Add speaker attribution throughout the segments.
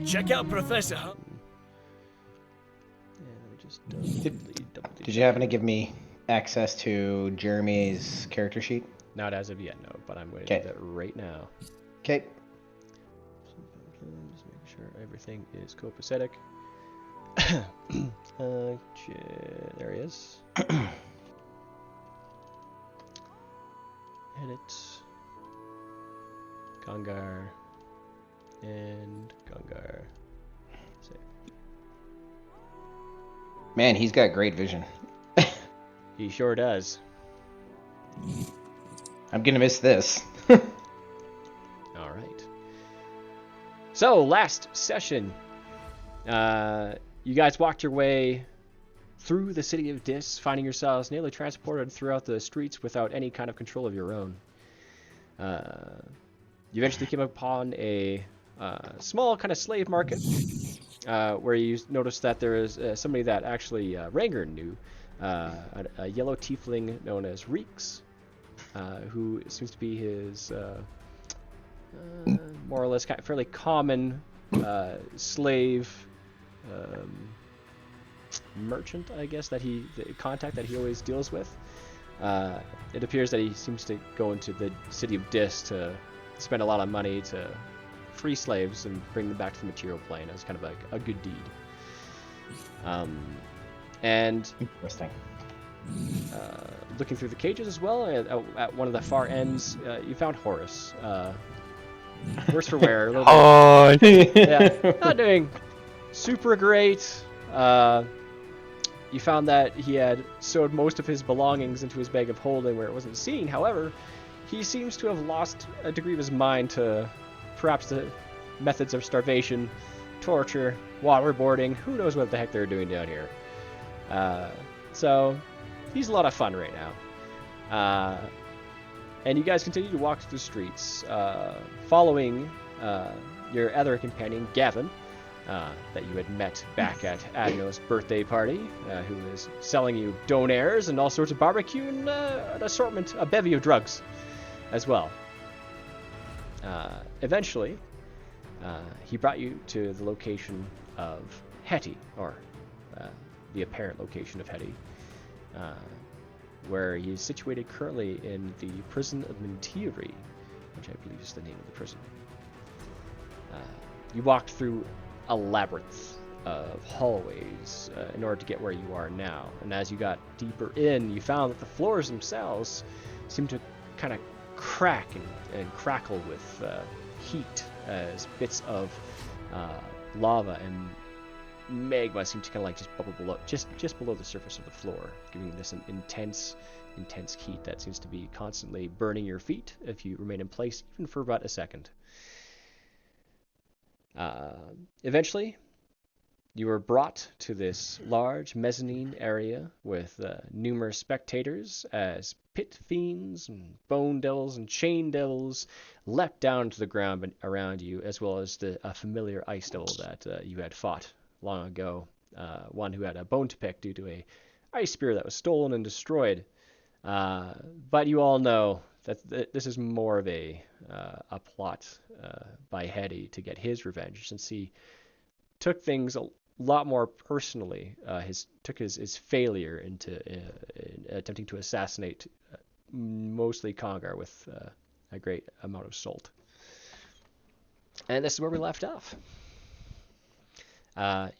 Speaker 1: Check out Professor
Speaker 2: Did you happen to give me access to Jeremy's character sheet?
Speaker 3: Not as of yet, no, but I'm going to do that right now.
Speaker 2: Okay.
Speaker 3: Just making sure everything is copacetic. There he is. Edit. Gongar. And Gongar. Save.
Speaker 2: Man, he's got great vision.
Speaker 3: He sure does.
Speaker 2: I'm gonna miss this.
Speaker 3: All right. So, last session. You guys walked your way through the city of Dis, finding yourselves nearly transported throughout the streets without any kind of control of your own. You eventually came upon a small kind of slave market, where you noticed that there is somebody that actually Ranger knew, a yellow tiefling known as Reeks, who seems to be his more or less fairly common slave merchant, I guess, the contact that he always deals with. It appears that he seems to go into the city of Dis to spend a lot of money to free slaves and bring them back to the material plane as kind of like a good deed. And
Speaker 2: Interesting.
Speaker 3: looking through the cages as well, at one of the far ends, you found Horus. Worse for wear. A little bit, yeah, not doing super great. You found that he had sewed most of his belongings into his bag of holding where it wasn't seen. However, he seems to have lost a degree of his mind to perhaps the methods of starvation, torture, waterboarding. Who knows what the heck they're doing down here. So he's a lot of fun right now. And you guys continue to walk through the streets, following your other companion, Gavin, that you had met back at Adno's birthday party, who is selling you donaires and all sorts of barbecue and an assortment, a bevy of drugs as well. Eventually, he brought you to the location of Hetti, or the apparent location of Hetti, where he is situated currently in the prison of Mentiri, which I believe is the name of the prison. You walked through a labyrinth of hallways in order to get where you are now, and as you got deeper in, you found that the floors themselves seemed to kind of crack and crackle with heat as bits of lava and magma seem to kind of like just bubble below, just below the surface of the floor, giving this an intense heat that seems to be constantly burning your feet if you remain in place even for about a second. Eventually, you were brought to this large mezzanine area with numerous spectators as pit fiends and bone devils and chain devils leapt down to the ground around you, as well as a familiar ice devil that you had fought long ago, one who had a bone to pick due to a ice spear that was stolen and destroyed. But you all know that this is more of a plot by Hetti to get his revenge, since he took things a lot more personally. Took his failure into attempting to assassinate mostly Congar with a great amount of salt. And this is where we left off.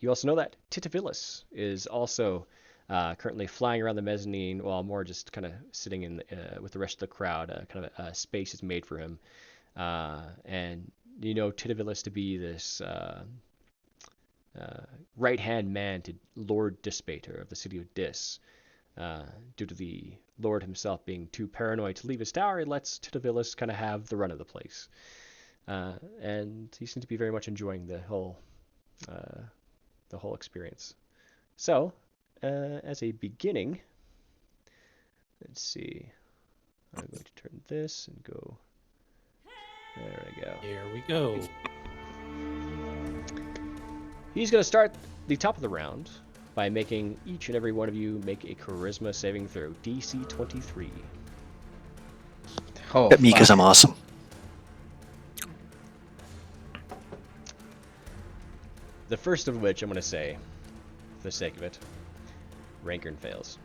Speaker 3: You also know that Titavilis is also currently flying around the mezzanine, while more just kind of sitting in with the rest of the crowd. Kind of a space is made for him, and you know Titavilis to be this right-hand man to Lord Dispater of the city of Dis. Due to the Lord himself being too paranoid to leave his tower, he lets Titavilis kind of have the run of the place, and he seems to be very much enjoying the whole experience. So, as a beginning, let's see. I'm going to turn this and go. There we go.
Speaker 4: Here we go.
Speaker 3: He's going to start the top of the round by making each and every one of you make a charisma saving throw, DC 23.
Speaker 2: Oh,
Speaker 5: At me because I'm awesome.
Speaker 3: The first of which I'm going to say, for the sake of it, Rankern fails.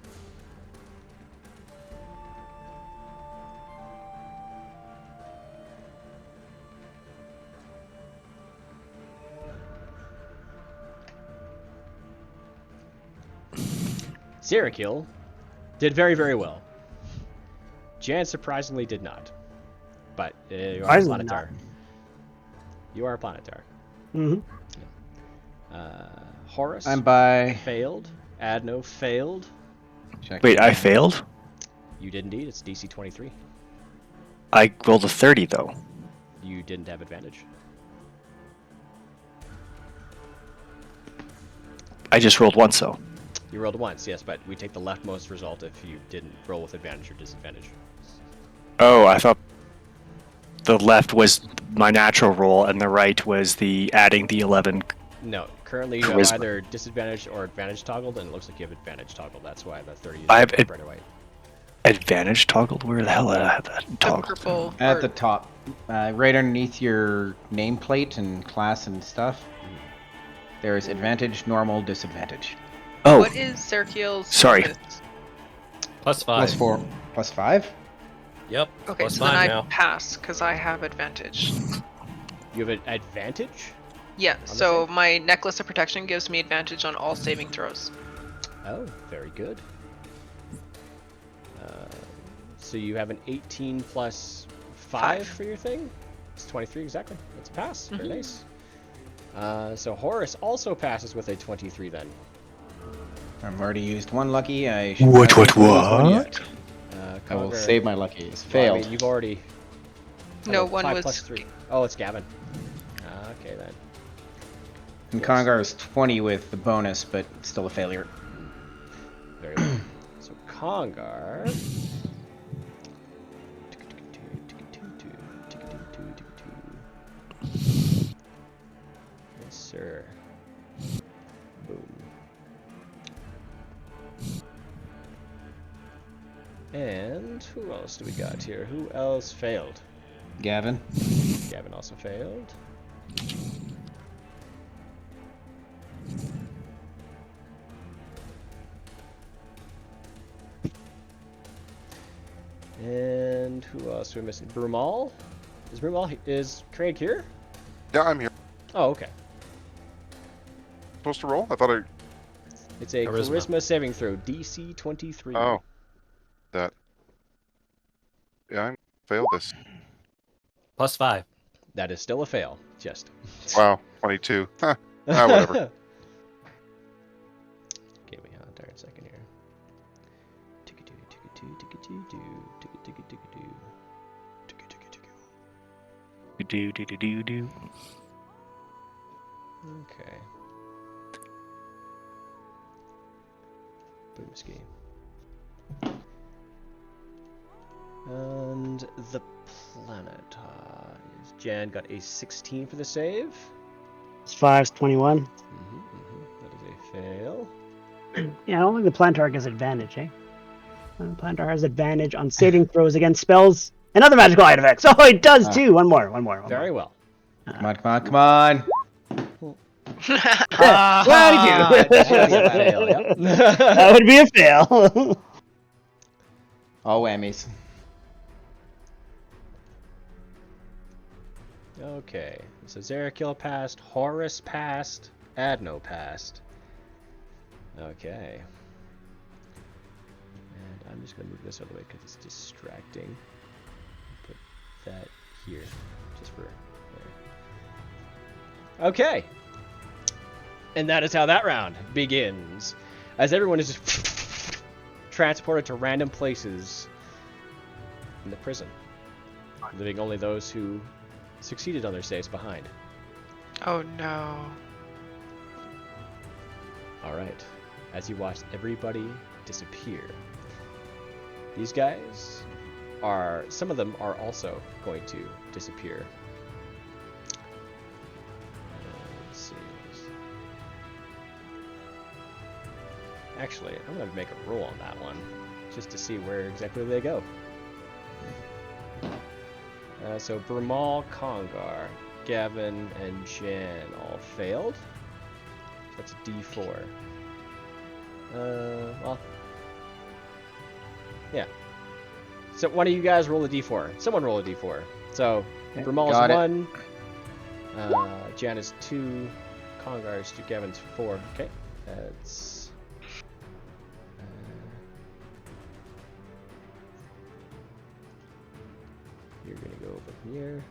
Speaker 3: Zerakil did very, very well. Jan surprisingly did not. But you are a planetar. You are a planetar.
Speaker 1: Mm-hmm.
Speaker 3: Horus
Speaker 2: I'm by.
Speaker 3: failed. Adno failed.
Speaker 4: Wait, I failed?
Speaker 3: You did indeed. It's DC 23.
Speaker 4: I rolled a 30, though.
Speaker 3: You didn't have advantage.
Speaker 4: I just rolled once, though.
Speaker 3: You rolled once, yes, but we take the leftmost result if you didn't roll with advantage or disadvantage.
Speaker 4: Oh, I thought the left was my natural roll, and the right was the adding the 11.
Speaker 3: No, currently you have
Speaker 4: Charisma.
Speaker 3: either disadvantage or advantage toggled, and it looks like you have advantage toggled. That's why the 30 is
Speaker 4: I have
Speaker 3: right away.
Speaker 4: Advantage toggled? Where the hell did I have that
Speaker 5: The
Speaker 4: toggled?
Speaker 5: purple.
Speaker 2: At the top, right underneath your nameplate and class and stuff, there's advantage, normal, disadvantage.
Speaker 4: Oh,
Speaker 5: What is Zerakil's?
Speaker 4: Sorry.
Speaker 5: bonus?
Speaker 6: +5.
Speaker 2: Plus 4, plus 5?
Speaker 6: Yep.
Speaker 5: Okay,
Speaker 6: +5
Speaker 5: so then I
Speaker 6: now.
Speaker 5: pass because I have advantage.
Speaker 3: You have an advantage?
Speaker 5: Yeah,
Speaker 3: the
Speaker 5: so my necklace of protection gives me advantage on all saving throws.
Speaker 3: Oh, very good. So you have an 18 plus 5 for your thing? It's 23 exactly. That's a pass. Very nice. So Horus also passes with a 23 then.
Speaker 2: I've already used one lucky. I should
Speaker 4: What,
Speaker 2: not
Speaker 4: what,
Speaker 2: use one
Speaker 4: what?
Speaker 2: yet. I will
Speaker 3: Conger-
Speaker 2: save my luckies.
Speaker 3: Well,
Speaker 2: Failed.
Speaker 3: I mean, you've already.
Speaker 5: No, one
Speaker 3: 5
Speaker 5: was.
Speaker 3: plus 3. Oh, it's Gavin. Okay then.
Speaker 2: And Congar is 20 with the bonus, but still a failure.
Speaker 3: Very well. So Congar. Yes, sir. Boom. And who else do we got here? Who else failed?
Speaker 2: Gavin?
Speaker 3: Gavin also failed. And who else are we missing? Brumal? Is Craig here?
Speaker 7: Yeah, I'm here.
Speaker 3: Oh, okay.
Speaker 7: Supposed to roll? I thought I.
Speaker 3: It's a
Speaker 6: Charisma.
Speaker 3: charisma saving throw, DC 23.
Speaker 7: Oh. That. Yeah, I failed this.
Speaker 6: +5.
Speaker 3: That is still a fail. Just.
Speaker 7: Wow, 22. Huh. Ah, whatever.
Speaker 3: Give me a darn second here. Tick-a-doo, tick-a-doo, tick-a-doo-doo, tick-a-tick-a-tick-a-doo. Tick-a-tick-a-tick-a.
Speaker 4: Do.
Speaker 3: Okay. Boomski. And the planet. Jan got a 16 for the save.
Speaker 1: It's 5's 21.
Speaker 3: That is a fail.
Speaker 1: Yeah, I don't think the Plantar gets advantage, eh? The Plantar has advantage on saving throws against spells and other magical item effects. Oh, it does too. One more.
Speaker 3: Very well.
Speaker 2: Come on, come on, come on!
Speaker 1: That would be a
Speaker 3: fail, yep.
Speaker 1: That would be a fail.
Speaker 2: All whammies.
Speaker 3: Okay, so Zerakil passed, Horus passed, Adno passed. Okay. And I'm just going to move this out of the way because it's distracting. Put that here, just for there. Okay. And that is how that round begins. As everyone is just transported to random places in the prison, leaving only those who succeeded on their saves behind.
Speaker 5: Oh no.
Speaker 3: Alright, as you watch everybody disappear, these guys are, some of them are also going to disappear. Let's see. Actually, I'm going to make a roll on that one, just to see where exactly they go. So Brumal, Congar, Gavin, and Jan all failed. That's a D4. Well, yeah. So one of you guys roll a D4. Someone roll a D4. So Bramal's
Speaker 2: Got it.
Speaker 3: 1. Jan is 2. Congar's 2. Gavin's 4. Okay. That's. You're gonna go over here.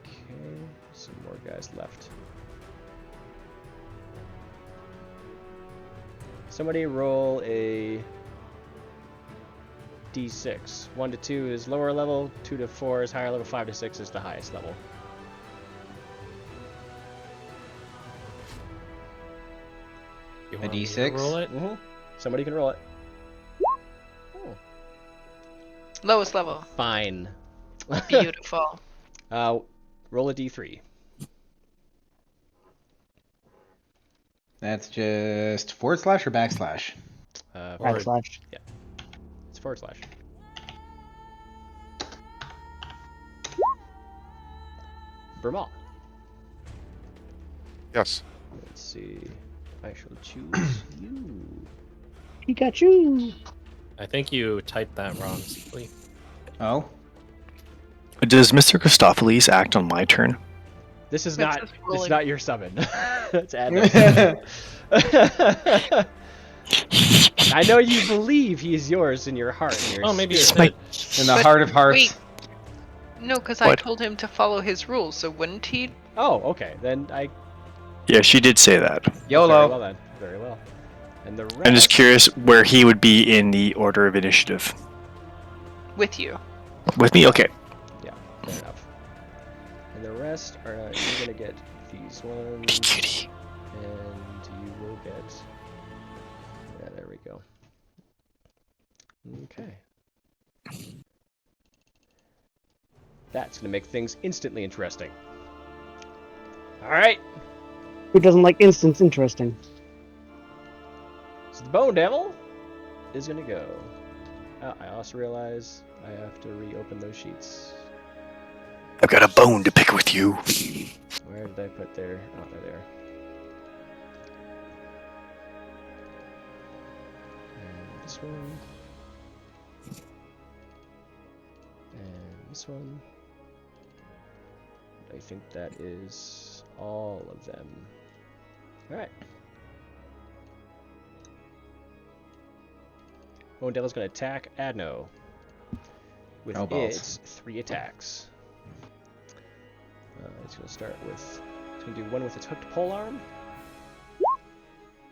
Speaker 3: Okay. Some more guys left. Somebody roll a D6. 1 to 2 is lower level, 2 to 4 is higher level, 5 to 6 is the highest level.
Speaker 6: You
Speaker 2: A
Speaker 6: want me to
Speaker 2: D6?
Speaker 6: roll it?
Speaker 3: Mm-hmm. Somebody can roll it. Oh,
Speaker 5: Lowest level.
Speaker 3: fine.
Speaker 5: Beautiful.
Speaker 3: Roll a D3.
Speaker 2: That's just forward slash or backslash?
Speaker 1: Backslash.
Speaker 3: It's forward slash. Bramal.
Speaker 7: Yes.
Speaker 3: Let's see. I shall choose you.
Speaker 1: Pikachu.
Speaker 6: I think you typed that wrong, Sealy.
Speaker 2: Oh?
Speaker 4: Does Mr. Christopheles act on my turn?
Speaker 3: This is
Speaker 5: It's
Speaker 3: not.
Speaker 5: just
Speaker 3: This is
Speaker 5: rolling.
Speaker 3: not your summon. It's Advent. I know you believe he is yours in your heart. And your
Speaker 6: Oh, maybe
Speaker 3: spirit.
Speaker 6: it's
Speaker 4: my-
Speaker 2: In the
Speaker 5: But
Speaker 2: heart of hearts.
Speaker 5: Wait. No, because I
Speaker 4: What?
Speaker 5: told him to follow his rules, so wouldn't he?
Speaker 3: Oh, okay. Then I.
Speaker 4: Yeah, she did say that.
Speaker 3: Very
Speaker 2: YOLO.
Speaker 3: well then. Very well. And the rest.
Speaker 4: I'm just curious where he would be in the order of initiative.
Speaker 5: With you.
Speaker 4: With me? Okay.
Speaker 3: Yeah, fair enough. And the rest are you're gonna get these ones,
Speaker 4: Cutie.
Speaker 3: and you will get. Yeah, there we go. Okay. That's gonna make things instantly interesting. All right.
Speaker 1: Who doesn't like instance interesting?
Speaker 3: So the Bone Devil is gonna go. Oh, I also realize I have to reopen those sheets.
Speaker 4: I've got a bone to pick with you.
Speaker 3: Where did I put their? Oh, they're there. And this one. And this one. I think that is all of them. Alright. Bone Devil's gonna attack Adno with
Speaker 2: Oh, balls.
Speaker 3: its 3 attacks. It's gonna start with. It's gonna do one with its hooked polearm.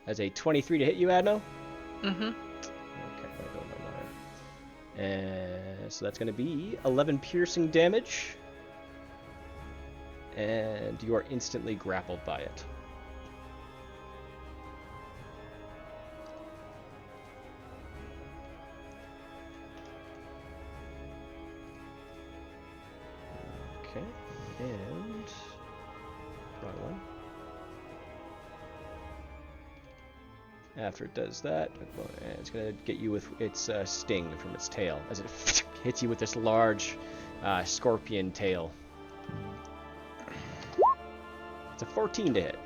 Speaker 3: As a 23 to hit you, Adno.
Speaker 5: Mm-hmm.
Speaker 3: Okay, I don't know that. And so that's gonna be 11 piercing damage. And you are instantly grappled by it. Okay, and wrong one. After it does that, it's going to get you with its sting from its tail as it hits you with this large scorpion tail. It's a 14 to hit.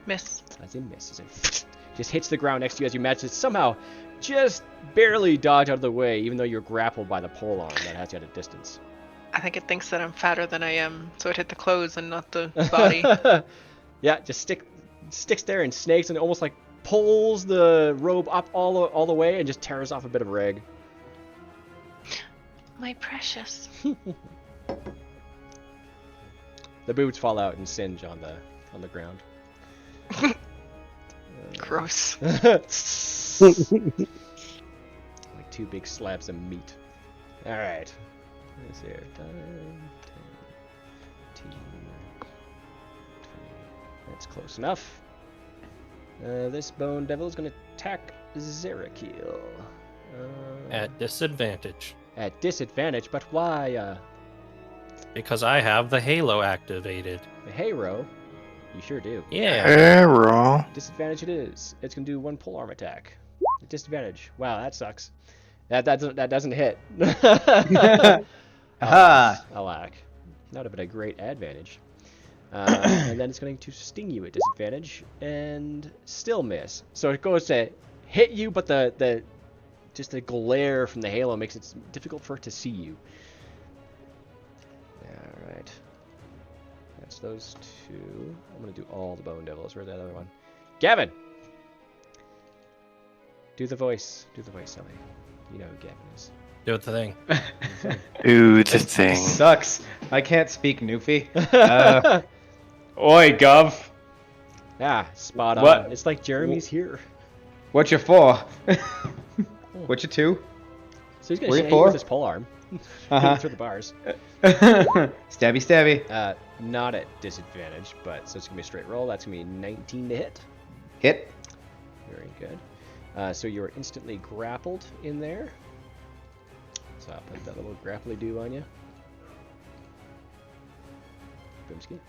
Speaker 5: Miss.
Speaker 3: As it misses, it just hits the ground next to you as you manage to somehow just barely dodge out of the way, even though you're grappled by the polearm that has you at a distance.
Speaker 5: I think it thinks that I'm fatter than I am, so it hit the clothes and not the body.
Speaker 3: Yeah, just sticks there and snakes and almost like pulls the robe up all the way and just tears off a bit of rag.
Speaker 5: My precious.
Speaker 3: The boots fall out and singe on the ground.
Speaker 5: Gross.
Speaker 3: Like 2 big slabs of meat. All right. Let's see here. 10, 15, 20. That's close enough. This Bone Devil is going to attack Zerakil.
Speaker 6: At disadvantage.
Speaker 3: At disadvantage, but why?
Speaker 6: Because I have the halo activated.
Speaker 3: The Hero? You sure do.
Speaker 6: Yeah.
Speaker 4: Arrow.
Speaker 3: Disadvantage it is. It's going to do 1 polearm attack. Disadvantage. Wow, that sucks. That doesn't hit.
Speaker 2: Aha!
Speaker 3: Alack. Not a bit of great advantage. And then it's going to sting you at disadvantage and still miss. So it goes to hit you, but the glare from the halo makes it difficult for it to see you. All right. That's those two. I'm going to do all the Bone Devils. Where's that other one? Gavin! Do the voice. Do the voice, Ellie. You know who Gavin is.
Speaker 6: Do the thing.
Speaker 4: Ooh, the thing.
Speaker 2: Sucks. I can't speak Newfie. Oi, Gov.
Speaker 3: Ah, spot on.
Speaker 2: What?
Speaker 3: It's like Jeremy's here.
Speaker 2: What you for? What you two?
Speaker 3: So he's going
Speaker 2: Where
Speaker 3: to
Speaker 2: you
Speaker 3: hit you
Speaker 2: for?
Speaker 3: with his polearm.
Speaker 2: Uh-huh.
Speaker 3: Through the bars.
Speaker 2: Stabby, stabby.
Speaker 3: Not at disadvantage, but so it's going to be a straight roll. That's going to be 19 to hit.
Speaker 2: Hit.
Speaker 3: Very good. So you are instantly grappled in there. So I'll put that little grapply do on you. Boomski.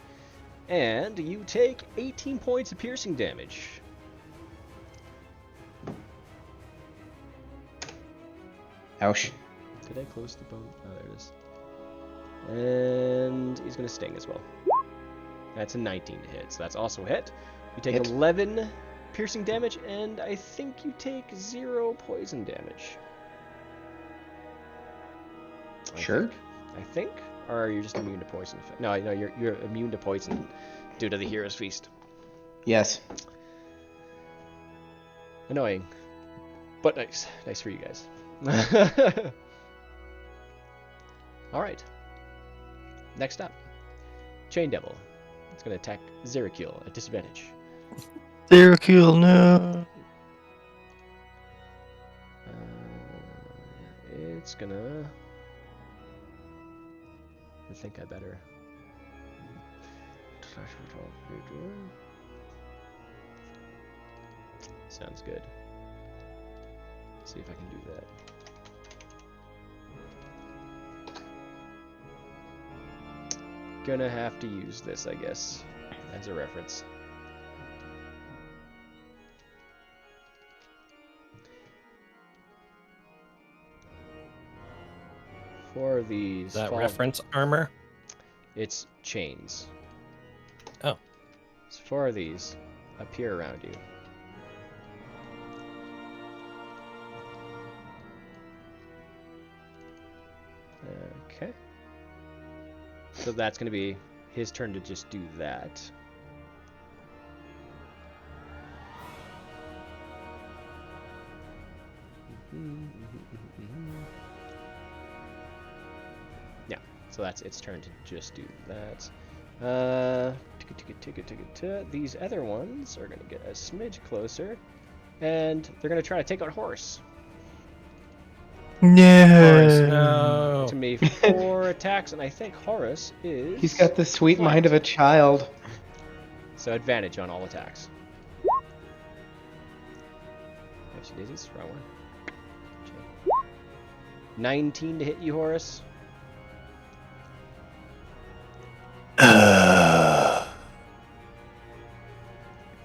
Speaker 3: And you take 18 points of piercing damage.
Speaker 2: Ouch.
Speaker 3: Did I close the bone? Oh, there it is. And he's going to sting as well. That's a 19 to hit, so that's also a hit. You take
Speaker 2: Hit.
Speaker 3: 11 piercing damage, and I think you take 0 poison damage.
Speaker 2: Sure.
Speaker 3: I think, or you're just immune to poison. No, you're immune to poison due to the Hero's Feast.
Speaker 2: Yes.
Speaker 3: Annoying, but nice. Nice for you guys. All right. Next up, Chain Devil. It's going to attack Zerakil at disadvantage.
Speaker 4: Zerakil, no.
Speaker 3: It's gonna. I think I better. Sounds good. Let's see if I can do that. Gonna have to use this, I guess, as a reference. For these.
Speaker 6: Is that reference armor?
Speaker 3: It's chains.
Speaker 6: Oh.
Speaker 3: So 4 of these appear around you. Okay. So that's going to be his turn to just do that. Yeah, so that's its turn to just do that. These other ones are going to get a smidge closer, and they're going to try to take out Horse.
Speaker 6: Horace,
Speaker 4: No.
Speaker 6: no.
Speaker 3: To me, 4 attacks, and I think Horus is.
Speaker 2: He's got the sweet
Speaker 3: flanked.
Speaker 2: mind of a child.
Speaker 3: So advantage on all attacks. Oopsie daisies, wrong one. Okay. 19 to hit you, Horus.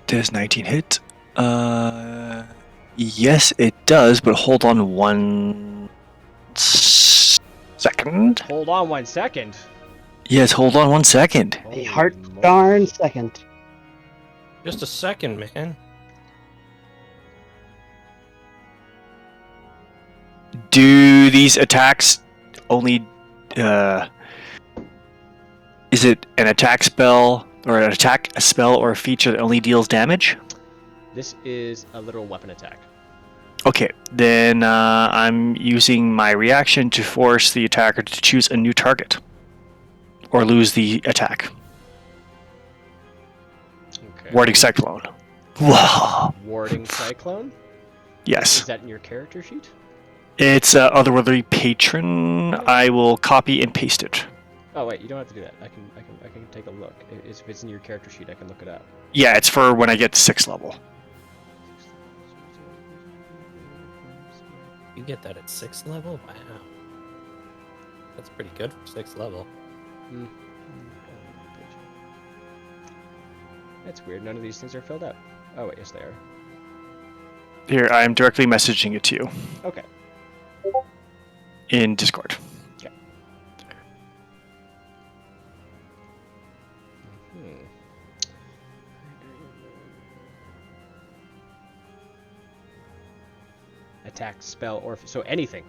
Speaker 4: Does 19 hit? Yes, it does, but hold on 1 second.
Speaker 3: Hold on 1 second.
Speaker 4: Yes, hold on 1 second.
Speaker 1: A
Speaker 3: Holy
Speaker 1: heart
Speaker 3: moly.
Speaker 1: darn second.
Speaker 6: Just a second, man.
Speaker 4: Do these attacks only... is it an attack spell, or an attack, a spell, or a feature that only deals damage?
Speaker 3: This is a literal weapon attack.
Speaker 4: Okay, then I'm using my reaction to force the attacker to choose a new target. Or lose the attack.
Speaker 3: Okay.
Speaker 4: Warding Cyclone. Wow.
Speaker 3: Warding Cyclone?
Speaker 4: Yes.
Speaker 3: Is that in your character sheet?
Speaker 4: It's Otherworldly Patron. I will copy and paste it.
Speaker 3: Oh wait, you don't have to do that. I can take a look. If it's in your character sheet, I can look it up.
Speaker 4: Yeah, it's for when I get to 6th level.
Speaker 6: You get that at 6th level? Wow. That's pretty good for 6th level.
Speaker 3: That's weird. None of these things are filled up. Oh wait, yes they are.
Speaker 4: Here, I'm directly messaging it to you
Speaker 3: Okay.
Speaker 4: in Discord.
Speaker 3: Okay. Attack, spell, or so anything.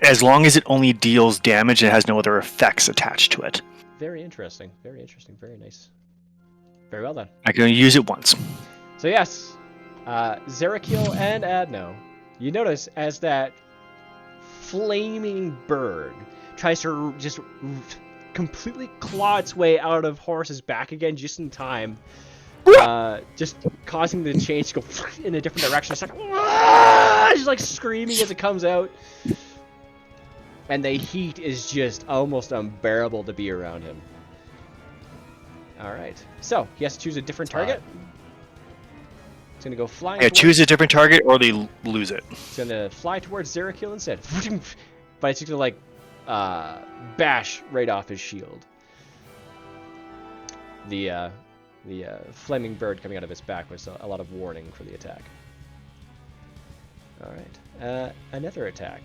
Speaker 4: As long as it only deals damage, it has no other effects attached to it.
Speaker 3: Very interesting. Very interesting. Very nice. Very well done.
Speaker 4: I can use it once.
Speaker 3: So yes, Zerakil and Adno, you notice as that flaming bird tries to just completely claw its way out of Horace's back again just in time, just causing the change to go in a different direction. It's like, just like screaming as it comes out. And the heat is just almost unbearable to be around him. Alright, so he has to choose a different target. He's going to go flying.
Speaker 4: Yeah, choose a different target or they lose it.
Speaker 3: He's going to fly towards Zerakil instead. But it's going to like bash right off his shield. The flaming bird coming out of its back was a lot of warning for the attack. Alright, another attack.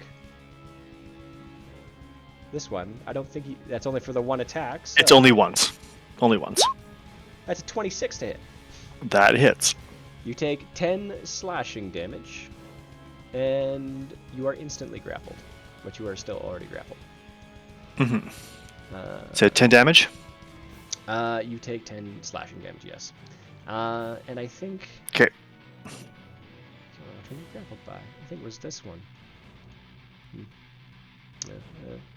Speaker 3: This one, I don't think that's only for the one attack. So
Speaker 4: It's only once. Only once.
Speaker 3: that's a 26 to hit.
Speaker 4: That hits.
Speaker 3: You take 10 slashing damage, and you are instantly grappled, but you are still already grappled.
Speaker 4: Mm-hmm. So 10 damage?
Speaker 3: You take 10 slashing damage, yes. And I think...
Speaker 4: Okay.
Speaker 3: Which one you grappled by? I think it was this one. I'm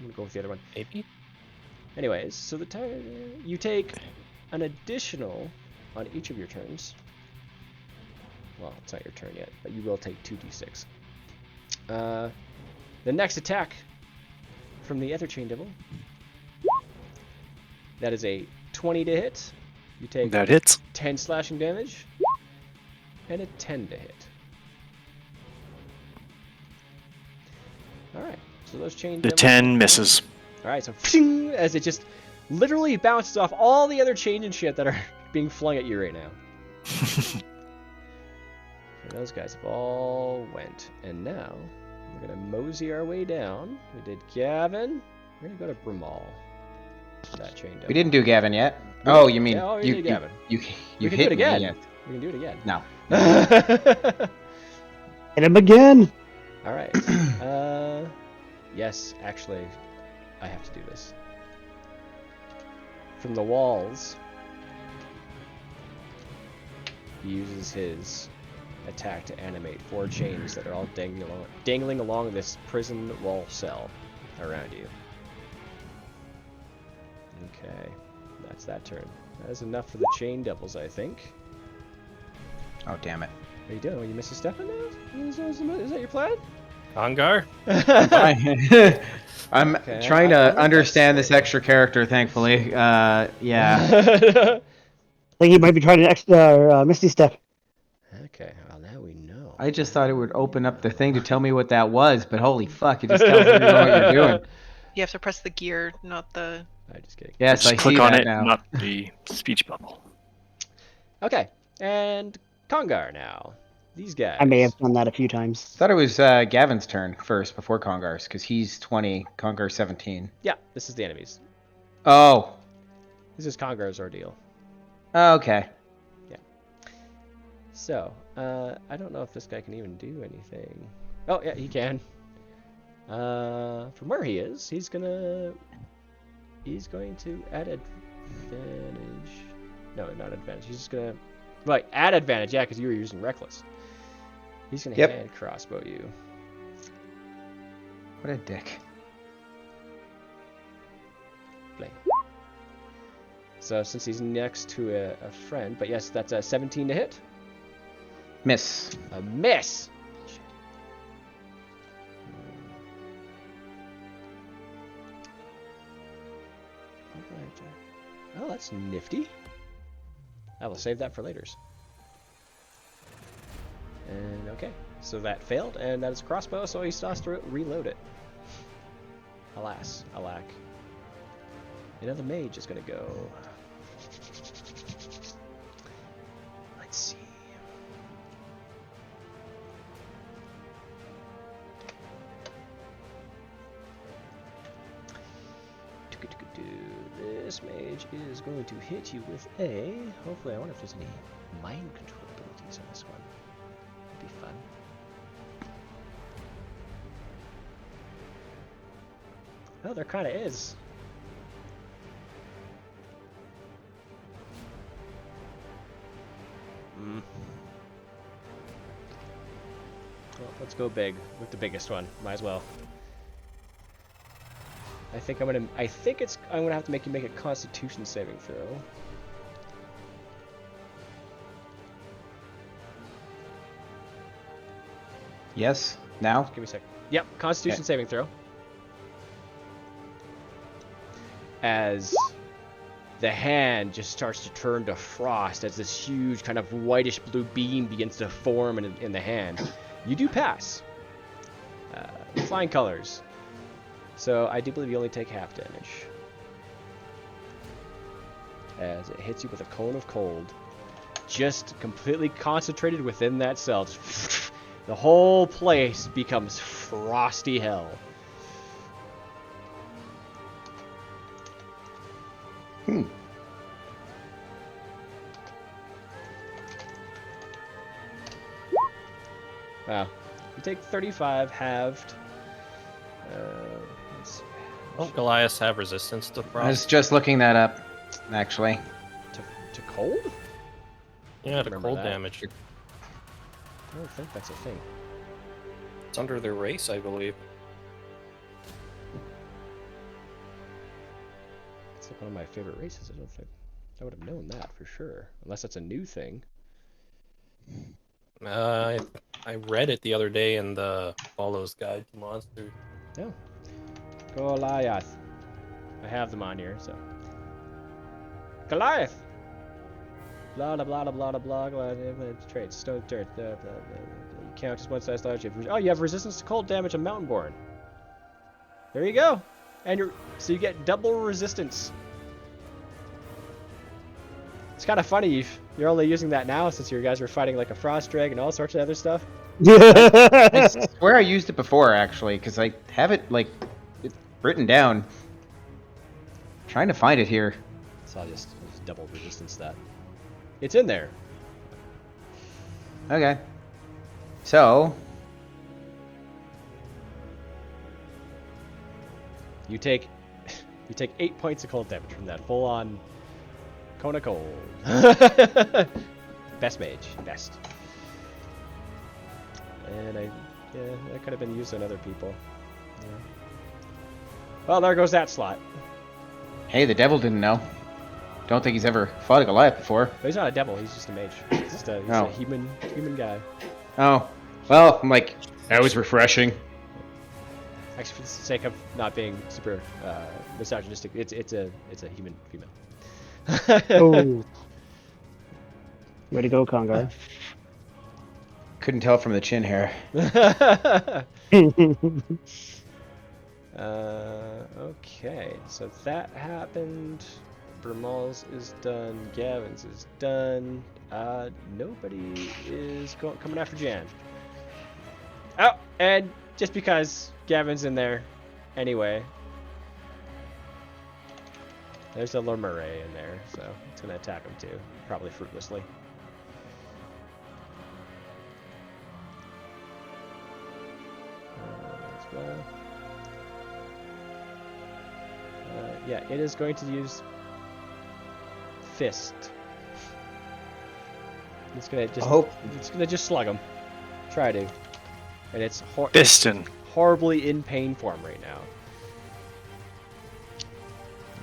Speaker 3: gonna go with the other one.
Speaker 6: Maybe?
Speaker 3: Anyways, so you take an additional on each of your turns. Well, it's not your turn yet, but you will take 2d6. The next attack from the other Chain Devil. That is a 20 to hit. You take
Speaker 4: That hits.
Speaker 3: 10 slashing damage and a 10 to hit. Alright, so those Chain
Speaker 4: The
Speaker 3: Devils...
Speaker 4: 10 misses.
Speaker 3: Alright, so as it just literally bounces off all the other chains and shit that are being flung at you right now. Okay, those guys have all went. And now, we're going to mosey our way down. We did Gavin. We're going to go to Brumal. That chain devil.
Speaker 2: We didn't do Gavin yet. Oh, you mean
Speaker 3: Yeah, oh, we
Speaker 2: you
Speaker 3: did Gavin.
Speaker 2: you
Speaker 3: We can
Speaker 2: hit
Speaker 3: do it again.
Speaker 2: me? Yes.
Speaker 3: We can do it again.
Speaker 2: No.
Speaker 1: Hit him again.
Speaker 3: Alright. Yes, actually, I have to do this. From the walls, he uses his attack to animate 4 chains that are all dangling along this prison wall cell around you. Okay, that's that turn. That is enough for the Chain Devils, I think.
Speaker 2: Oh, damn it.
Speaker 3: What are you doing? Are you missing Stefan now? Is that your plan?
Speaker 6: Angar?
Speaker 2: I'm
Speaker 3: Okay,
Speaker 2: trying
Speaker 3: I
Speaker 2: to
Speaker 3: like that
Speaker 2: understand this
Speaker 3: story.
Speaker 2: extra character, thankfully. Yeah.
Speaker 1: I think he might be trying an extra Misty Step.
Speaker 3: Okay, well now we know.
Speaker 2: I just thought it would open up the thing to tell me what that was, but holy fuck, it just tells me what you're doing.
Speaker 5: You have to press the gear, not the.
Speaker 3: I'm just kidding.
Speaker 2: Yes,
Speaker 4: Just
Speaker 2: I
Speaker 4: click
Speaker 2: see
Speaker 4: on
Speaker 2: that
Speaker 4: it,
Speaker 2: now.
Speaker 4: not the speech bubble.
Speaker 3: Okay, and Kongar now. These guys.
Speaker 1: I may have done that a few times.
Speaker 2: Thought it was Gavin's turn first before Kongar's, because he's 20, Kongar's 17.
Speaker 3: Yeah, this is the enemies.
Speaker 2: Oh.
Speaker 3: This is Kongar's ordeal.
Speaker 2: Okay.
Speaker 3: So, I don't know if this guy can even do anything. Oh, yeah, he can. From where he is, he's going to add advantage. No, not advantage. He's just going to... Right, add advantage, yeah, because you were using Reckless. He's going to hand crossbow you.
Speaker 2: What a dick.
Speaker 3: Play. So, since he's next to a friend, but yes, that's a 17 to hit.
Speaker 2: Miss.
Speaker 3: A miss! Shit. Oh, that's nifty. I will save that for later. And okay, so that failed, and that is a crossbow, so he still has to reload it. Alas, alack. Another mage is gonna go. Let's see. This mage is going to hit you with a... Hopefully, I wonder if there's any mind control abilities on this one. That'd be fun. Oh, there kind of is. Well, let's go big with the biggest one. Might as well. I think I'm gonna have to make you make a Constitution saving throw.
Speaker 2: Yes. Now.
Speaker 3: Give me a sec. Yep, Constitution saving throw. As the hand just starts to turn to frost as this huge kind of whitish blue beam begins to form in the hand. You do pass. Flying colors. So I do believe you only take half damage. As it hits you with a cone of cold. Just completely concentrated within that cell. The whole place becomes frosty hell. Wow. You take 35 halved. Let's see.
Speaker 6: Don't Goliaths have resistance to
Speaker 2: I
Speaker 6: frost?
Speaker 2: was just looking that up, actually.
Speaker 3: To cold?
Speaker 6: Yeah, to
Speaker 3: remember
Speaker 6: cold
Speaker 3: that.
Speaker 6: damage.
Speaker 3: I don't think that's a thing.
Speaker 6: It's under their race, I believe.
Speaker 3: It's like one of my favorite races. I don't think I would have known that for sure. Unless that's a new thing.
Speaker 6: I read it the other day in the Follows Guide to Monsters.
Speaker 3: No. Goliath. I have them on here, so. Goliath! Blah blah blah blah blah blah blah traits. Stone dirt. Blah, blah, blah, blah. You count as one size large. You have resistance to cold damage and Mountainborn. There you go. And so you get double resistance. It's kind of funny you're only using that now since you guys were fighting like a frost drag and all sorts of other stuff.
Speaker 2: I swear I used it before, actually, because I have it, like, written down. Trying to find it here.
Speaker 3: So I'll just double resistance that. It's in there.
Speaker 2: Okay. So,
Speaker 3: You take 8 points of cold damage from that full on cone of cold. Best mage, best. And that could have been used on other people. Yeah. Well, there goes that slot.
Speaker 2: hey, the devil didn't know. Don't think he's ever fought a Goliath before.
Speaker 3: But he's not a devil. He's just a mage. He's just a human guy.
Speaker 2: Oh, well, I'm like, that was refreshing.
Speaker 3: Actually, for the sake of not being super misogynistic, it's a human female.
Speaker 1: Oh. Way to go, Congar.
Speaker 2: Couldn't tell from the chin hair.
Speaker 3: Okay, so that happened. Bermal's is done. Gavin's is done. Nobody is coming after Jan. Oh, and just because Gavin's in there, anyway. There's a Lemurray in there, so it's gonna attack him too, probably fruitlessly. As well. Yeah, it is going to use Fist. It's gonna just. It's gonna just slug him. Try to, and it's
Speaker 4: Piston.
Speaker 3: horribly in pain form right now.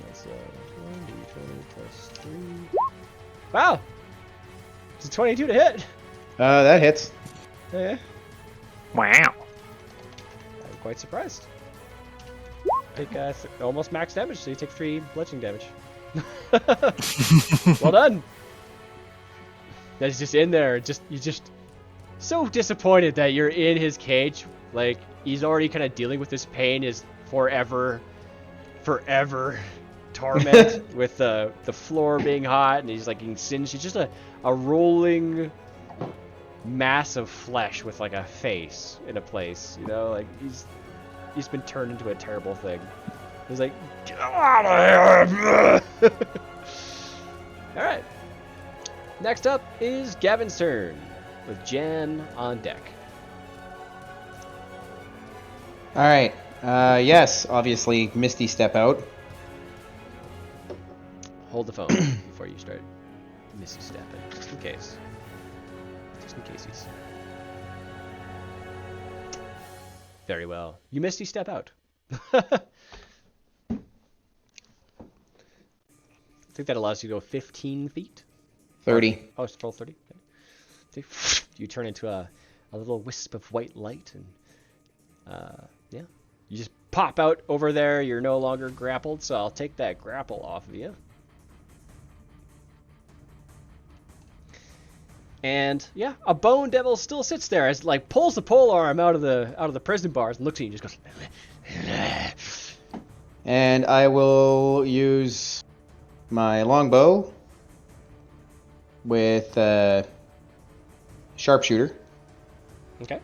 Speaker 3: That's 1d20 plus 3. Wow! It's a 22 to hit.
Speaker 2: That hits.
Speaker 3: Yeah,
Speaker 4: Wow.
Speaker 3: I'm quite surprised. Take almost max damage, so you take 3 bludgeoning damage. Well done. That's just in there. You're just so disappointed that you're in his cage. Like he's already kind of dealing with this pain, his forever torment with the floor being hot, and he's like getting singed. He's just a rolling mass of flesh with like a face in a place. You know, like he's been turned into a terrible thing. He's like, get out of here! All right. Next up is Gavin's turn, with Jan on deck.
Speaker 2: All right. Yes, obviously, Misty step out.
Speaker 3: Hold the phone before you start Misty stepping, just in case. Just in case. Very well. You Misty step out. I think that allows you to go 15 feet.
Speaker 2: 30.
Speaker 3: Oh, it's full 30. Okay. So you turn into a little wisp of white light, and yeah, you just pop out over there. You're no longer grappled, so I'll take that grapple off of you. And yeah, a bone devil still sits there as like pulls the pole arm out of the prison bars and looks at you and just goes.
Speaker 2: And I will use my longbow with sharpshooter.
Speaker 3: Okay.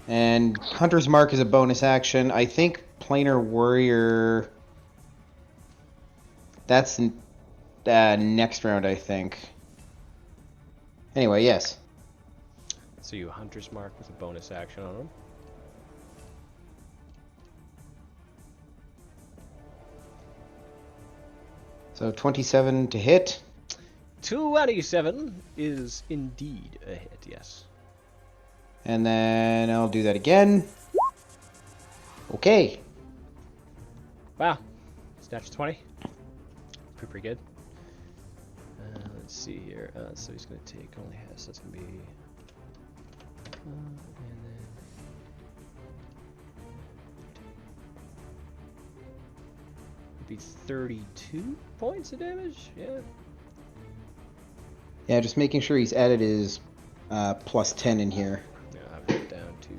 Speaker 2: And Hunter's Mark is a bonus action. I think Planar Warrior. That's next round, I think. Anyway, yes.
Speaker 3: So you Hunter's Mark with a bonus action on him.
Speaker 2: So 27 to hit.
Speaker 3: 27 is indeed a hit, yes.
Speaker 2: And then I'll do that again. Okay.
Speaker 3: Wow. Snatch 20. Pretty good. Let's see here. So he's going to take only has, so that's going to be... and then... It'd be 32 points of damage? Yeah.
Speaker 2: Yeah, just making sure he's added his plus 10 in here.
Speaker 3: Yeah, I've got it down to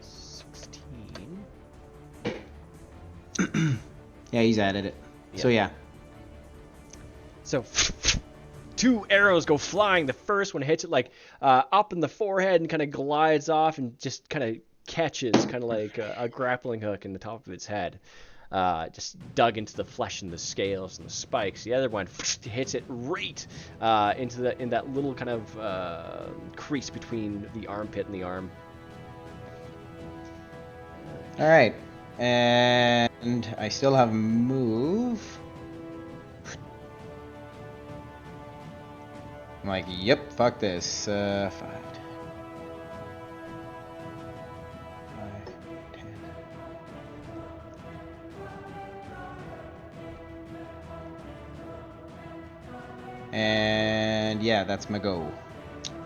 Speaker 3: 16.
Speaker 2: Yeah, he's added it.
Speaker 3: Yeah.
Speaker 2: So yeah.
Speaker 3: So... 2 arrows go flying. The first one hits it like up in the forehead and kind of glides off and just kind of catches, kind of like a grappling hook in the top of its head. Just dug into the flesh and the scales and the spikes. The other one hits it right in that little kind of crease between the armpit and the arm.
Speaker 2: All right. And I still have move. I'm like, yep, fuck this. 5, 10. 10. And yeah, that's my go.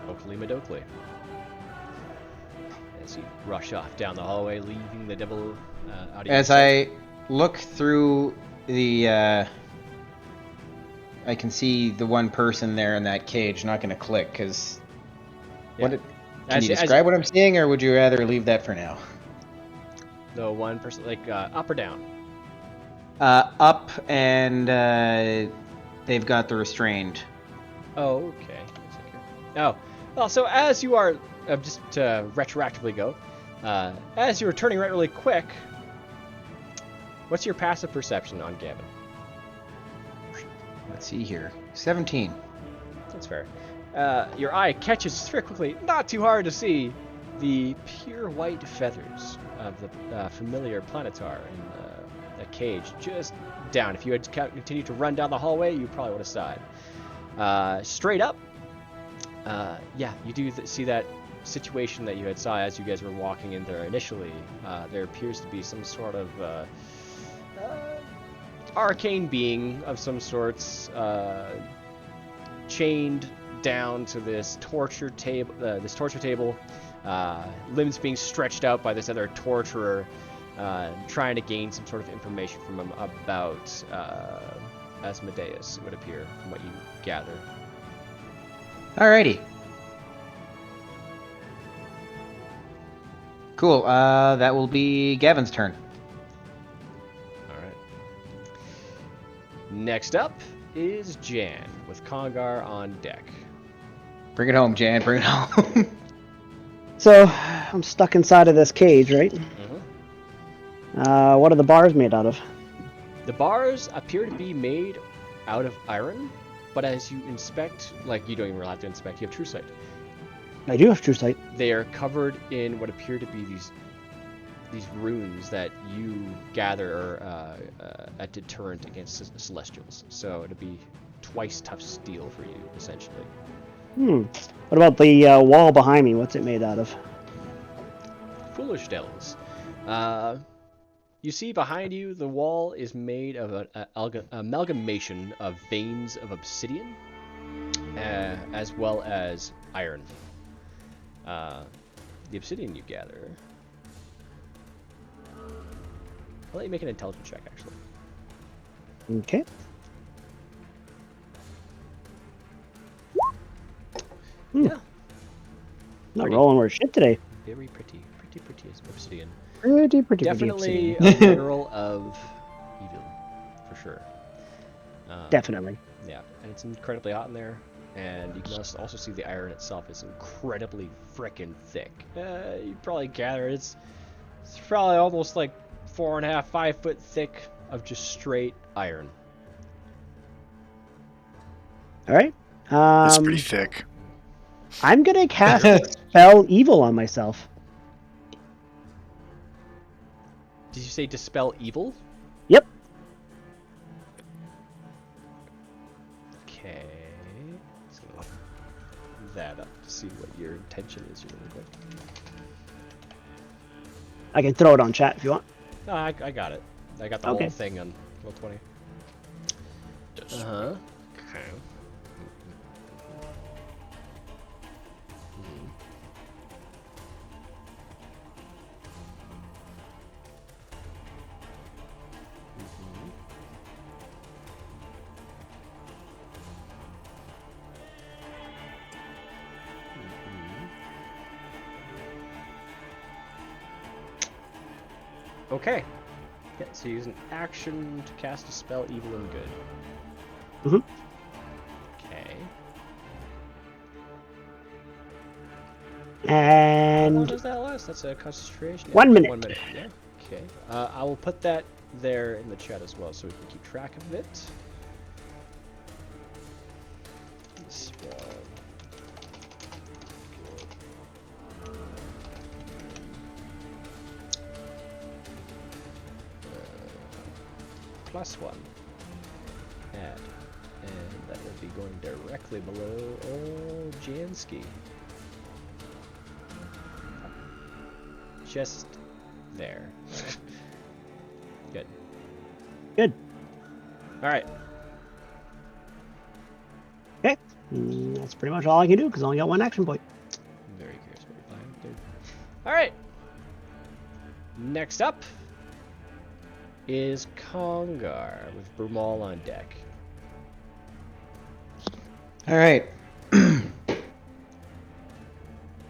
Speaker 3: Oakley Madokley. As you rush off down the hallway, leaving the devil out of your
Speaker 2: As
Speaker 3: sight.
Speaker 2: I look through the, I can see the one person there in that cage. Not going to click because.
Speaker 3: Yeah.
Speaker 2: Can you describe what I'm seeing, or would you rather leave that for now?
Speaker 3: The one person, like up or down?
Speaker 2: Up, and they've got the restrained.
Speaker 3: Oh, okay. Oh, well, so as you are, just to retroactively go, as you are turning right really quick, what's your passive perception on Gavin?
Speaker 2: Let's see here. 17.
Speaker 3: That's fair. Your eye catches very quickly, not too hard to see, the pure white feathers of the familiar planetar in the cage just down. If you had continued to run down the hallway, you probably would have sighed. Straight up, yeah, you do see that situation that you had saw as you guys were walking in there initially. There appears to be some sort of arcane being of some sorts chained down to this torture table, limbs being stretched out by this other torturer, trying to gain some sort of information from him about Asmodeus, it would appear, from what you gather.
Speaker 2: Alrighty. Cool. That will be Gavin's turn.
Speaker 3: Alright. Next up is Jan, with Congar on deck.
Speaker 2: Bring it home, Jan. Bring it home.
Speaker 1: So, I'm stuck inside of this cage, right?
Speaker 3: Mm-hmm.
Speaker 1: What are the bars made out of?
Speaker 3: The bars appear to be made out of iron, but as you inspect, like you don't even really have to inspect, you have true sight.
Speaker 1: I do have true sight.
Speaker 3: They are covered in what appear to be these runes that you gather are a deterrent against celestials. So it'll be twice tough steel for you, essentially.
Speaker 1: What about the wall behind me? What's it made out of?
Speaker 3: Foolish devils. You see behind you, the wall is made of an amalgamation of veins of obsidian, as well as iron. The obsidian you gather. I'll let you make an intelligence check, actually.
Speaker 1: Okay.
Speaker 3: Yeah.
Speaker 1: Not
Speaker 3: Pretty.
Speaker 1: rolling worth shit today.
Speaker 3: Very pretty. Pretty as obsidian.
Speaker 1: Pretty
Speaker 3: Definitely
Speaker 1: obsidian.
Speaker 3: a mineral of evil, for sure.
Speaker 1: Definitely.
Speaker 3: Yeah, and it's incredibly hot in there, and you can also see the iron itself is incredibly frickin' thick. You probably gather it's probably almost like 4.5, 5 foot thick of just straight iron.
Speaker 1: All right.
Speaker 4: It's pretty thick.
Speaker 1: I'm gonna cast Spell Evil on myself.
Speaker 3: Did you say dispel evil?
Speaker 1: Yep.
Speaker 3: Okay. Let's look that up to see what your intention is really quick.
Speaker 1: I can throw it on chat if you want.
Speaker 3: No, I got it. I got the
Speaker 1: Okay.
Speaker 3: whole thing on Roll20. Uh-huh. Okay. Okay. Yeah, so you use an action to cast a spell, evil and good.
Speaker 1: Mhm.
Speaker 3: Okay. How long
Speaker 1: And
Speaker 3: does that last? That's a concentration. Yeah,
Speaker 1: 1 minute.
Speaker 3: 1 minute. Yeah. Okay. I will put that there in the chat as well, so we can keep track of it. Spell. +1. Add. And that will be going directly below old Jansky. Just there. Good.
Speaker 1: Good.
Speaker 3: Alright.
Speaker 1: Okay. That's pretty much all I can do because I only got 1 action point.
Speaker 3: Very curious what you're planning to do. Alright. Next up is Congar with Brumal on deck.
Speaker 2: All right.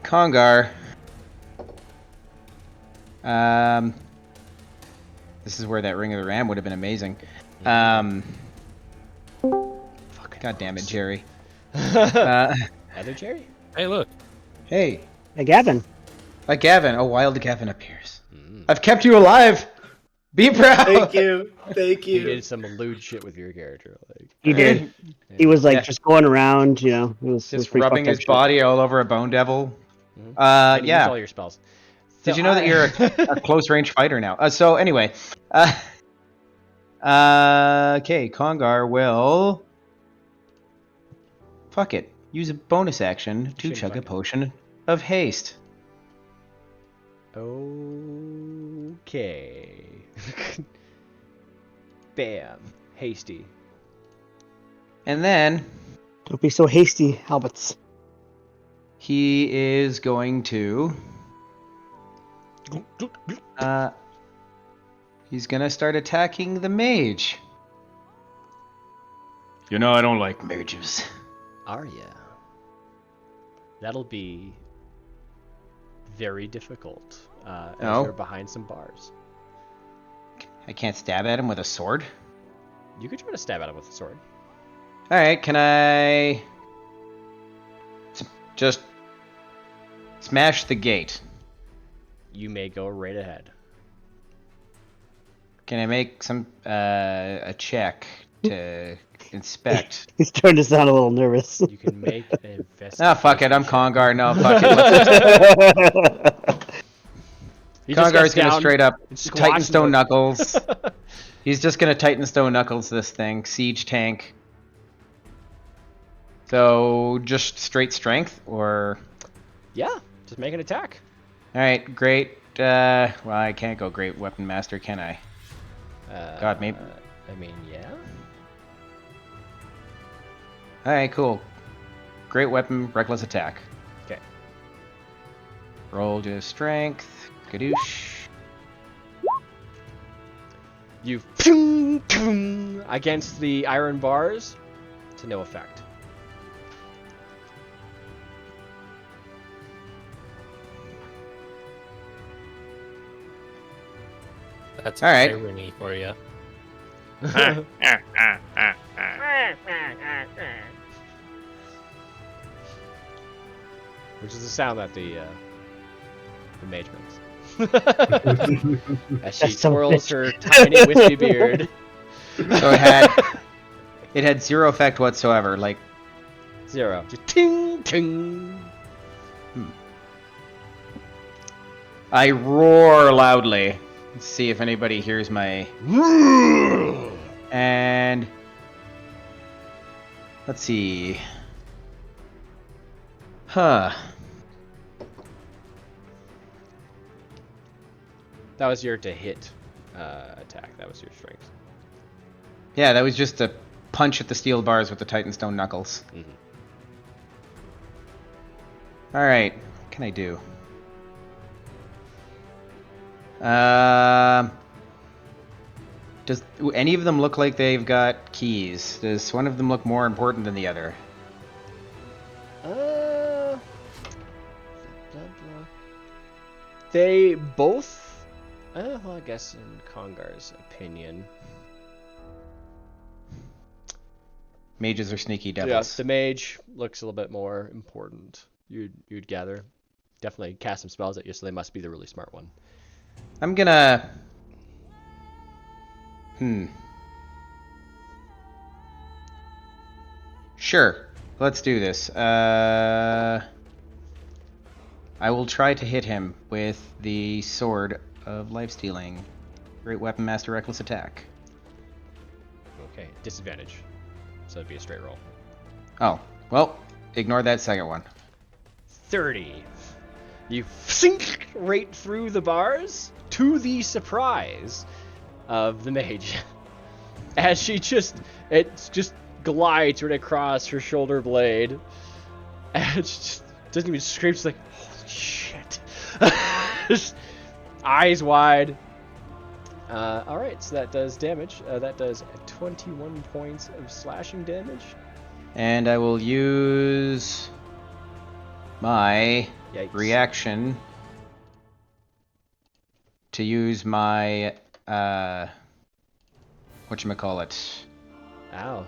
Speaker 2: Congar. This is where that Ring of the Ram would have been amazing. God damn it, Jerry.
Speaker 3: Other Jerry?
Speaker 6: Hey, look.
Speaker 2: Hey,
Speaker 1: Hey, Gavin.
Speaker 2: Gavin. Oh, wild Gavin appears. I've kept you alive. Be proud.
Speaker 8: Thank you. Thank
Speaker 3: You
Speaker 8: you.
Speaker 3: did some lewd shit with your character. Like,
Speaker 1: He did. He was like just going around, you know. It was
Speaker 2: just
Speaker 1: pretty
Speaker 2: rubbing
Speaker 1: fucked up
Speaker 2: his
Speaker 1: shit.
Speaker 2: body all over a bone devil.
Speaker 3: and you used
Speaker 2: Yeah.
Speaker 3: all your spells.
Speaker 2: Did
Speaker 3: So
Speaker 2: you know that you're a close range fighter now? So anyway, okay, Congar will fuck it. Use a bonus action to
Speaker 3: shouldn't
Speaker 2: chug a
Speaker 3: fuck it.
Speaker 2: potion of haste.
Speaker 3: Okay. Bam. Hasty.
Speaker 2: And then
Speaker 1: Don't be so hasty, Alberts.
Speaker 2: he is going to he's gonna start attacking the mage. You know I don't like mages.
Speaker 3: Arya. That'll be very difficult. As
Speaker 2: Oh.
Speaker 3: you're behind some bars.
Speaker 2: I can't stab at him with a sword.
Speaker 3: You could try to stab at him with a sword.
Speaker 2: All right, can I just smash the gate?
Speaker 3: You may go right ahead.
Speaker 2: Can I make some a check to inspect?
Speaker 1: He's starting to sound a little nervous.
Speaker 3: You can make an investigation.
Speaker 2: Ah, fuck it. I'm
Speaker 3: check.
Speaker 2: Congar. No, fuck it.
Speaker 3: He just
Speaker 2: Congar's
Speaker 3: gets
Speaker 2: gonna
Speaker 3: down
Speaker 2: straight up
Speaker 3: and squashes
Speaker 2: Titan Stone
Speaker 3: him.
Speaker 2: Knuckles. He's just gonna Titan Stone Knuckles this thing. Siege tank. So just straight strength, or
Speaker 3: Yeah, just make an attack.
Speaker 2: all right, great. Well, I can't go Great Weapon Master, can I? God, maybe.
Speaker 3: I mean, yeah.
Speaker 2: All right, cool. Great Weapon, Reckless Attack.
Speaker 3: Okay.
Speaker 2: Roll just strength. Kadoosh.
Speaker 3: You against the iron bars to no effect.
Speaker 6: That's
Speaker 2: All right.
Speaker 6: irony for you.
Speaker 3: Which is the sound that the mage makes. As she
Speaker 1: That's so
Speaker 3: twirls her tiny wispy beard.
Speaker 2: So it had zero effect whatsoever. Like,
Speaker 3: 0. Just ting ting.
Speaker 2: I roar loudly. Let's see if anybody hears my. And let's see. Huh.
Speaker 3: That was your to hit attack. That was your strength.
Speaker 2: Yeah, that was just a punch at the steel bars with the Titan Stone Knuckles.
Speaker 3: Mhm.
Speaker 2: All right, what can I do? Does any of them look like they've got keys? Does one of them look more important than the other?
Speaker 3: They both. Well, I guess in Congar's opinion.
Speaker 2: Mages are sneaky
Speaker 3: Yeah,
Speaker 2: devils.
Speaker 3: the mage looks a little bit more important. You'd gather. Definitely cast some spells at you, so they must be the really smart one.
Speaker 2: I'm gonna. Sure, let's do this. I will try to hit him with the Sword of Lifestealing. Great Weapon Master Reckless Attack.
Speaker 3: Okay, disadvantage. So it'd be a straight roll.
Speaker 2: Oh, well, ignore that second one.
Speaker 3: 30. You sink right through the bars to the surprise of the mage. As it just glides right across her shoulder blade. And it just doesn't even scream, it's like, holy shit. Just eyes wide. Alright, so that does damage. That does 21 points of slashing damage.
Speaker 2: And I will use my
Speaker 3: Yikes.
Speaker 2: reaction to use my whatchamacallit.
Speaker 3: Ow.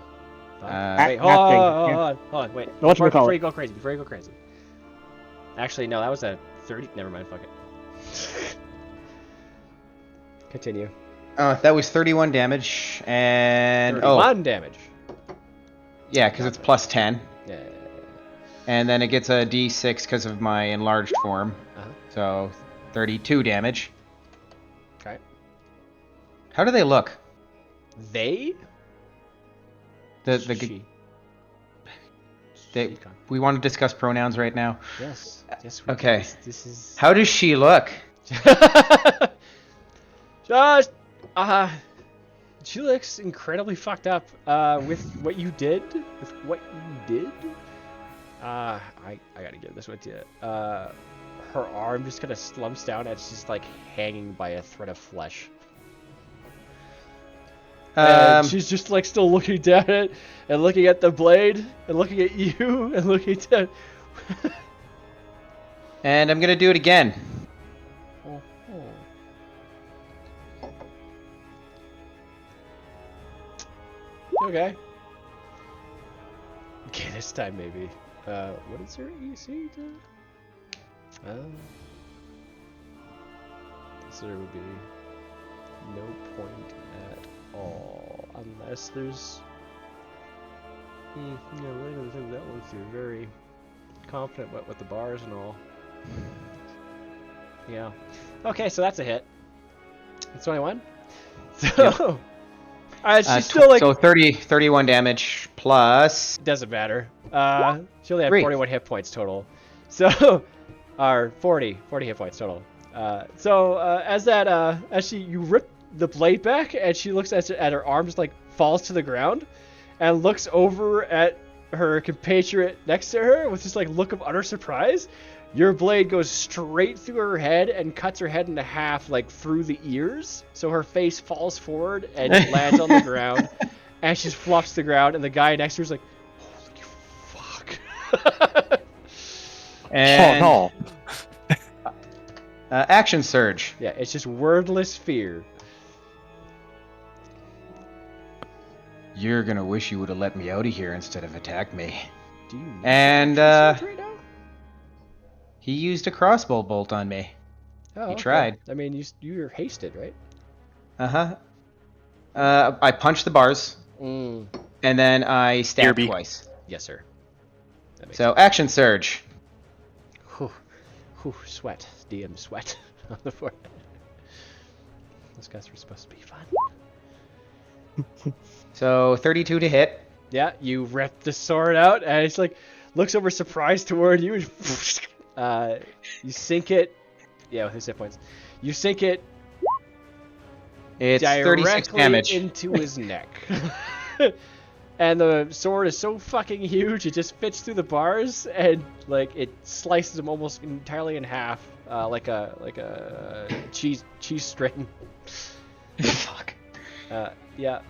Speaker 3: Fuck.
Speaker 2: Uh,
Speaker 3: Wait, hold on, wait.
Speaker 1: Whatchamacallit?
Speaker 3: Before you go crazy. Actually, no, that was a 30. Never mind, fuck it. Continue.
Speaker 2: That was 31 damage, and
Speaker 3: 31 damage.
Speaker 2: yeah, because it's plus 10,
Speaker 3: Yeah.
Speaker 2: and then it gets a d6 because of my enlarged form,
Speaker 3: Uh-huh.
Speaker 2: so 32 damage.
Speaker 3: Okay.
Speaker 2: How do they look?
Speaker 3: They?
Speaker 2: She. They,
Speaker 3: She.
Speaker 2: we want to discuss pronouns right now.
Speaker 3: Yes. Yes. We
Speaker 2: Okay.
Speaker 3: do. This is.
Speaker 2: How does she look?
Speaker 3: Just. She looks incredibly fucked up. With what you did. I gotta give this one to you. Her arm just kind of slumps down and it's just like hanging by a thread of flesh. And she's just like still looking down it and looking at the blade and looking at you and looking down.
Speaker 2: And I'm gonna do it again.
Speaker 3: Okay. Okay, this time maybe. What is her EC to? So there would be no point at all. Unless there's... yeah, really gonna think that one through. Very confident with the bars and all. Yeah. Okay, so that's a hit. That's 21. So... she's still like...
Speaker 2: So 31 damage plus...
Speaker 3: Doesn't matter. She only had
Speaker 2: 3.
Speaker 3: 41 hit points total. So... Or 40 hit points total. As you rip the blade back, and she looks at her arm, just like falls to the ground, and looks over at her compatriot next to her with this like look of utter surprise. Your blade goes straight through her head and cuts her head in half, like through the ears. So her face falls forward and lands on the ground, and she flops to the ground. And the guy next to her is like, "Holy fuck!"
Speaker 2: And
Speaker 4: Oh
Speaker 2: action surge.
Speaker 3: Yeah, it's just wordless fear.
Speaker 2: You're gonna wish you would have let me out of here instead of attacked me.
Speaker 3: Do you need
Speaker 2: And
Speaker 3: action surge right now?
Speaker 2: he used a crossbow bolt on me.
Speaker 3: Oh,
Speaker 2: He
Speaker 3: okay.
Speaker 2: tried.
Speaker 3: I mean, you're hasted, right?
Speaker 2: I punched the bars,
Speaker 3: Mm.
Speaker 2: and then I stabbed
Speaker 4: Earby.
Speaker 2: twice.
Speaker 3: Yes, sir. That makes
Speaker 2: So action surge.
Speaker 3: Whew, sweat. DM sweat on the forehead. Those guys were supposed to be fun.
Speaker 2: So 32 to hit.
Speaker 3: Yeah, you rip the sword out, and it's like looks over surprised toward you. You sink it. Yeah, with his hit points. You sink it
Speaker 2: It's 36
Speaker 3: directly
Speaker 2: damage.
Speaker 3: into his neck. And the sword is so fucking huge, it just fits through the bars, and like it slices him almost entirely in half, like a cheese string.
Speaker 2: Fuck.
Speaker 3: Yeah.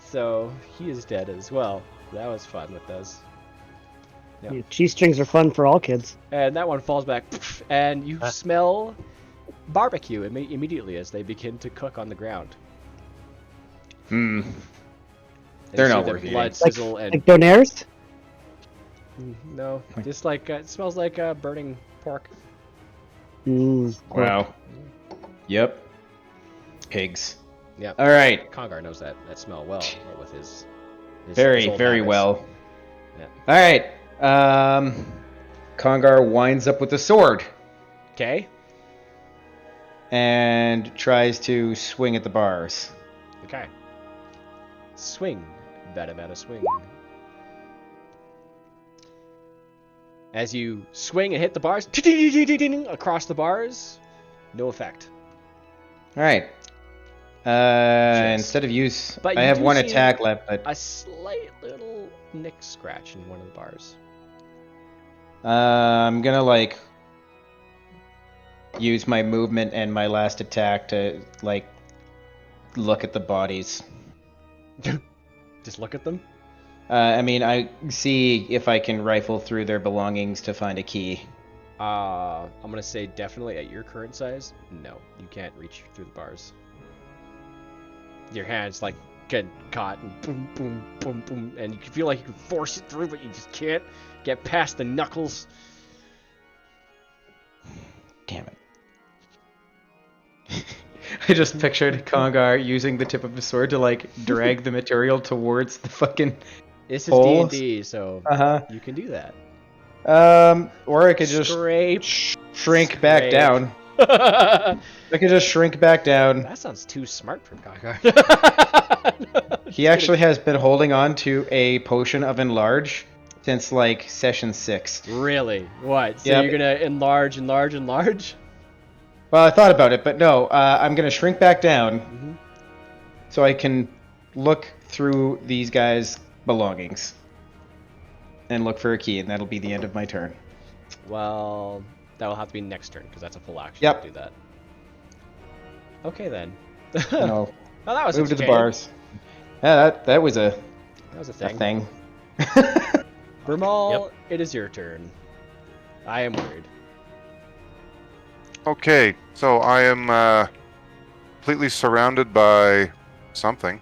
Speaker 3: So he is dead as well. That was fun with those. Yep.
Speaker 1: Yeah, cheese strings are fun for all kids.
Speaker 3: And that one falls back, and you smell barbecue immediately as they begin to cook on the ground.
Speaker 2: Hmm.
Speaker 3: And
Speaker 2: They're
Speaker 3: you
Speaker 2: not
Speaker 3: see the
Speaker 2: worth eating.
Speaker 3: blood sizzle and
Speaker 1: Like Donairs?
Speaker 3: no, just like it smells like burning pork.
Speaker 2: Wow. Yep. Pigs.
Speaker 3: Yeah.
Speaker 2: All right.
Speaker 3: Congar knows that smell well with his
Speaker 2: Very,
Speaker 3: old
Speaker 2: very
Speaker 3: habits.
Speaker 2: well.
Speaker 3: Yeah.
Speaker 2: All right. Congar winds up with the sword
Speaker 3: Okay.
Speaker 2: and tries to swing at the bars.
Speaker 3: Okay. Swing. Bada swing. As you swing and hit the bars, across the bars, no effect.
Speaker 2: All right.
Speaker 3: Just-
Speaker 2: Instead of use,
Speaker 3: But
Speaker 2: I
Speaker 3: you
Speaker 2: have
Speaker 3: do
Speaker 2: one
Speaker 3: see
Speaker 2: attack left, but
Speaker 3: A slight little nick scratch in one of the bars.
Speaker 2: I'm gonna like use my movement and my last attack to like look at the bodies.
Speaker 3: Just look at them.
Speaker 2: I mean, I see if I can rifle through their belongings to find a key.
Speaker 3: I'm gonna say definitely at your current size, no, you can't reach through the bars. Your hands like get caught and boom, boom, boom, boom, and you can feel like you can force it through, but you just can't get past the knuckles.
Speaker 2: Damn it. I just pictured Congar using the tip of his sword to like drag the material towards the fucking
Speaker 3: This is
Speaker 2: holes.
Speaker 3: D&D, so
Speaker 2: Uh-huh.
Speaker 3: you can do that.
Speaker 2: Or I could just
Speaker 3: Scrape.
Speaker 2: shrink back
Speaker 3: Scrape.
Speaker 2: down.
Speaker 3: That
Speaker 2: I could just shrink back down.
Speaker 3: sounds too smart for Congar.
Speaker 2: He actually has been holding on to a potion of enlarge since like session 6.
Speaker 3: Really? What? So
Speaker 2: Yep.
Speaker 3: you're gonna enlarge?
Speaker 2: Well, I thought about it, but no. I'm gonna shrink back down
Speaker 3: Mm-hmm.
Speaker 2: so I can look through these guys' belongings and look for a key, and that'll be the end of my turn.
Speaker 3: Well, that will have to be next turn because that's a full action
Speaker 2: Yep.
Speaker 3: to do that. Okay then.
Speaker 2: No,
Speaker 3: Oh, that was
Speaker 2: move to the
Speaker 3: entertaining.
Speaker 2: bars. Yeah, that was a
Speaker 3: That was a
Speaker 2: thing.
Speaker 3: thing. Bermal, it is your turn. I am worried.
Speaker 7: Okay, so I am completely surrounded by something.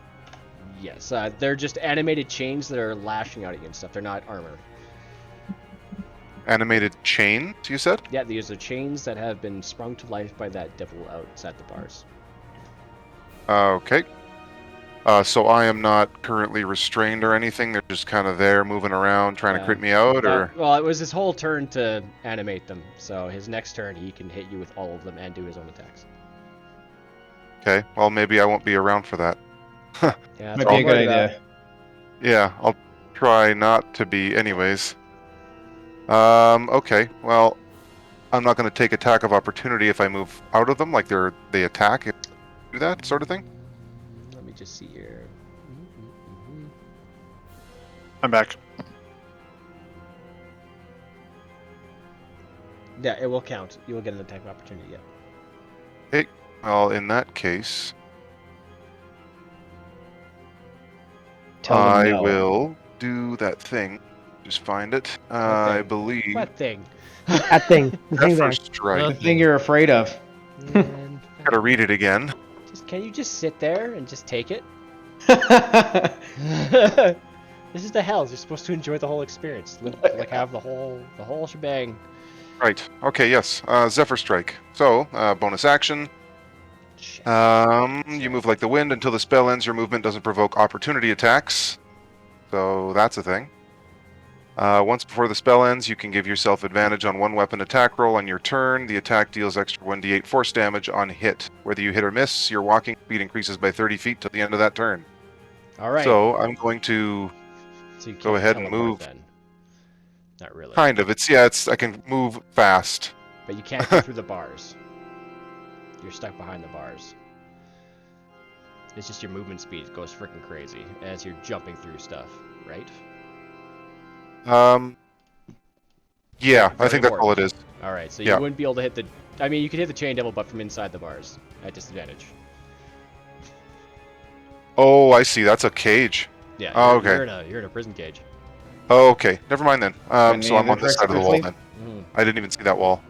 Speaker 3: Yes, they're just animated chains that are lashing out at you and stuff. They're not armor.
Speaker 7: Animated chains, you said?
Speaker 3: Yeah, these are chains that have been sprung to life by that devil outside the bars.
Speaker 7: Okay. So I am not currently restrained or anything. They're just kind of there, moving around, trying to crit me out, or
Speaker 3: Well, it was his whole turn to animate them. So his next turn, he can hit you with all of them and do his own attacks.
Speaker 7: okay. Well, maybe I won't be around for that.
Speaker 3: Yeah,
Speaker 2: Might be a good idea.
Speaker 7: Yeah, I'll try not to be, anyways. Okay. Well, I'm not going to take attack of opportunity if I move out of them, like they attack and do that sort of thing.
Speaker 3: Let me just see here.
Speaker 4: I'm back.
Speaker 3: Yeah, it will count. You will get an attack of opportunity. Yeah.
Speaker 7: Okay. Well, in that case,
Speaker 2: Tell them
Speaker 7: I
Speaker 2: no.
Speaker 7: will do that thing. Just find it. I believe
Speaker 3: What thing?
Speaker 1: That thing. The thing there.
Speaker 7: Zephyr Strike.
Speaker 2: The thing you're afraid of.
Speaker 3: Man,
Speaker 7: Gotta read it again.
Speaker 3: can you just sit there and just take it? This is the Hells. You're supposed to enjoy the whole experience. Like have the whole shebang.
Speaker 7: Right. Okay. Yes. Zephyr Strike. So bonus action.
Speaker 3: Shit.
Speaker 7: You move like the wind until the spell ends. Your movement doesn't provoke opportunity attacks. So that's a thing. Once before the spell ends, you can give yourself advantage on one weapon attack roll on your turn. The attack deals extra 1d8 force damage on hit. Whether you hit or miss, your walking speed increases by 30 feet till the end of that turn.
Speaker 3: All right.
Speaker 7: So I'm going to
Speaker 3: So you can't
Speaker 7: go ahead and
Speaker 3: teleport
Speaker 7: move.
Speaker 3: then. Not really.
Speaker 7: Kind of. It's I can move fast.
Speaker 3: But you can't go through the bars. You're stuck behind the bars. It's just your movement speed goes freaking crazy as you're jumping through stuff, right?
Speaker 7: Yeah, I
Speaker 3: Very
Speaker 7: think that's all it
Speaker 3: important.
Speaker 7: is.
Speaker 3: All right, so
Speaker 7: Yeah.
Speaker 3: you wouldn't be able to hit the. I mean, you could hit the chain devil, but from inside the bars at disadvantage.
Speaker 7: Oh, I see. That's a cage.
Speaker 3: Yeah.
Speaker 7: Oh,
Speaker 3: You're
Speaker 7: okay.
Speaker 3: in a prison cage.
Speaker 7: Oh, okay. Never mind then.
Speaker 2: Any
Speaker 7: So I'm on
Speaker 2: other
Speaker 7: this side of the wall
Speaker 2: directions,
Speaker 7: then. I didn't even see that wall.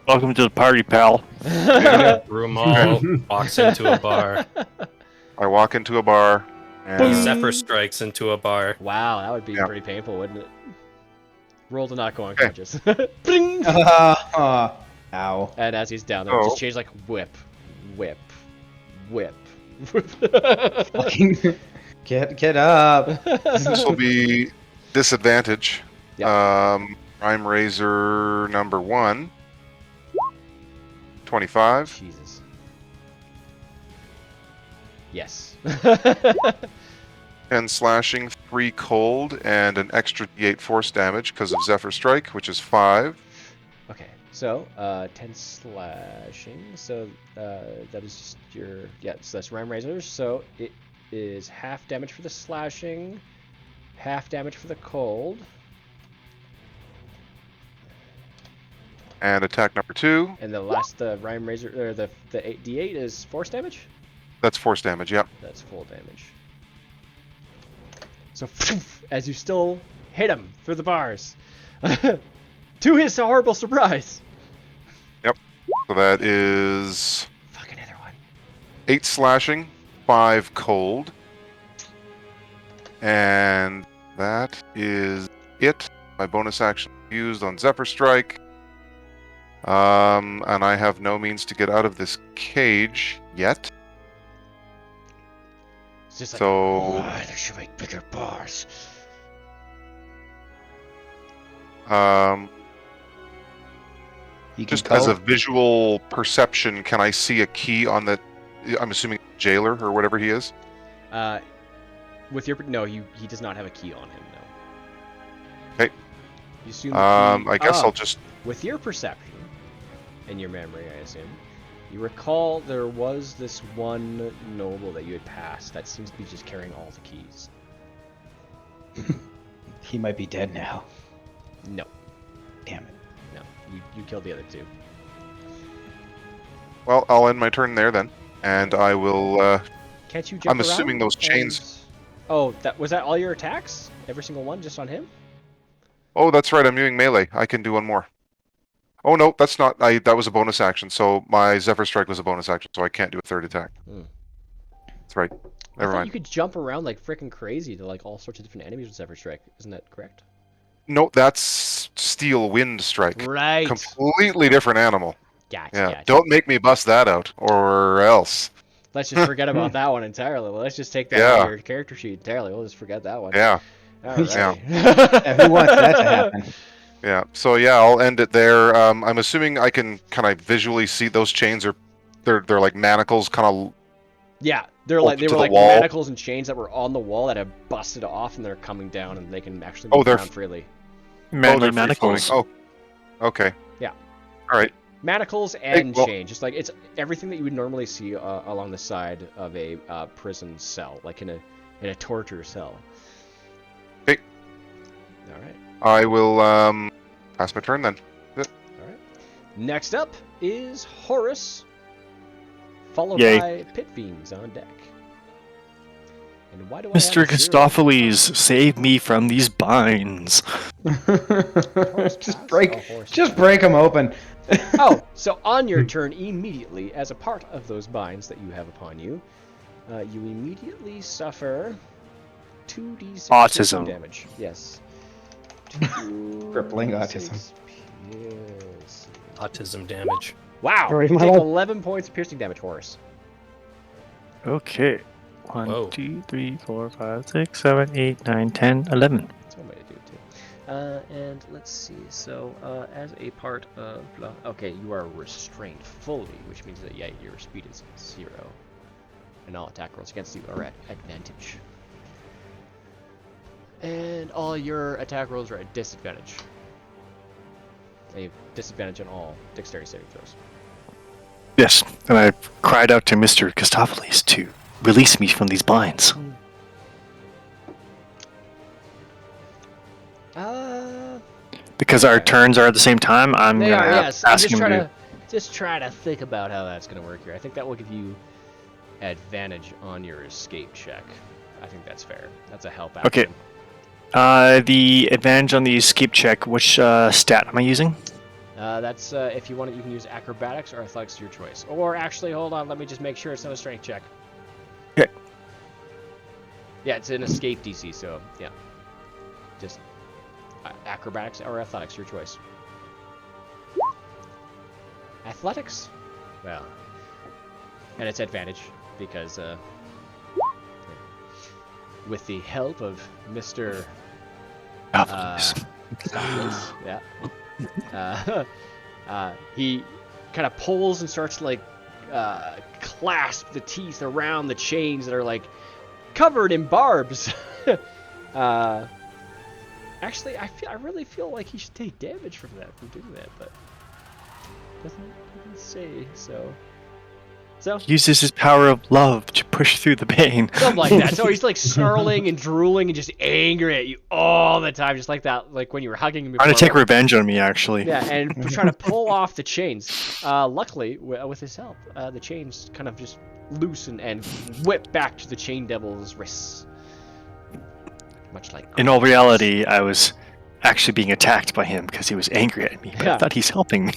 Speaker 4: Welcome to the party, pal.
Speaker 6: Rumal walks into a bar.
Speaker 7: I walk into a bar. And
Speaker 6: Zephyr strikes into a bar.
Speaker 3: Wow, that would be
Speaker 7: Yeah.
Speaker 3: pretty painful, wouldn't it? Roll to not go unconscious. Bling!
Speaker 2: Ow.
Speaker 3: And as he's down there,
Speaker 7: Oh.
Speaker 3: just change like whip, whip, whip.
Speaker 2: Fucking get up.
Speaker 7: this will be disadvantage. Rhyme Razor number 1. 25.
Speaker 3: Jesus. Yes.
Speaker 7: 10 slashing, 3 cold, and an extra d8 force damage because of Zephyr Strike, which is 5.
Speaker 3: Okay, so 10 slashing. So that is just your so that's Rhyme Razors. So it is half damage for the slashing, half damage for the cold.
Speaker 7: And attack number 2.
Speaker 3: And the Rhyme Razor or the 8d8 is force damage.
Speaker 7: That's force damage, yep.
Speaker 3: That's full damage. So as you still hit him through the bars, to his horrible surprise.
Speaker 7: Yep. So that is
Speaker 3: Fucking other one.
Speaker 7: 8 slashing, 5 cold. And that is it. My bonus action used on Zephyr Strike. And I have no means to get out of this cage yet.
Speaker 3: It's just like,
Speaker 7: So
Speaker 3: they should make bigger bars.
Speaker 2: You can
Speaker 7: just as a
Speaker 2: code.
Speaker 7: visual perception, can I see a key on the? I'm assuming jailer or whatever he is.
Speaker 3: With your he does not have a key on him. No.
Speaker 7: Okay.
Speaker 3: You assume the key,
Speaker 7: I guess I'll just.
Speaker 3: with your perception and your memory, I assume, you recall there was this one noble that you had passed that seems to be just carrying all the keys.
Speaker 2: He might be dead now.
Speaker 3: No,
Speaker 2: Damn it.
Speaker 3: no, you killed the other two.
Speaker 7: Well, I'll end my turn there then, and I will.
Speaker 3: Can't you jump
Speaker 7: I'm assuming
Speaker 3: around
Speaker 7: those chains.
Speaker 3: and- Oh, was that all your attacks? Every single one, just on him?
Speaker 7: Oh, that's right. I'm doing melee. I can do one more. Oh no, that's not. That was a bonus action. So my Zephyr Strike was a bonus action, so I can't do a third attack.
Speaker 3: Hmm.
Speaker 7: That's right.
Speaker 3: I
Speaker 7: Never
Speaker 3: thought
Speaker 7: mind.
Speaker 3: you could jump around like freaking crazy to like all sorts of different enemies with Zephyr Strike. Isn't that correct?
Speaker 7: No, that's Steel Wind Strike.
Speaker 3: Right.
Speaker 7: Completely different animal.
Speaker 3: Gotcha.
Speaker 7: Yeah.
Speaker 3: Gotcha.
Speaker 7: Don't make me bust that out, or else.
Speaker 3: Let's just forget about that one entirely. Let's just take that
Speaker 7: Yeah.
Speaker 3: out of your character sheet entirely. We'll just forget that one.
Speaker 7: Yeah.
Speaker 3: Alrighty.
Speaker 2: Yeah, who wants that to happen?
Speaker 7: Yeah. So yeah, I'll end it there. I'm assuming I can kind of visually see those chains are, they're like manacles, kind of.
Speaker 3: Yeah, they were
Speaker 7: to the
Speaker 3: like
Speaker 7: wall.
Speaker 3: manacles and chains that were on the wall that have busted off, and they're coming down, and they can actually move
Speaker 7: they're
Speaker 3: around freely.
Speaker 4: Manly
Speaker 7: they're
Speaker 4: manacles.
Speaker 7: free-floating. Oh. Okay.
Speaker 3: Yeah.
Speaker 7: All right.
Speaker 3: Manacles and
Speaker 7: well-
Speaker 3: chain, just like it's everything that you would normally see along the side of a prison cell, like in a torture cell.
Speaker 7: Okay.
Speaker 3: All right.
Speaker 7: I will pass my turn then.
Speaker 3: All right. Next up is Horus, followed
Speaker 4: Yay.
Speaker 3: by Pit Fiends on deck. And why do I
Speaker 4: Mr.
Speaker 3: have a zero?
Speaker 4: Christopheles, save me from these binds.
Speaker 2: just break,
Speaker 3: Oh, horse.
Speaker 2: just break them open.
Speaker 3: Oh, so on your turn, immediately, as a part of those binds that you have upon you, you immediately suffer 2d6
Speaker 4: Autism.
Speaker 3: damage. Yes.
Speaker 2: Crippling autism.
Speaker 3: Yes.
Speaker 6: Autism damage.
Speaker 3: Wow.
Speaker 1: Sorry,
Speaker 3: You
Speaker 1: my
Speaker 3: take
Speaker 1: life.
Speaker 3: 11 points of piercing damage, Horus.
Speaker 4: Okay. 1,
Speaker 6: Whoa.
Speaker 4: 2, 3, 4, 5, 6, 7, 8, 9, 10, 11.
Speaker 3: That's one way to do it, too. And let's see. So, as a part of... okay, you are restrained fully, which means that, yeah, your speed is 0. And all attack rolls against you are at advantage. And all your attack rolls are at disadvantage. A disadvantage on all dexterity saving throws.
Speaker 4: Yes, and I cried out to Mr. Christopheles to release me from these binds. Because our turns are at the same time, I'm
Speaker 3: They
Speaker 4: gonna
Speaker 3: are, yes. I'm
Speaker 4: ask
Speaker 3: just
Speaker 4: him
Speaker 3: trying
Speaker 4: to.
Speaker 3: to try to think about how that's gonna work here. I think that will give you advantage on your escape check. I think that's fair. That's a help
Speaker 4: Okay.
Speaker 3: action.
Speaker 4: The advantage on the escape check, which stat am I using?
Speaker 3: That's if you want it, you can use acrobatics or athletics, your choice. Or actually, hold on, let me just make sure it's not a strength check.
Speaker 4: Okay.
Speaker 3: Yeah, it's an escape DC, so yeah. Just acrobatics or athletics, your choice. Athletics? Well, and it's advantage because with the help of Mr.
Speaker 4: Christopheles.
Speaker 3: Yeah. He kind of pulls and starts to like clasp the teeth around the chains that are like covered in barbs. Actually, I really feel like he should take damage from doing that, but doesn't say so. So
Speaker 4: Uses his power of love to push through the pain.
Speaker 3: something like that. So he's like snarling and drooling and just angry at you all the time, just like that, like when you were hugging him.
Speaker 4: Trying to
Speaker 3: before.
Speaker 4: take revenge on me, actually.
Speaker 3: Yeah, and trying to pull off the chains. Luckily, with his help, the chains kind of just loosen and whip back to the chain devil's wrists. Much like
Speaker 4: In all reality, I was actually being attacked by him because he was angry at me. But
Speaker 3: Yeah.
Speaker 4: I thought he's helping me.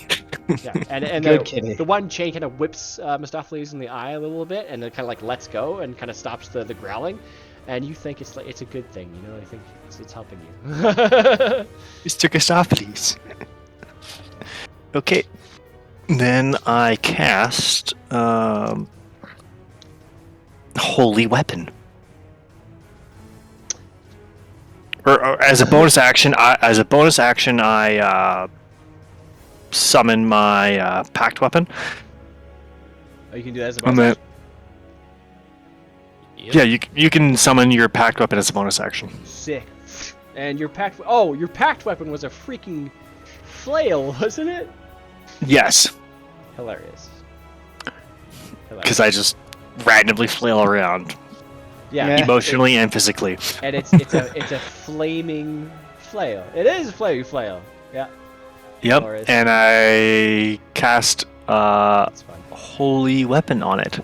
Speaker 3: yeah, and
Speaker 2: Good kitty.
Speaker 3: the one chain kind of whips Mistopheles in the eye a little bit, and it kind of like lets go and kind of stops the growling. And you think it's a good thing, you know? I think it's helping you.
Speaker 4: Mr. Christopheles. Okay. Then I cast Holy Weapon. Or as a bonus action, I summon my pact weapon.
Speaker 3: Oh, you can do that as a
Speaker 4: I'm
Speaker 3: bonus.
Speaker 6: Yep.
Speaker 4: Yeah, you can summon your pact weapon as a bonus action.
Speaker 3: Sick. And your pact weapon was a freaking flail, wasn't it?
Speaker 4: Yes,
Speaker 3: Hilarious.
Speaker 4: because I just randomly flail around,
Speaker 3: Yeah.
Speaker 4: emotionally and physically.
Speaker 3: And it's a flaming flail. It is a flaming flail. Yeah.
Speaker 4: Yep,
Speaker 3: Hilarious.
Speaker 4: and I cast
Speaker 3: That's fun.
Speaker 4: Holy Weapon on it.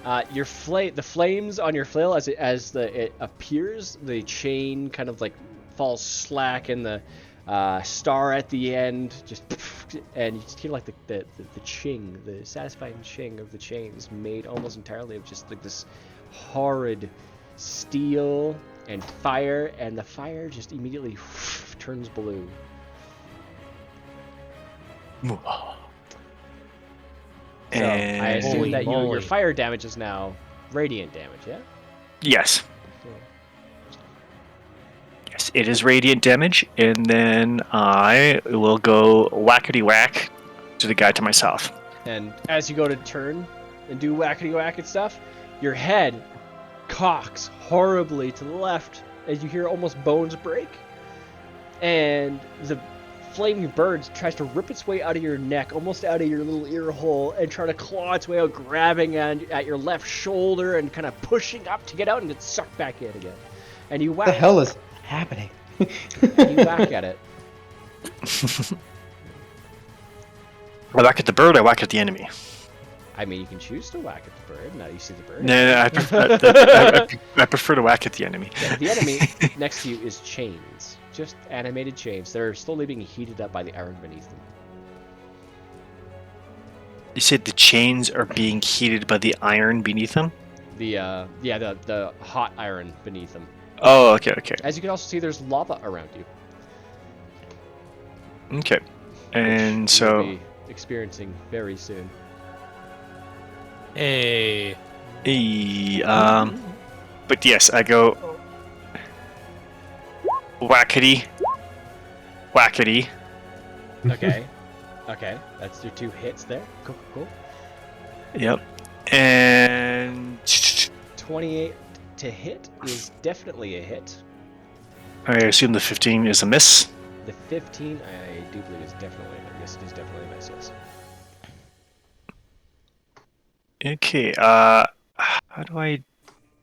Speaker 3: The flames on your flail as it appears, the chain kind of like falls slack, and the star at the end just, and you just hear like the ching, the satisfying ching of the chain is made almost entirely of just like this horrid steel and fire, and the fire just immediately turns blue. So I assume
Speaker 6: Holy
Speaker 3: that your
Speaker 6: moly.
Speaker 3: fire damage is now radiant damage, yeah?
Speaker 4: Yes.
Speaker 3: Cool.
Speaker 4: Yes, it is radiant damage, and then I will go whackety whack to the guy to my south.
Speaker 3: And as you go to turn and do whackety whack and stuff, your head cocks horribly to the left as you hear almost bones break. And the flaming bird tries to rip its way out of your neck, almost out of your little ear hole, and try to claw its way out, grabbing at your left shoulder and kind of pushing up to get out and get sucked back in again. And you whack.
Speaker 2: What the hell is happening?
Speaker 3: And you whack at it.
Speaker 4: I whack at the bird, I whack at the enemy.
Speaker 3: I mean, you can choose to whack at the bird. Now you see the bird.
Speaker 4: No, I prefer to whack at the enemy.
Speaker 3: Yeah, the enemy next to you is chains. Just animated chains. They're slowly being heated up by the iron beneath them.
Speaker 4: You said the chains are being heated by the iron beneath them?
Speaker 3: The hot iron beneath them.
Speaker 4: Oh, okay.
Speaker 3: As you can also see, there's lava around you.
Speaker 4: Okay. And
Speaker 3: which
Speaker 4: so...
Speaker 3: you'll be experiencing very soon.
Speaker 6: Hey.
Speaker 4: But yes, I go whackety, whackety.
Speaker 3: Okay. Okay. That's your 2 hits there. Cool.
Speaker 4: Yep. And
Speaker 3: 28 to hit is definitely a hit.
Speaker 4: I assume the 15 is a miss.
Speaker 3: The 15, I do believe, is definitely a miss. Yes, it is definitely a miss, yes.
Speaker 4: Okay, how do I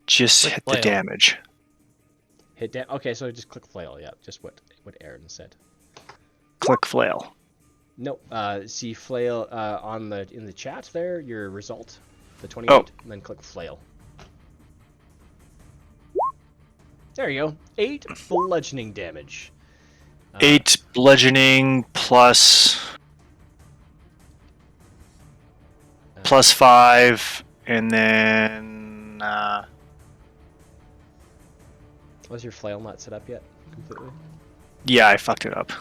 Speaker 4: just
Speaker 6: Click
Speaker 4: hit the
Speaker 6: flail.
Speaker 4: damage?
Speaker 3: Hit down. Okay, so just click flail. Yeah, just what Aaron said.
Speaker 4: Click flail.
Speaker 3: No, see flail in the chat there. Your result, the 28,
Speaker 4: Oh.
Speaker 3: and then click flail. There you go. 8 bludgeoning damage.
Speaker 4: 8 bludgeoning plus 5, and then
Speaker 3: Was your flail not set up yet completely?
Speaker 4: yeah, I fucked it up.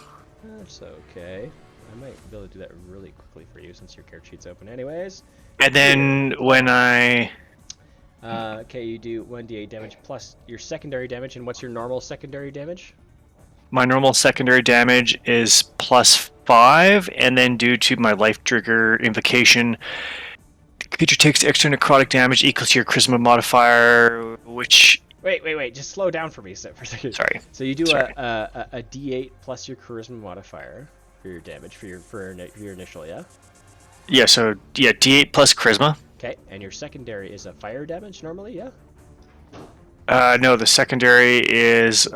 Speaker 3: That's okay. I might be able to do that really quickly for you since your character sheet's open anyways.
Speaker 4: And then when I
Speaker 3: Okay, you do 1d8 damage plus your secondary damage, and what's your normal secondary damage?
Speaker 4: my normal secondary damage is plus 5, and then due to my life trigger invocation, the creature takes extra necrotic damage equal to your charisma modifier, which
Speaker 3: Wait, just slow down for me for a second.
Speaker 4: sorry.
Speaker 3: So you do
Speaker 4: Sorry.
Speaker 3: a d8 plus your charisma modifier for your damage for your initial, yeah?
Speaker 4: Yeah, so yeah, D8 plus charisma.
Speaker 3: Okay, and your secondary is a fire damage normally, yeah?
Speaker 4: No, the secondary is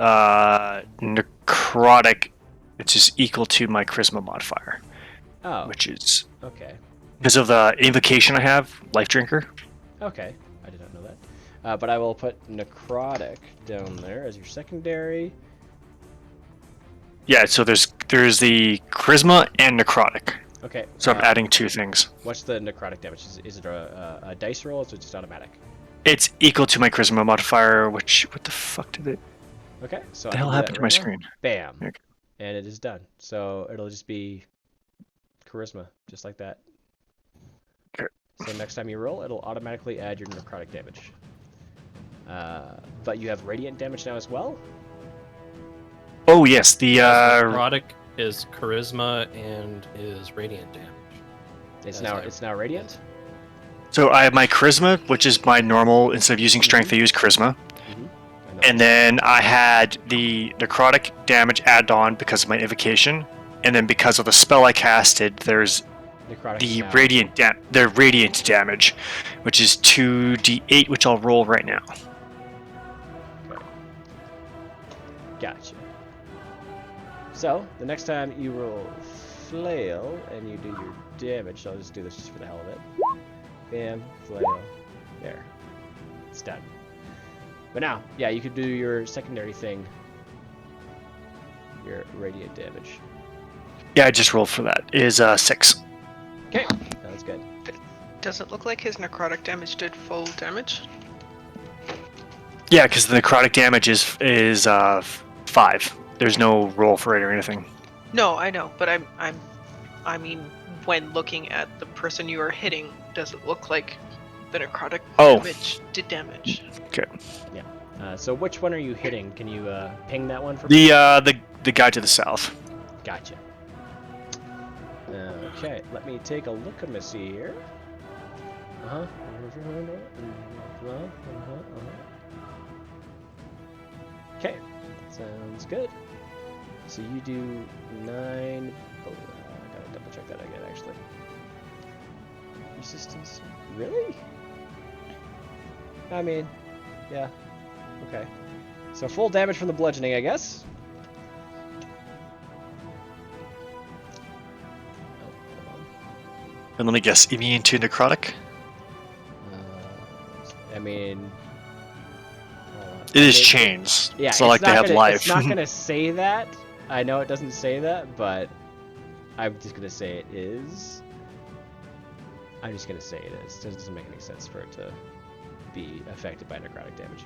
Speaker 4: necrotic, which is equal to my charisma modifier,
Speaker 3: Oh,
Speaker 4: which is
Speaker 3: okay.
Speaker 4: because of the invocation I have, Life Drinker.
Speaker 3: Okay, I did not know that. But I will put necrotic down there as your secondary.
Speaker 4: Yeah, so there's the charisma and necrotic.
Speaker 3: Okay.
Speaker 4: So I'm adding 2 things.
Speaker 3: What's the necrotic damage? Is it a dice roll, or is it just automatic?
Speaker 4: It's equal to my charisma modifier, which what the fuck did it?
Speaker 3: Okay, so
Speaker 4: The
Speaker 3: I
Speaker 4: hell
Speaker 3: can do
Speaker 4: happened
Speaker 3: that
Speaker 4: to my
Speaker 3: right now.
Speaker 4: screen?
Speaker 3: Bam.
Speaker 4: Okay.
Speaker 3: And it is done. So it'll just be charisma, just like that.
Speaker 4: Okay.
Speaker 3: So next time you roll, it'll automatically add your necrotic damage. But you have radiant damage now as well?
Speaker 4: Oh yes, the
Speaker 6: Necrotic is charisma and is radiant damage.
Speaker 3: It's
Speaker 6: As
Speaker 3: now radiant?
Speaker 4: so I have my charisma, which is my normal. Instead of using strength, I use charisma.
Speaker 3: I know.
Speaker 4: And then I had the necrotic damage added on because of my invocation, and then because of the spell I casted, there's
Speaker 3: Necrotic
Speaker 4: the
Speaker 3: now.
Speaker 4: radiant damage, which is 2d8, which I'll roll right now.
Speaker 3: Gotcha. So, the next time you roll flail and you do your damage, so I'll just do this just for the hell of it. Bam, flail. There. It's done. But now, yeah, you could do your secondary thing. Your radiant damage.
Speaker 4: Yeah, I just rolled for that. It is 6.
Speaker 3: Okay, sounds good.
Speaker 5: Does it look like his necrotic damage did full damage?
Speaker 4: Yeah, because the necrotic damage is 5. There's no roll for it or anything.
Speaker 5: No, I know, but I mean, when looking at the person you are hitting, does it look like the necrotic
Speaker 4: Oh.
Speaker 5: damage did damage?
Speaker 4: Okay.
Speaker 3: So which one are you hitting? Can you ping that one for me?
Speaker 4: The guy to the south.
Speaker 3: Gotcha. Okay, let me take a look at this here. Okay, sounds good. So you do 9. Oh, I gotta double check that again, actually. Resistance? Really? I mean, yeah. Okay. So full damage from the bludgeoning, I guess. Oh, hold on.
Speaker 4: And let me guess, immune to necrotic?
Speaker 3: I mean,
Speaker 4: It is chains.
Speaker 3: yeah,
Speaker 4: it's not like they have life.
Speaker 3: It's not gonna say that. I know it doesn't say that, but I'm just gonna say it is. I'm just gonna say it is. It doesn't make any sense for it to be affected by necrotic damage.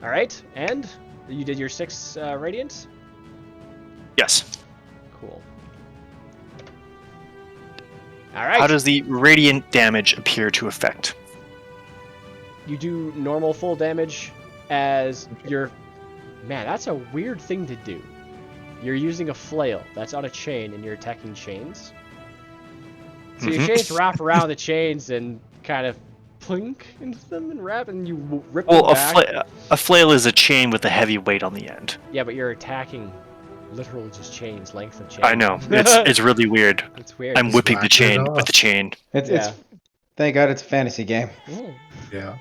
Speaker 3: All right, and you did your 6 radiant.
Speaker 4: Yes.
Speaker 3: Cool. All right.
Speaker 4: How does the radiant damage appear to affect?
Speaker 3: You do normal full damage as your... Man, that's a weird thing to do. You're using a flail that's on a chain and you're attacking chains. So your chains wrap around the chains and kind of plink into them and wrap and you rip them back.
Speaker 4: A flail is a chain with a heavy weight on the end.
Speaker 3: Yeah, but you're attacking literal just chains, length of chain.
Speaker 4: I know. It's really weird.
Speaker 3: It's weird.
Speaker 4: I'm whipping the
Speaker 8: whacking
Speaker 4: chain
Speaker 8: it
Speaker 4: with
Speaker 8: off.
Speaker 4: the chain.
Speaker 2: It's thank God it's a fantasy game.
Speaker 3: Mm.
Speaker 8: Yeah.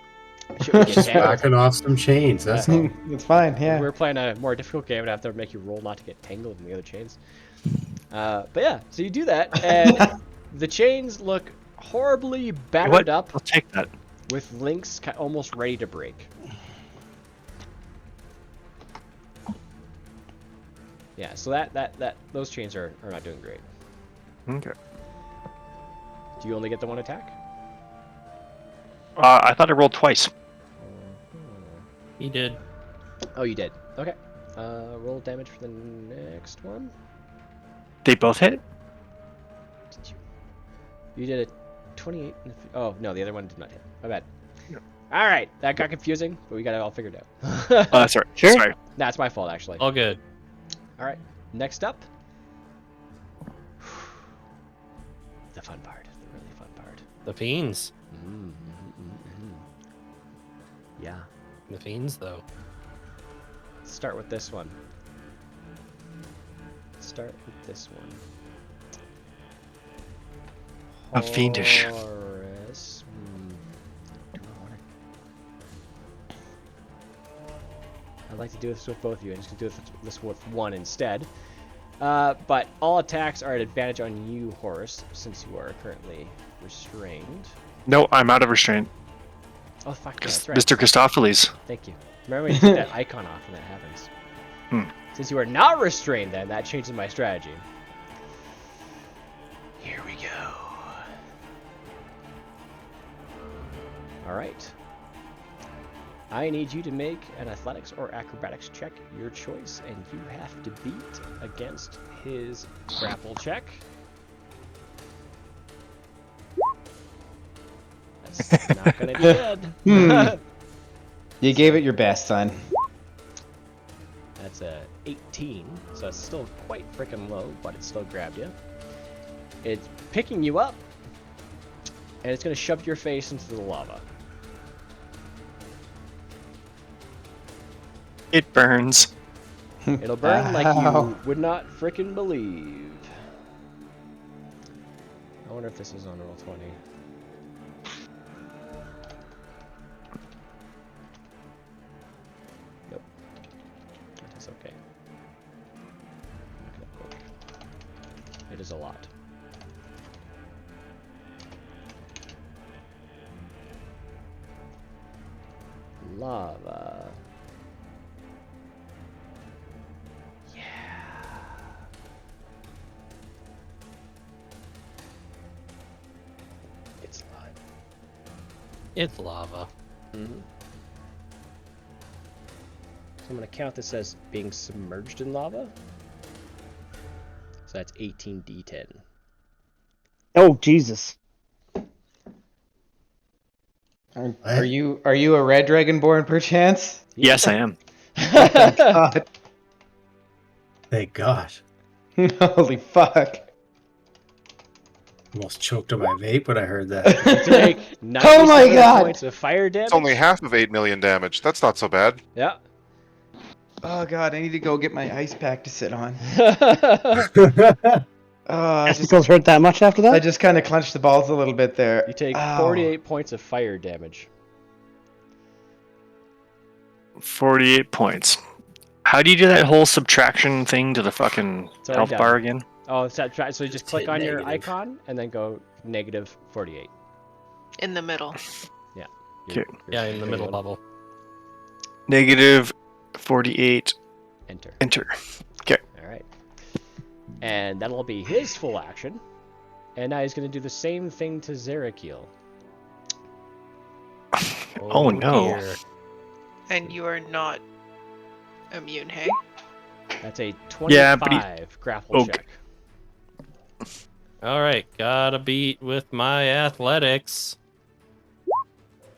Speaker 3: Should we get
Speaker 8: Just
Speaker 3: tangled?
Speaker 8: whacking off some chains. That's all.
Speaker 2: It's fine,
Speaker 3: If
Speaker 2: yeah.
Speaker 3: we're playing a more difficult game, I'd have to make you roll not to get tangled in the other chains. But yeah, so you do that, and the chains look horribly battered
Speaker 4: What?
Speaker 3: up
Speaker 4: I'll take that.
Speaker 3: with links almost ready to break. Yeah, so those chains are not doing great.
Speaker 4: Okay.
Speaker 3: Do you only get the one attack?
Speaker 4: I thought I rolled twice.
Speaker 6: He did.
Speaker 3: Oh, you did. Okay. Roll damage for the next one.
Speaker 4: They both hit?
Speaker 3: Did you? You did a 28. Oh no, the other one did not hit. My bad.
Speaker 4: Yeah.
Speaker 3: All right, that got confusing, but we got it all figured out.
Speaker 4: Sorry.
Speaker 2: Sure.
Speaker 4: Sorry.
Speaker 3: That's my fault, actually.
Speaker 6: All good.
Speaker 3: All right, next up, the fun part, the really fun part.
Speaker 6: The fiends.
Speaker 3: Yeah.
Speaker 6: The fiends, though.
Speaker 3: Let's start with this one.
Speaker 4: I'm fiendish.
Speaker 3: Horus. Do I wanna... I'd like to do this with both of you. I'm just going to do this with one instead. But all attacks are at advantage on you, Horus, since you are currently restrained.
Speaker 4: No, I'm out of restraint.
Speaker 3: Oh, fuck, yeah, that's right.
Speaker 4: Mr. Christopheles.
Speaker 3: Thank you. Remember when you take that icon off when that happens.
Speaker 4: Hmm.
Speaker 3: Since you are not restrained, then, that changes my strategy. Here we go. Alright. I need you to make an athletics or acrobatics check, your choice, and you have to beat against his grapple check. That's not gonna be good.
Speaker 2: You gave it your best, son.
Speaker 3: That's a 18, so it's still quite freaking low, but it still grabbed you. It's picking you up, and it's going to shove your face into the lava.
Speaker 4: It burns.
Speaker 3: It'll burn like you would not freaking believe. I wonder if this is on roll 20. Yep. That is okay. It is a lot. Lava. Yeah. It's lava.
Speaker 6: It's lava.
Speaker 3: Mm-hmm. So I'm going to count this as being submerged in lava. So that's 18d10.
Speaker 1: Oh, Jesus.
Speaker 2: Are you a red dragonborn perchance?
Speaker 4: Yes, I am.
Speaker 2: God.
Speaker 8: Thank God.
Speaker 2: Holy fuck.
Speaker 8: Almost choked on my vape when I heard that.
Speaker 3: Take
Speaker 2: Oh my
Speaker 3: 97
Speaker 2: God!
Speaker 3: points of fire damage.
Speaker 7: It's only half of 8 million damage. That's not so bad.
Speaker 3: Yeah.
Speaker 2: Oh god, I need to go get my ice pack to sit on.
Speaker 3: You
Speaker 1: Testicles hurt that much after that?
Speaker 2: I just kind of clenched the balls a little bit there.
Speaker 3: take
Speaker 2: Ow.
Speaker 3: 48 points of fire damage.
Speaker 4: 48 points. How do you do that whole subtraction thing to the fucking
Speaker 3: It's already
Speaker 4: health
Speaker 3: done.
Speaker 4: bar again?
Speaker 3: Oh, so you just click
Speaker 6: hit
Speaker 3: on your
Speaker 6: negative.
Speaker 3: icon and then go negative 48.
Speaker 5: In the middle.
Speaker 4: Okay.
Speaker 6: Yeah, in the middle level.
Speaker 4: Negative 48.
Speaker 3: Enter.
Speaker 4: Enter.
Speaker 3: All right. And that'll be his full action. And now he's going to do the same thing to Zerakil.
Speaker 4: Oh, no.
Speaker 6: dear.
Speaker 5: And you are not immune, hey?
Speaker 3: That's a
Speaker 4: Yeah,
Speaker 3: 25
Speaker 4: but
Speaker 3: grapple
Speaker 4: Oh,
Speaker 3: check.
Speaker 6: All right, gotta beat with my athletics.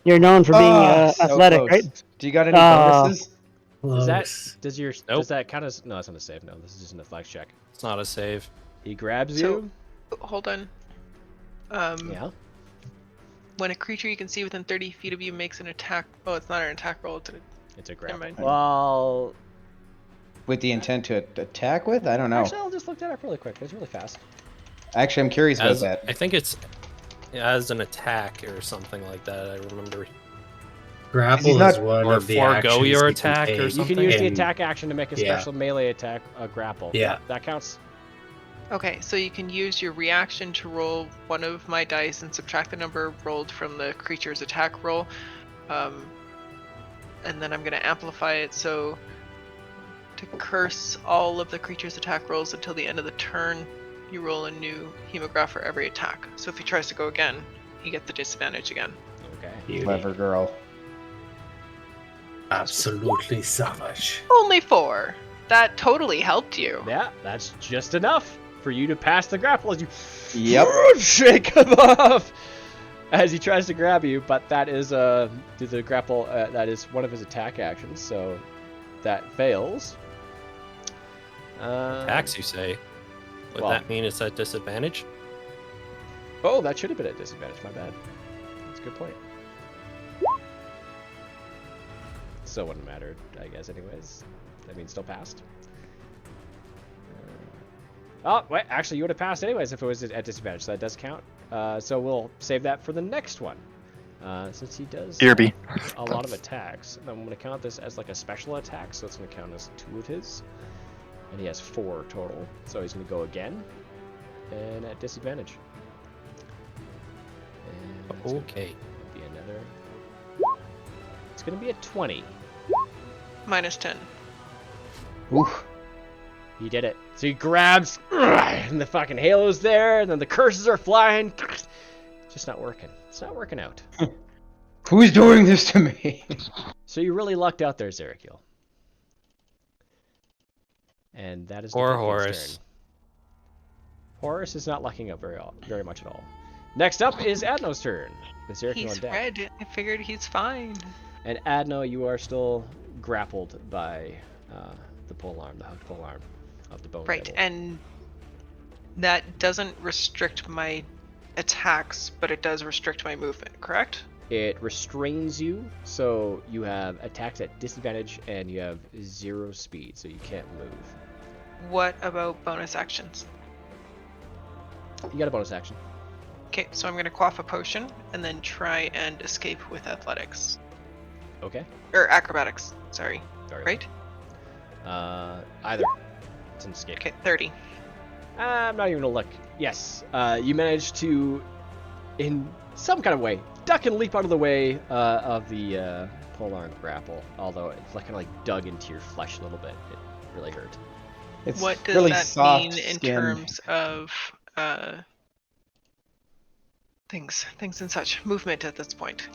Speaker 1: You're known for being
Speaker 2: So
Speaker 1: athletic,
Speaker 2: close.
Speaker 1: right?
Speaker 2: Do you got any
Speaker 1: Oh.
Speaker 2: bonuses?
Speaker 8: Close.
Speaker 3: Does
Speaker 6: Nope.
Speaker 3: that count as... No, that's not a save. No, this is just an athletics check.
Speaker 6: It's not a save.
Speaker 3: He grabs
Speaker 5: So-
Speaker 3: you.
Speaker 5: Hold on.
Speaker 3: Yeah.
Speaker 5: When a creature you can see within 30 feet of you makes an attack... Oh, it's not an attack roll.
Speaker 3: It's a grapple.
Speaker 5: mind.
Speaker 3: Well,
Speaker 2: With the intent to attack with? I don't know.
Speaker 3: actually, I'll just look that up really quick. It's really fast.
Speaker 2: Actually, I'm curious about
Speaker 6: As,
Speaker 2: that.
Speaker 6: I think it's as an attack or something like that. I remember.
Speaker 8: Grapple
Speaker 2: not-
Speaker 8: is one
Speaker 6: or
Speaker 8: of the
Speaker 6: forego
Speaker 8: actions
Speaker 6: your
Speaker 8: you can
Speaker 6: attack or
Speaker 8: take.
Speaker 3: You
Speaker 6: something.
Speaker 3: can use the
Speaker 8: And-
Speaker 3: attack action to make a
Speaker 8: yeah.
Speaker 3: special melee attack, a grapple.
Speaker 8: Yeah.
Speaker 3: That counts.
Speaker 5: Okay, so you can use your reaction to roll one of my dice and subtract the number rolled from the creature's attack roll. And then I'm going to amplify it, so to curse all of the creature's attack rolls until the end of the turn, you roll a new hemograph for every attack. So if he tries to go again, he gets the disadvantage again.
Speaker 3: Okay.
Speaker 8: Beauty.
Speaker 2: Clever girl.
Speaker 8: Absolutely savage.
Speaker 5: Only 4. That totally helped you.
Speaker 3: Yeah, that's just enough for you to pass the grapple as you
Speaker 2: Yep.
Speaker 3: shake him off as he tries to grab you. But that is the grapple. That is one of his attack actions, so that fails.
Speaker 6: Attacks, you say? Would
Speaker 3: well-
Speaker 6: that mean it's at disadvantage?
Speaker 3: Oh, that should have been at disadvantage. My bad. That's a good point. So it wouldn't matter, I guess. Anyways, that means still passed. Oh, wait, actually, you would have passed anyways if it was at disadvantage, so that does count. So we'll save that for the next one. Since he does
Speaker 4: Irby.
Speaker 3: a lot of attacks, I'm going to count this as like a special attack, so it's going to count as 2 of his. And he has 4 total, so he's going to go again, and at disadvantage. And it's
Speaker 6: Okay.
Speaker 3: gonna be another... It's going to be a 20.
Speaker 5: Minus 10.
Speaker 2: Oof.
Speaker 3: He did it. So he grabs, and the fucking halo's there, and then the curses are flying. It's just not working. It's not working out.
Speaker 2: Who's doing this to me?
Speaker 3: So you really lucked out there, Zerakil. And that is the
Speaker 6: Or
Speaker 3: Piction's
Speaker 6: Horus.
Speaker 3: turn. Horus is not lucking out very much at all. Next up is Adno's turn. With Zerakil
Speaker 5: He's
Speaker 3: on deck.
Speaker 5: red. I figured he's fine.
Speaker 3: And Adno, you are still grappled by the pole arm, the hooked pole arm of the bone.
Speaker 5: Right,
Speaker 3: devil.
Speaker 5: and that doesn't restrict my attacks, but it does restrict my movement, correct?
Speaker 3: It restrains you, so you have attacks at disadvantage, and you have 0 speed, so you can't move.
Speaker 5: What about bonus actions?
Speaker 3: You got a bonus action.
Speaker 5: Okay, so I'm going to quaff a potion and then try and escape with athletics.
Speaker 3: Okay.
Speaker 5: Or acrobatics, sorry.
Speaker 3: Very
Speaker 5: Right?
Speaker 3: well. Either. It's an escape.
Speaker 5: Okay, 30.
Speaker 3: I'm not even gonna look. Yes. You managed to, in some kind of way, duck and leap out of the way of the polearm grapple. Although it's like kind of like dug into your flesh a little bit. It really hurt.
Speaker 2: It's
Speaker 5: What does
Speaker 2: really
Speaker 5: that
Speaker 2: soft
Speaker 5: mean in
Speaker 2: skin.
Speaker 5: terms of things and such? Movement at this point.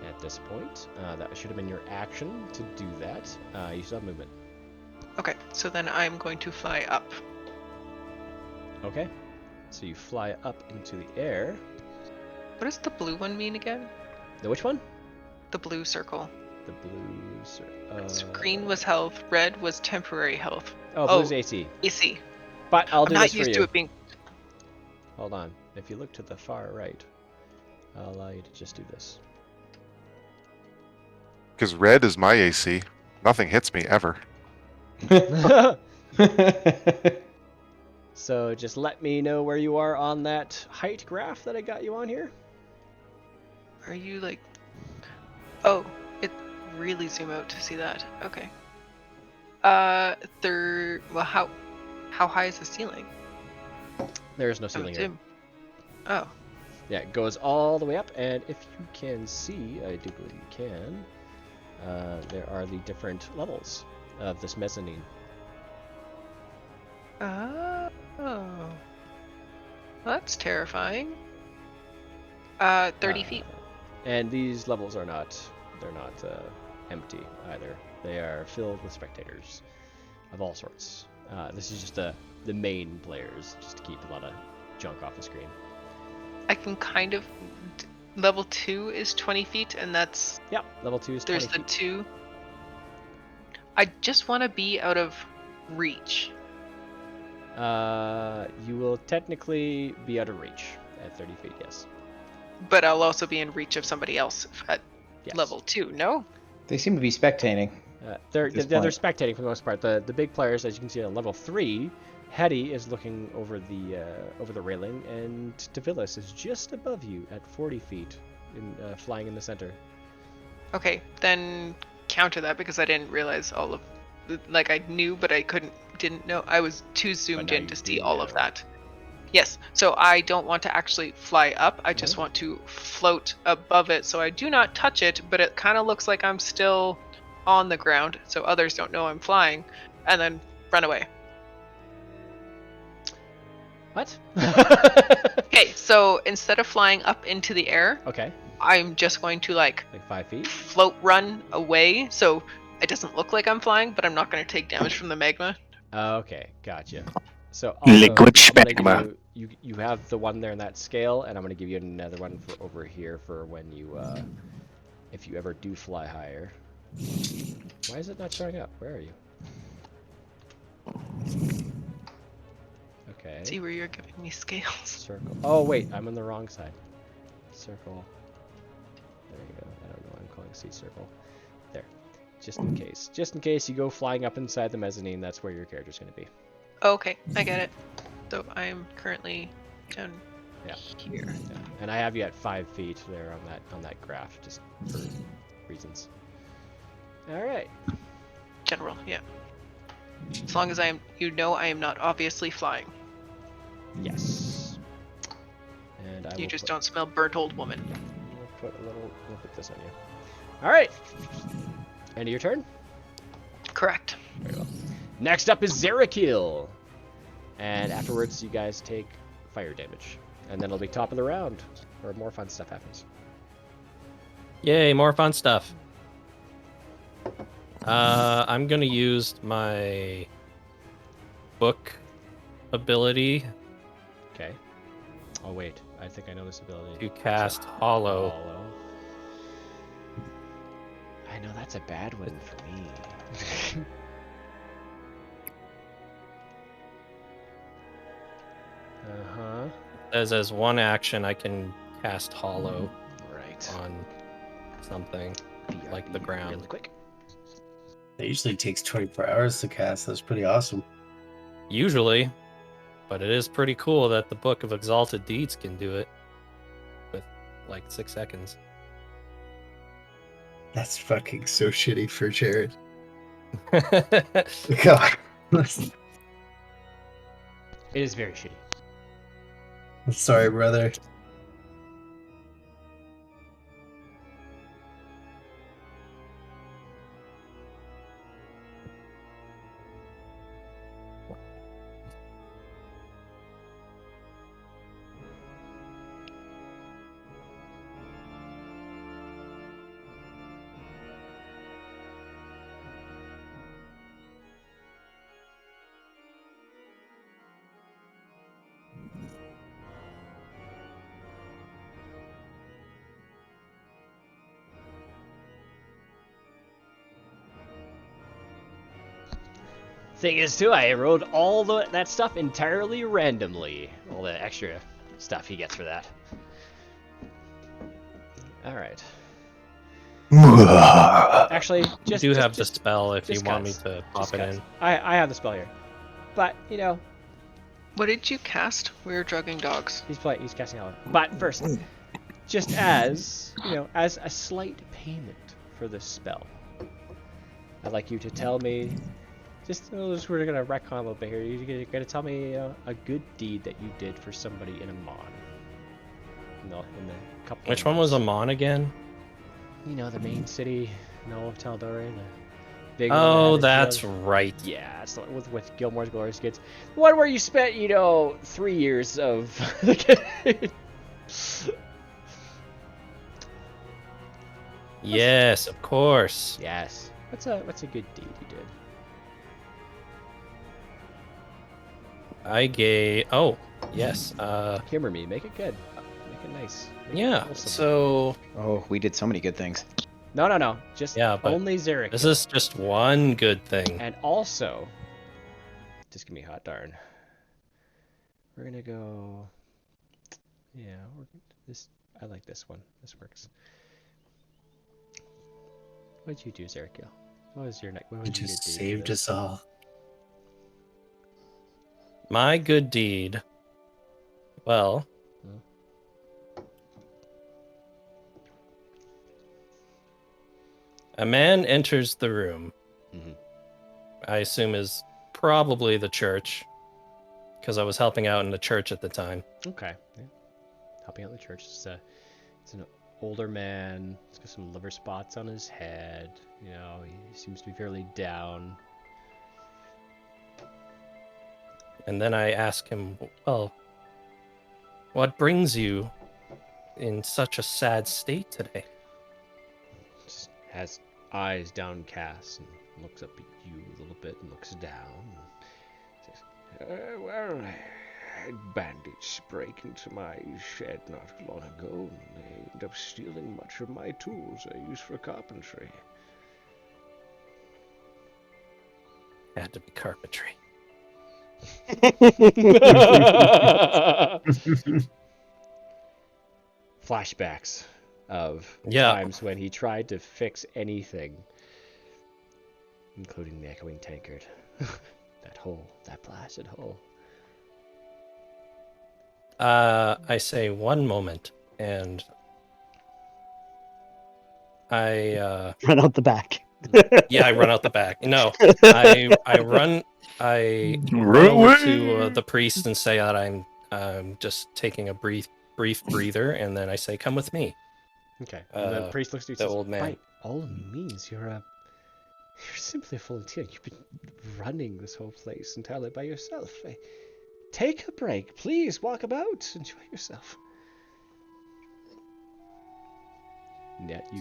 Speaker 3: At this point, that should have been your action to do that. You still have movement.
Speaker 5: Okay, so then I'm going to fly up.
Speaker 3: Okay. So you fly up into the air.
Speaker 5: What does the blue one mean again?
Speaker 3: The which one?
Speaker 5: The blue circle.
Speaker 3: The blue.
Speaker 5: So green was health, red was temporary health.
Speaker 3: Oh, blue's AC.
Speaker 5: AC.
Speaker 3: But I'll
Speaker 5: I'm
Speaker 3: do
Speaker 5: not
Speaker 3: this for
Speaker 5: used
Speaker 3: you.
Speaker 5: to it being.
Speaker 3: Hold on. If you look to the far right, I'll allow you to just do this.
Speaker 7: Because red is my AC. Nothing hits me ever.
Speaker 3: So just let me know where you are on that height graph that I got you on here.
Speaker 5: Are you like? Oh, it really zoom out to see that. Okay. Third. Well, how high is the ceiling?
Speaker 3: There is no ceiling here.
Speaker 5: Oh.
Speaker 3: Yeah, it goes all the way up, and if you can see, I do believe you can, there are the different levels of this mezzanine.
Speaker 5: Oh. Well, that's terrifying. 30 feet.
Speaker 3: And these levels are not, they're not empty either. They are filled with spectators of all sorts. This is just the main players, just to keep a lot of junk off the screen.
Speaker 5: I can kind of. Level 2 is 20 feet, and that's.
Speaker 3: Yeah, level 2 is 20
Speaker 5: There's
Speaker 3: feet.
Speaker 5: the 2. I just want to be out of reach.
Speaker 3: You will technically be out of reach at 30 feet, yes.
Speaker 5: But I'll also be in reach of somebody else at
Speaker 3: Yes.
Speaker 5: level 2, no?
Speaker 2: They seem to be spectating.
Speaker 3: They're
Speaker 2: this
Speaker 3: they're
Speaker 2: point.
Speaker 3: spectating for the most part. The big players, as you can see on level 3, Hetti is looking over the railing, and Tavilis is just above you at 40 feet, flying in the center.
Speaker 5: Okay, then counter that because I didn't realize all of. Like I knew, but I didn't know. I was too zoomed
Speaker 3: now
Speaker 5: in
Speaker 3: you
Speaker 5: to see
Speaker 3: do
Speaker 5: all of
Speaker 3: know.
Speaker 5: that. Yes, so I don't want to actually fly up. I just want to float above it, so I do not touch it, but it kind of looks like I'm still on the ground, so others don't know I'm flying, and then run away.
Speaker 3: What?
Speaker 5: Okay, so instead of flying up into the air,
Speaker 3: Okay.
Speaker 5: I'm just going to like
Speaker 3: 5 feet?
Speaker 5: float run away, so it doesn't look like I'm flying, but I'm not going to take damage from the magma.
Speaker 3: Okay, gotcha. So also,
Speaker 4: Liquid
Speaker 3: I'm gonna
Speaker 4: magma.
Speaker 3: give you have the one there in that scale, and I'm gonna give you another one for over here for when you if you ever do fly higher. Why is it not showing up? Where are you? Okay.
Speaker 5: See where you're giving me scales.
Speaker 3: Circle. Oh wait, I'm on the wrong side. Circle. There you go. I don't know why I'm calling C circle. There. Just in case. Just in case you go flying up inside the mezzanine, that's where your character's gonna be.
Speaker 5: Okay, I get it. So I'm currently down here.
Speaker 3: Yeah. And I have you at 5 feet there on that graph, just for reasons. All right.
Speaker 5: General, yeah. As long as I am not obviously flying.
Speaker 3: Yes. And I
Speaker 5: You
Speaker 3: will
Speaker 5: just
Speaker 3: put,
Speaker 5: don't smell burnt old woman.
Speaker 3: we'll put this on you. All right. End of your turn.
Speaker 5: Correct.
Speaker 3: Very well. Next up is Zerakil. And afterwards, you guys take fire damage. And then it'll be top of the round, where more fun stuff happens.
Speaker 6: Yay, more fun stuff. I'm gonna use my book ability
Speaker 3: Okay. Oh, wait. I think I know this ability.
Speaker 6: to cast Hollow.
Speaker 3: I know that's a bad one for me. Uh-huh.
Speaker 6: As one action, I can cast Hollow
Speaker 3: Right.
Speaker 6: on something like the ground.
Speaker 3: Really quick.
Speaker 8: It usually takes 24 hours to cast. That's pretty awesome.
Speaker 6: Usually, but it is pretty cool that the Book of Exalted Deeds can do it with like 6 seconds.
Speaker 8: That's fucking so shitty for Jared.
Speaker 6: It's
Speaker 8: God.
Speaker 3: It is very shitty.
Speaker 8: I'm sorry, brother.
Speaker 3: Thing is, too, I rolled all that stuff entirely randomly. All the extra stuff he gets for that. All right. Actually,
Speaker 6: You do have the spell if you want me to pop it in.
Speaker 3: I have the spell here, but you know,
Speaker 5: What did you cast? We were drugging dogs.
Speaker 3: he's casting out. But first, just as you know, as a slight payment for this spell, I'd like you to tell me. We're gonna retcon a little bit here. You're gonna tell me a good deed that you did for somebody in Amon. In the couple.
Speaker 6: Which one was Amon again?
Speaker 3: You know, the main city, no of Tal'Dorei. Big
Speaker 6: Oh, that's right.
Speaker 3: Yeah, it's with Gilmore's Glorious Kids. The one where you spent, 3 years of.
Speaker 6: Yes, of course.
Speaker 3: Yes. What's a good deed you did?
Speaker 6: I gave. Oh, yes.
Speaker 3: Humor me. Make it good. Make it nice. Make it
Speaker 6: Yeah.
Speaker 3: wholesome.
Speaker 6: So
Speaker 2: Oh, we did so many good things.
Speaker 3: No. Just
Speaker 6: Yeah, but
Speaker 3: only Zerakil.
Speaker 6: this is just one good thing.
Speaker 3: And also, just give me hot darn. We're gonna go. Yeah, I like this one. This works. What'd you do, Zerakil? What was your next? What was
Speaker 8: It
Speaker 3: your
Speaker 8: just
Speaker 3: deed for
Speaker 8: saved
Speaker 3: this?
Speaker 8: us all.
Speaker 6: My good deed. Well. A man enters the room.
Speaker 3: Mhm.
Speaker 6: I assume is probably the church, because I was helping out in the church at the time.
Speaker 3: Okay. Yeah. Helping out the church. It's an older man. He's got some liver spots on his head. He seems to be fairly down.
Speaker 6: And then I ask him, well, what brings you in such a sad state today?
Speaker 3: Just has eyes downcast and looks up at you a little bit and looks down. Says, well, I had bandits break into my shed not long ago, and they ended up stealing much of my tools I use for carpentry.
Speaker 6: Had to be carpentry.
Speaker 3: Flashbacks of
Speaker 6: Yeah.
Speaker 3: times when he tried to fix anything, including the Echoing Tankard. That blasted hole.
Speaker 6: I say one moment, and I
Speaker 1: Run out the back.
Speaker 6: I run out the back. No, I run over to the priest and say that I'm just taking a brief breather, and then I say, "Come with me."
Speaker 3: Okay. And the priest looks at you and
Speaker 6: the
Speaker 3: says,
Speaker 6: old man.
Speaker 3: By all means, you're simply a volunteer. You've been running this whole place entirely by yourself. Take a break, please. Walk about, enjoy yourself.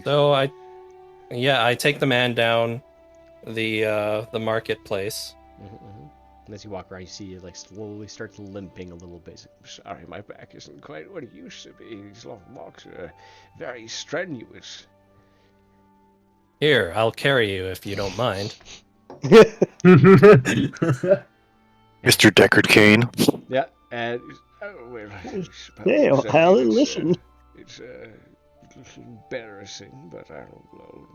Speaker 6: So I take the man down the marketplace.
Speaker 3: And as you walk around, you see it slowly starts limping a little bit. Sorry, my back isn't quite what it used to be. These long walks are very strenuous.
Speaker 6: Here, I'll carry you if you don't mind.
Speaker 4: Mr. Deckard Kane.
Speaker 3: Yeah, and
Speaker 1: Hey, I'll listen.
Speaker 3: It's a little embarrassing, but I don't know.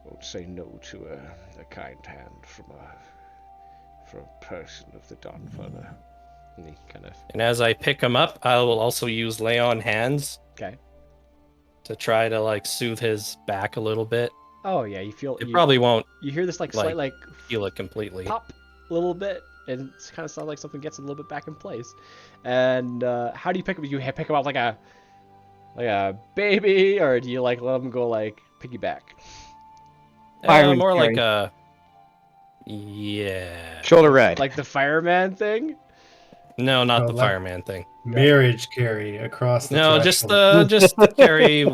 Speaker 3: Won't say no to a kind hand from a person of the Dawnfather. And he kind of.
Speaker 6: And as I pick him up, I will also use lay on hands.
Speaker 3: Okay.
Speaker 6: To try to soothe his back a little bit.
Speaker 3: Oh yeah, you feel.
Speaker 6: It probably won't.
Speaker 3: You hear this slight
Speaker 6: feel it completely.
Speaker 3: Pop a little bit, and it kind of sounds like something gets a little bit back in place. And how do you pick him? You pick him up like a baby, or do you let him go piggyback?
Speaker 6: More like a
Speaker 2: shoulder ride,
Speaker 3: like the fireman thing.
Speaker 6: No, not the fireman thing.
Speaker 8: Marriage carry across the
Speaker 6: threshold. just the carry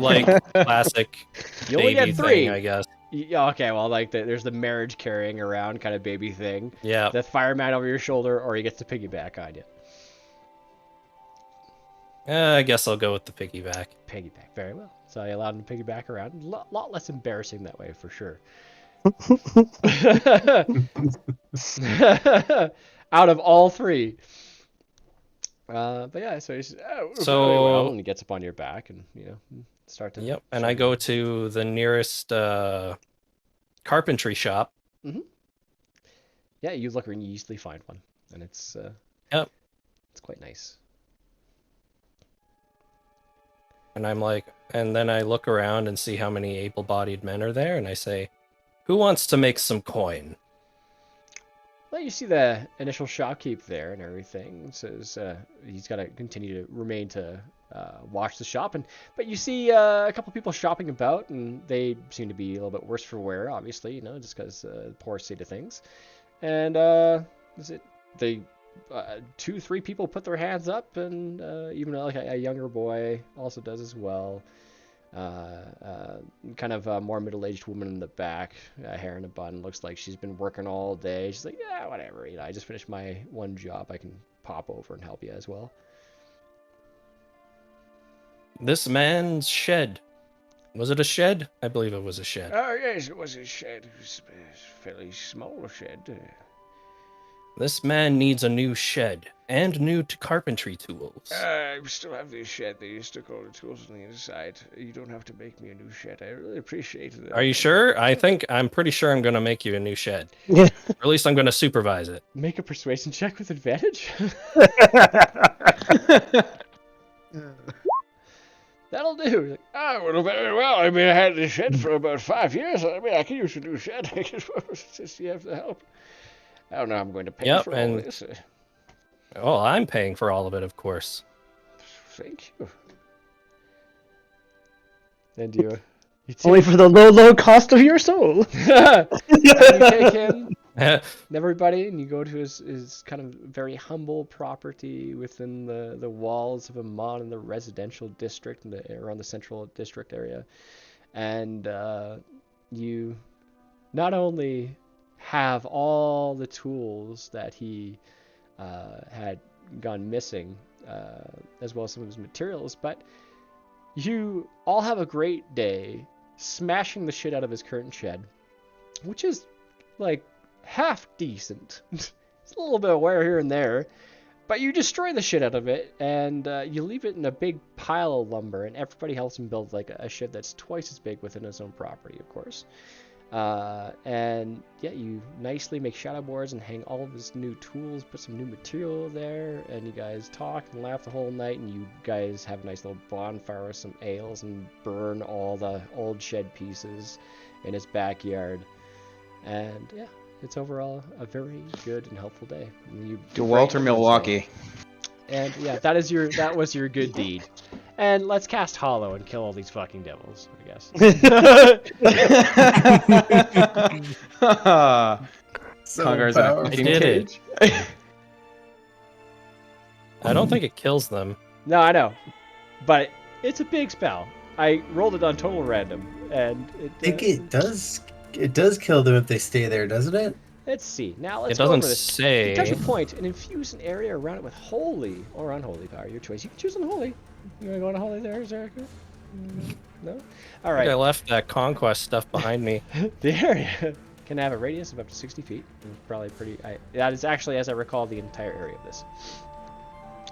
Speaker 6: classic.
Speaker 3: You only get 3,
Speaker 6: thing, I guess.
Speaker 3: Yeah, okay, well, there's the marriage carrying around kind of baby thing.
Speaker 6: Yeah.
Speaker 3: The fireman over your shoulder, or he gets to piggyback on you.
Speaker 6: I guess I'll go with the piggyback.
Speaker 3: Piggyback, very well. So I allowed him to piggyback around. A lot less embarrassing that way, for sure. Out of all three. But yeah, so he's very well, and he gets up on your back and start to.
Speaker 6: Yep, and I go to the nearest carpentry shop.
Speaker 3: Mm-hmm. Yeah, you look and you easily find one, and it's
Speaker 6: Yep.
Speaker 3: It's quite nice.
Speaker 6: And I'm like, and then I look around and see how many able-bodied men are there, and I say, "Who wants to make some coin?"
Speaker 3: Well, you see the initial shopkeep there and everything. Says he's got to continue to remain to watch the shop, but you see a couple people shopping about, and they seem to be a little bit worse for wear, obviously, just because poor state of things. And they 2-3 people put their hands up, and even like a younger boy also does as well. Kind of a more middle-aged woman in the back, hair in a bun, looks like she's been working all day. She's like, yeah, whatever, I just finished my one job, I can pop over and help you as well.
Speaker 6: This man's shed. Was it a shed? I believe it was a shed.
Speaker 3: Oh yes, it was a shed. It was a fairly small shed.
Speaker 6: This man needs a new shed and new carpentry tools.
Speaker 3: I still have this shed. They used to call the tools on the inside. You don't have to make me a new shed. I really appreciate it.
Speaker 6: Are you sure? I'm pretty sure I'm going to make you a new shed. Or at least I'm going to supervise it.
Speaker 3: Make a persuasion check with advantage? That'll do. Well, very well. I mean, I had this shed for about 5 years. I mean, I can use a new shed. I just you have to help. I don't know how I'm going to pay for all this.
Speaker 6: Oh, I'm paying for all of it, of course.
Speaker 3: Thank you. And you
Speaker 1: only for the low cost of your soul.
Speaker 3: You take him and everybody, and you go to his kind of very humble property within the walls of Amman in the residential district around the central district area. And you not only have all the tools that he had gone missing, as well as some of his materials, but you all have a great day smashing the shit out of his current shed, which is like half decent. It's a little bit of wear here and there, but you destroy the shit out of it, and you leave it in a big pile of lumber, and everybody helps him build like a shed that's twice as big within his own property, of course. And yeah, you nicely make shadow boards and hang all of his new tools, put some new material there, and you guys talk and laugh the whole night, and you guys have a nice little bonfire with some ales and burn all the old shed pieces in his backyard. And yeah, it's overall a very good and helpful day.
Speaker 2: To Walter Milwaukee.
Speaker 3: And yeah, that was your good deed. And let's cast Hollow and kill all these fucking devils, I guess.
Speaker 2: Congar's in a fighting cage.
Speaker 6: I don't think it kills them.
Speaker 3: No, I know. But it's a big spell. I rolled it on total random, and
Speaker 8: I think it does kill them if they stay there, doesn't it?
Speaker 3: Let's see. Now let's
Speaker 6: It doesn't
Speaker 3: go over this.
Speaker 6: say.
Speaker 3: Touch a point and infuse an area around it with holy or unholy power. Your choice. You can choose unholy. You want to go unholy there, Zerakil? No? All right.
Speaker 6: I left that conquest stuff behind me.
Speaker 3: The area can have a radius of up to 60 feet. Probably pretty... that is actually, as I recall, the entire area of this.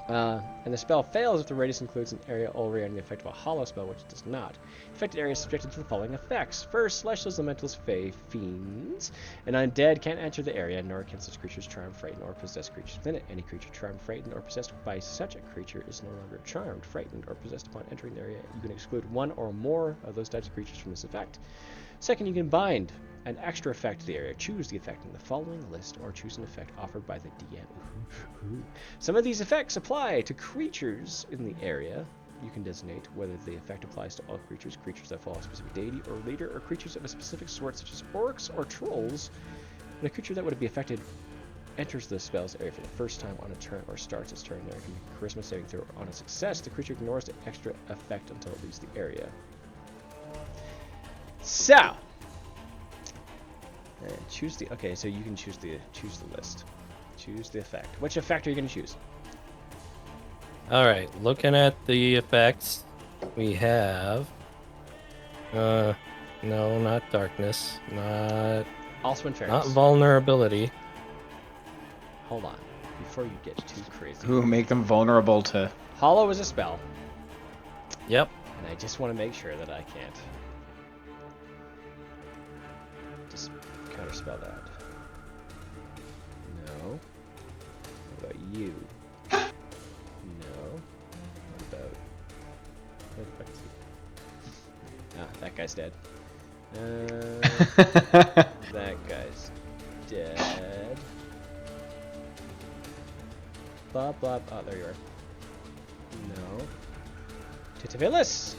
Speaker 3: And the spell fails if the radius includes an area already under the effect of a hollow spell, which it does not. Affected area is subjected to the following effects. First, Celestials, Elementals, Fae, Fiends, and Undead can't enter the area, nor can such creatures charm, frighten, or possess creatures within it. Any creature charmed, frightened, or possessed by such a creature is no longer charmed, frightened, or possessed upon entering the area. You can exclude one or more of those types of creatures from this effect. Second, you can bind an extra effect to the area. Choose the effect in the following list, or choose an effect offered by the DM. Some of these effects apply to creatures in the area. You can designate whether the effect applies to all creatures, creatures that follow a specific deity or leader, or creatures of a specific sort, such as orcs or trolls. When a creature that would be affected enters the spell's area for the first time on a turn or starts its turn, there can be a charisma saving throw. On a success, the creature ignores the extra effect until it leaves the area. So, choose the. Okay, so you can choose the list. Choose the effect. Which effect are you going to choose?
Speaker 6: Alright, looking at the effects, we have No, not darkness. Not
Speaker 3: Also in fairness.
Speaker 6: not vulnerability.
Speaker 3: Hold on. Before you get too crazy.
Speaker 2: Who make them vulnerable to?
Speaker 3: Hollow is a spell.
Speaker 6: Yep.
Speaker 3: And I just want to make sure that I can't just counterspell that. No. What about you? No. What about... Where the fuck is he? Ah, that guy's dead. That guy's dead. Blah, blah, oh, there you are. No. Titavilis!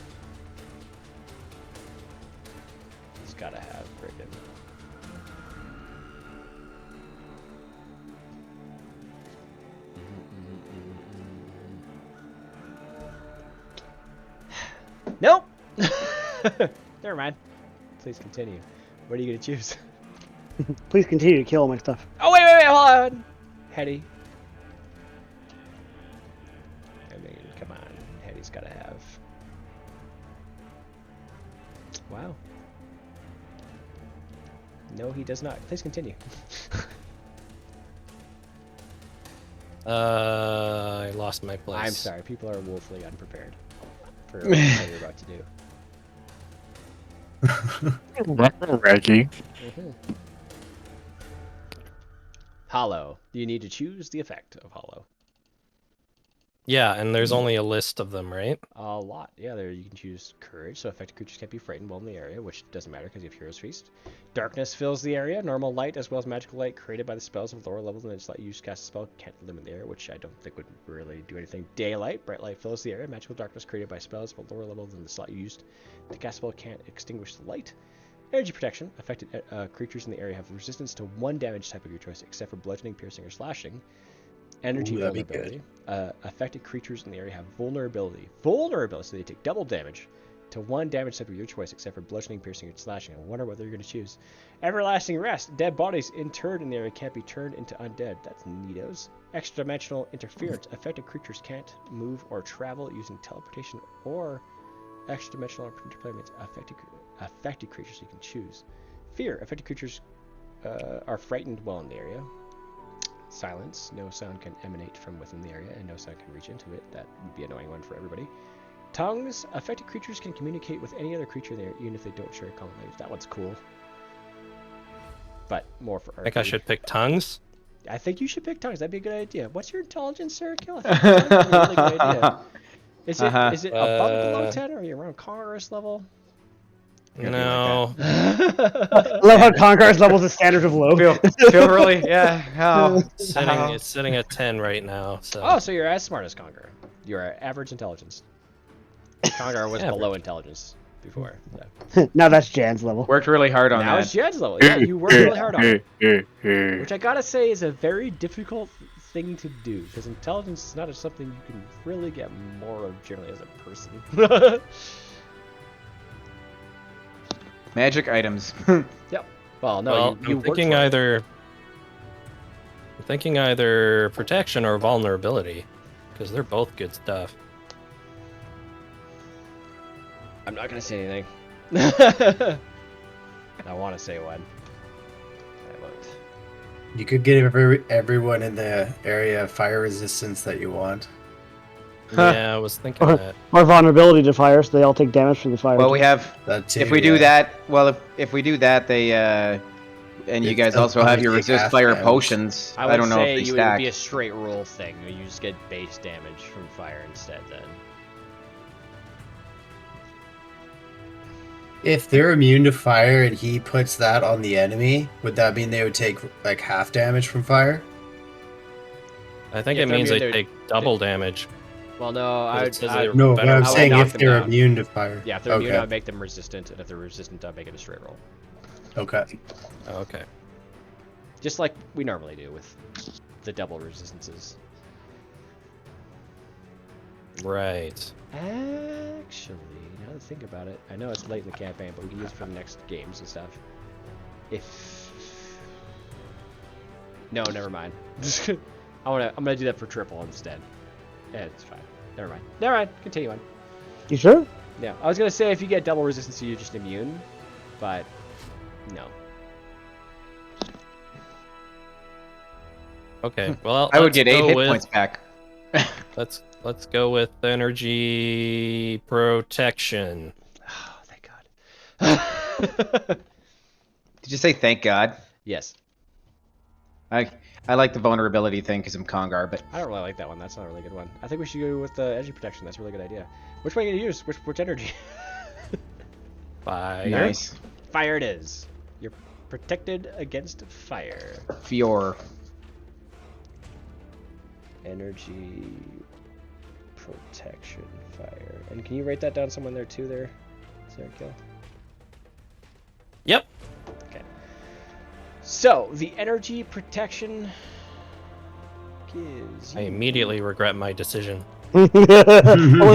Speaker 3: He's gotta have friggin'. Nope! Never mind. Please continue. What are you gonna choose?
Speaker 1: Please continue to kill all my stuff.
Speaker 3: Oh, wait, hold on! Hetti. I mean, come on. Hetty's gotta have. Wow. No, he does not. Please continue.
Speaker 6: I lost my place.
Speaker 3: I'm sorry. People are woefully unprepared for what you're about to do.
Speaker 4: Reggie.
Speaker 3: Hollow. You need to choose the effect of Hollow.
Speaker 6: Yeah, and there's only a list of them, right?
Speaker 3: A lot. Yeah, there you can choose Courage, so affected creatures can't be frightened while in the area, which doesn't matter because you have Hero's Feast. Darkness fills the area. Normal light as well as magical light created by the spells of lower levels and it's let you cast a spell can't illuminate the area, which I don't think would really do anything. Daylight. Bright light fills the area. Magical darkness created by spells of lower levels than the slot you used to cast a spell can't extinguish the light. Energy protection. Affected creatures in the area have resistance to 1 damage type of your choice, except for bludgeoning, piercing, or slashing. Energy vulnerability. Affected creatures in the area have vulnerability. Vulnerability, so they take double damage to 1 damage type of your choice, except for bludgeoning, piercing, or slashing. I wonder what they're going to choose. Everlasting rest. Dead bodies interred in the area can't be turned into undead. That's neatos. Extra dimensional interference. Affected creatures can't move or travel using teleportation or extra dimensional interplay means affected creatures you can choose. Fear. Affected creatures are frightened while in the area. Silence. No sound can emanate from within the area, and no sound can reach into it. That would be an annoying one for everybody. Tongues. Affected creatures can communicate with any other creature there, even if they don't share a common language. That one's cool. But more for
Speaker 6: I think I should pick tongues.
Speaker 3: I think you should pick tongues. That'd be a good idea. What's your intelligence, Zerakil? I think tongues would be a really good idea. Is it above below 10, or are you around Congress level?
Speaker 6: No.
Speaker 1: I love how Conqueror's level's the standard of low.
Speaker 2: Feel really, yeah. Oh.
Speaker 6: It's sitting at 10 right now. So.
Speaker 3: Oh, so you're as smart as Conqueror. You're average intelligence. Conqueror was below intelligence before. So.
Speaker 1: Now that's Jan's level.
Speaker 2: Worked really hard on
Speaker 3: Now
Speaker 2: that.
Speaker 3: it's Jed's level. Yeah, you worked really hard on it. Which I gotta say is a very difficult thing to do, because intelligence is not something you can really get more of generally as a person.
Speaker 2: Magic items.
Speaker 3: Yep. Well, no,
Speaker 6: Well,
Speaker 3: you
Speaker 6: I'm thinking either protection or vulnerability, because they're both good stuff.
Speaker 3: I'm not gonna say anything. I want to say one. I won't.
Speaker 8: You could give everyone in the area fire resistance that you want.
Speaker 6: Yeah, I was thinking that.
Speaker 1: Or vulnerability to fire, so they all take damage from the fire.
Speaker 2: Well, we have.
Speaker 8: That too,
Speaker 2: If we do
Speaker 8: yeah.
Speaker 2: that, well, if we do that, they and you
Speaker 8: It
Speaker 2: guys
Speaker 8: does
Speaker 2: also have your
Speaker 8: only take
Speaker 2: resist
Speaker 8: half
Speaker 2: fire
Speaker 8: damage.
Speaker 2: potions.
Speaker 3: I would
Speaker 2: don't know
Speaker 3: say
Speaker 2: if they
Speaker 3: it
Speaker 2: stack.
Speaker 3: would be a straight roll thing. You just get base damage from fire instead. Then.
Speaker 8: If they're immune to fire and he puts that on the enemy, would that mean they would take like half damage from fire?
Speaker 6: I think
Speaker 3: Yeah,
Speaker 6: it means they
Speaker 3: they're-
Speaker 6: take double damage.
Speaker 3: Well, no,
Speaker 6: It says they're
Speaker 8: No, but
Speaker 6: better
Speaker 8: I'm
Speaker 3: I would
Speaker 8: saying
Speaker 3: knock
Speaker 8: if
Speaker 3: them
Speaker 8: they're
Speaker 3: down.
Speaker 8: immune to fire.
Speaker 3: Yeah, if they're immune,
Speaker 8: Okay.
Speaker 3: I'd make them resistant, and if they're resistant, I'd make it a straight roll.
Speaker 8: Okay.
Speaker 6: Okay.
Speaker 3: Just like we normally do with the double resistances.
Speaker 6: Right.
Speaker 3: Actually, now that I think about it, I know it's late in the campaign, but we can use it for the next games and stuff. No, never mind. I'm gonna do that for triple instead. Yeah, it's fine. Never mind. Never mind. Continue on.
Speaker 1: You sure?
Speaker 3: Yeah, I was gonna say if you get double resistance, you're just immune. but no.
Speaker 6: Okay, well,
Speaker 2: I would
Speaker 6: let's
Speaker 2: get 8
Speaker 6: go
Speaker 2: hit
Speaker 6: with-
Speaker 2: points back.
Speaker 6: Let's go with energy protection.
Speaker 3: Oh, thank God.
Speaker 2: Did you say thank God?
Speaker 3: Yes.
Speaker 2: I like the vulnerability thing because I'm Congar, but
Speaker 3: I don't really like that one. That's not a really good one. I think we should go with the energy protection. That's a really good idea. Which one are you gonna use? Which energy?
Speaker 6: Fire.
Speaker 2: nice.
Speaker 3: Fire it is. You're protected against fire.
Speaker 2: Fior.
Speaker 3: Energy protection fire. And can you write that down somewhere there too there, Zerakil?
Speaker 6: Yep.
Speaker 3: Okay. So the energy protection gives
Speaker 6: I
Speaker 3: you-
Speaker 6: immediately regret my decision.
Speaker 1: Only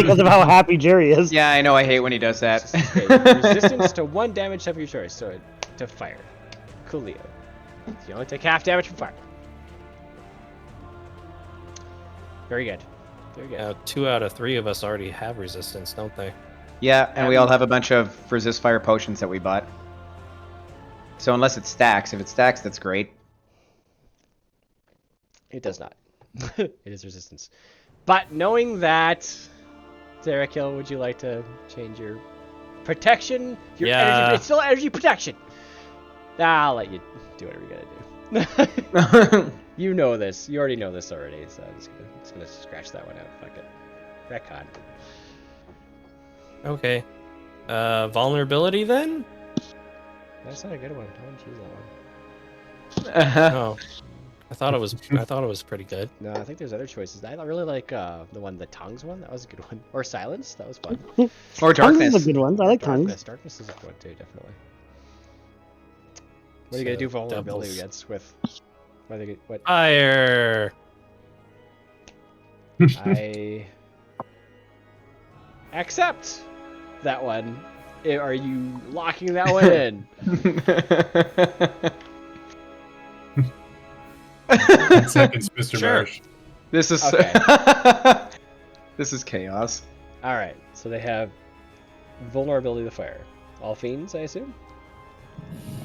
Speaker 1: because of how happy Jerry is.
Speaker 2: Yeah, I know. I hate when he does that.
Speaker 3: Okay, resistance to 1 damage of your choice, so to fire. Coolio. So you only take half damage from fire. Very good. Very good.
Speaker 6: Now, 2 out of 3 of us already have resistance, don't they?
Speaker 2: Yeah, and we all have a bunch of resist fire potions that we bought. So unless it stacks, if it stacks, that's great.
Speaker 3: It does not. It is resistance. But knowing that, Zerakil, would you like to change your protection? Your
Speaker 6: Yeah.
Speaker 3: energy, it's still energy protection. I'll let you do whatever you gotta do. You know this. You already know this already, so I'm just gonna scratch that one out. Fuck it. Retcon.
Speaker 6: Okay. Vulnerability then?
Speaker 3: That's not a good one. I wouldn't choose that one.
Speaker 6: Oh. I thought it was pretty good.
Speaker 3: No, I think there's other choices. I really like the tongues one. That was a good one. Or silence. That was fun.
Speaker 2: Or
Speaker 1: Tongues
Speaker 2: darkness.
Speaker 1: is a good one. I like tongues.
Speaker 3: Darkness is a good one too, definitely. What are you gonna do vulnerability
Speaker 6: doubles.
Speaker 3: against with? What?
Speaker 6: Fire.
Speaker 3: I accept that one. Are you locking that one in?
Speaker 8: 10 seconds, Mr.
Speaker 6: Sure.
Speaker 8: Marsh.
Speaker 2: This is
Speaker 3: Okay.
Speaker 2: this is chaos.
Speaker 3: All right. So they have vulnerability to fire. All fiends, I assume.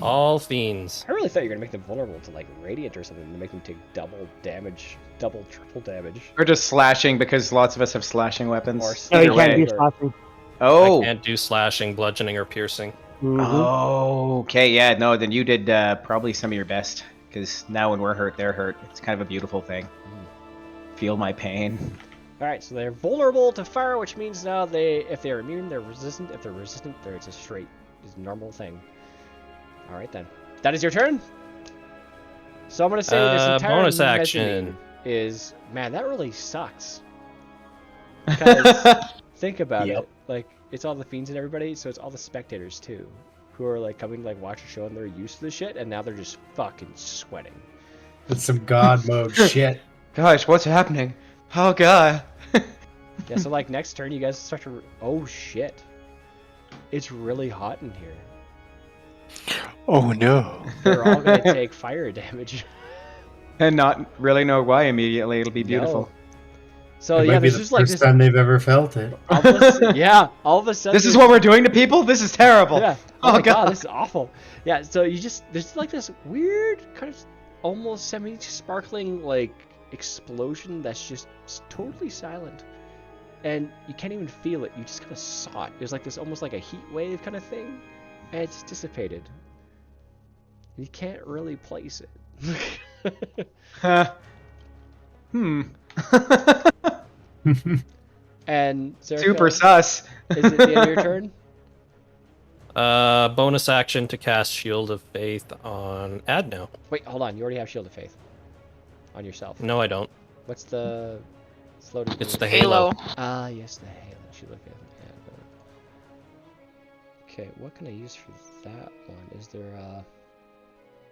Speaker 6: All fiends.
Speaker 3: I really thought you were gonna make them vulnerable to like radiant or something to make them take double damage, triple damage.
Speaker 2: Or just slashing because lots of us have slashing weapons.
Speaker 3: Or
Speaker 1: No, you
Speaker 2: Either
Speaker 1: can't
Speaker 2: way.
Speaker 1: do slashing.
Speaker 2: Oh.
Speaker 6: I can't do slashing, bludgeoning, or piercing.
Speaker 1: Mhm.
Speaker 2: Oh. Okay. Yeah. No. Then you did probably some of your best because now when we're hurt, they're hurt. It's kind of a beautiful thing. Feel my pain.
Speaker 3: All right, so they're vulnerable to fire, which means now if they're immune, they're resistant. If they're resistant, it's a straight, it's a normal thing. All right then, that is your turn. So I'm gonna say this entire
Speaker 6: bonus
Speaker 3: mezzanine
Speaker 6: action.
Speaker 3: is, man, that really sucks. Because think about
Speaker 8: Yep.
Speaker 3: it, like it's all the fiends and everybody, so it's all the spectators too, who are like coming to like watch a show and they're used to the shit, and now they're just fucking sweating.
Speaker 8: That's some god mode shit.
Speaker 2: Gosh, what's happening? Oh god.
Speaker 3: Yeah, so like next turn, you guys start to. Oh shit! It's really hot in here.
Speaker 4: Oh no.
Speaker 3: They're all gonna take fire damage.
Speaker 2: And not really know why immediately. It'll be beautiful.
Speaker 3: No. So
Speaker 8: It
Speaker 3: yeah,
Speaker 8: might be
Speaker 3: there's
Speaker 8: the
Speaker 3: just like
Speaker 8: first
Speaker 3: this.
Speaker 8: time they've ever felt it.
Speaker 3: All of a sudden.
Speaker 2: This is what we're doing to people? This is terrible.
Speaker 3: Yeah.
Speaker 2: Oh,
Speaker 3: my
Speaker 2: God.
Speaker 3: this is awful. Yeah. So there's like this weird kind of almost semi-sparkling like explosion that's just totally silent, and you can't even feel it. You just kind of saw it. There's like this almost like a heat wave kind of thing, and it's dissipated. You can't really place it. And
Speaker 2: Super
Speaker 3: Zerakil,
Speaker 2: sus.
Speaker 3: is it the end of your turn?
Speaker 6: Bonus action to cast Shield of Faith on Adno.
Speaker 3: Wait, hold on. You already have Shield of Faith on yourself.
Speaker 6: No, I don't.
Speaker 3: What's the floating?
Speaker 6: It's the
Speaker 5: Halo.
Speaker 6: Halo.
Speaker 3: Ah, yes, the Halo. Shield of Faith. Okay, what can I use for that one? Is there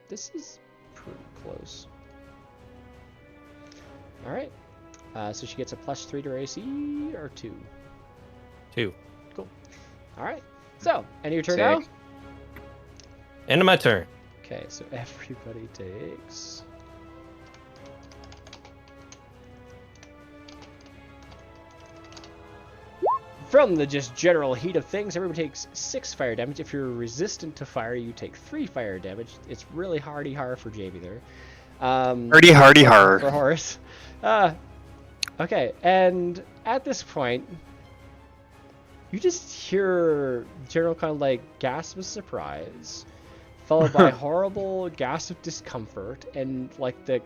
Speaker 3: This is pretty close. All right. So she gets a +3 to her AC or 2.
Speaker 6: 2.
Speaker 3: Cool. All right. So, end of your turn now.
Speaker 2: Sick.
Speaker 6: End of my turn.
Speaker 3: Okay, so everybody takes. from the just general heat of things, everybody takes 6 fire damage. If you're resistant to fire, you take 3 fire damage. It's really hardy hard for Jamie there.
Speaker 4: Hardy har.
Speaker 3: For Horace. Okay, and at this point, you just hear general kind of like gasp of surprise, followed by horrible gasp of discomfort, and like the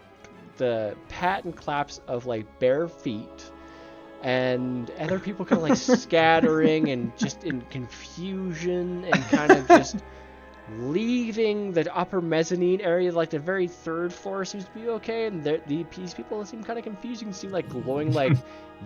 Speaker 3: pat and claps of like bare feet, and other people kind of like scattering and just in confusion and kind of just leaving the upper mezzanine area. Like the very 3rd floor seems to be okay, and these people seem kind of confused. You can see like glowing like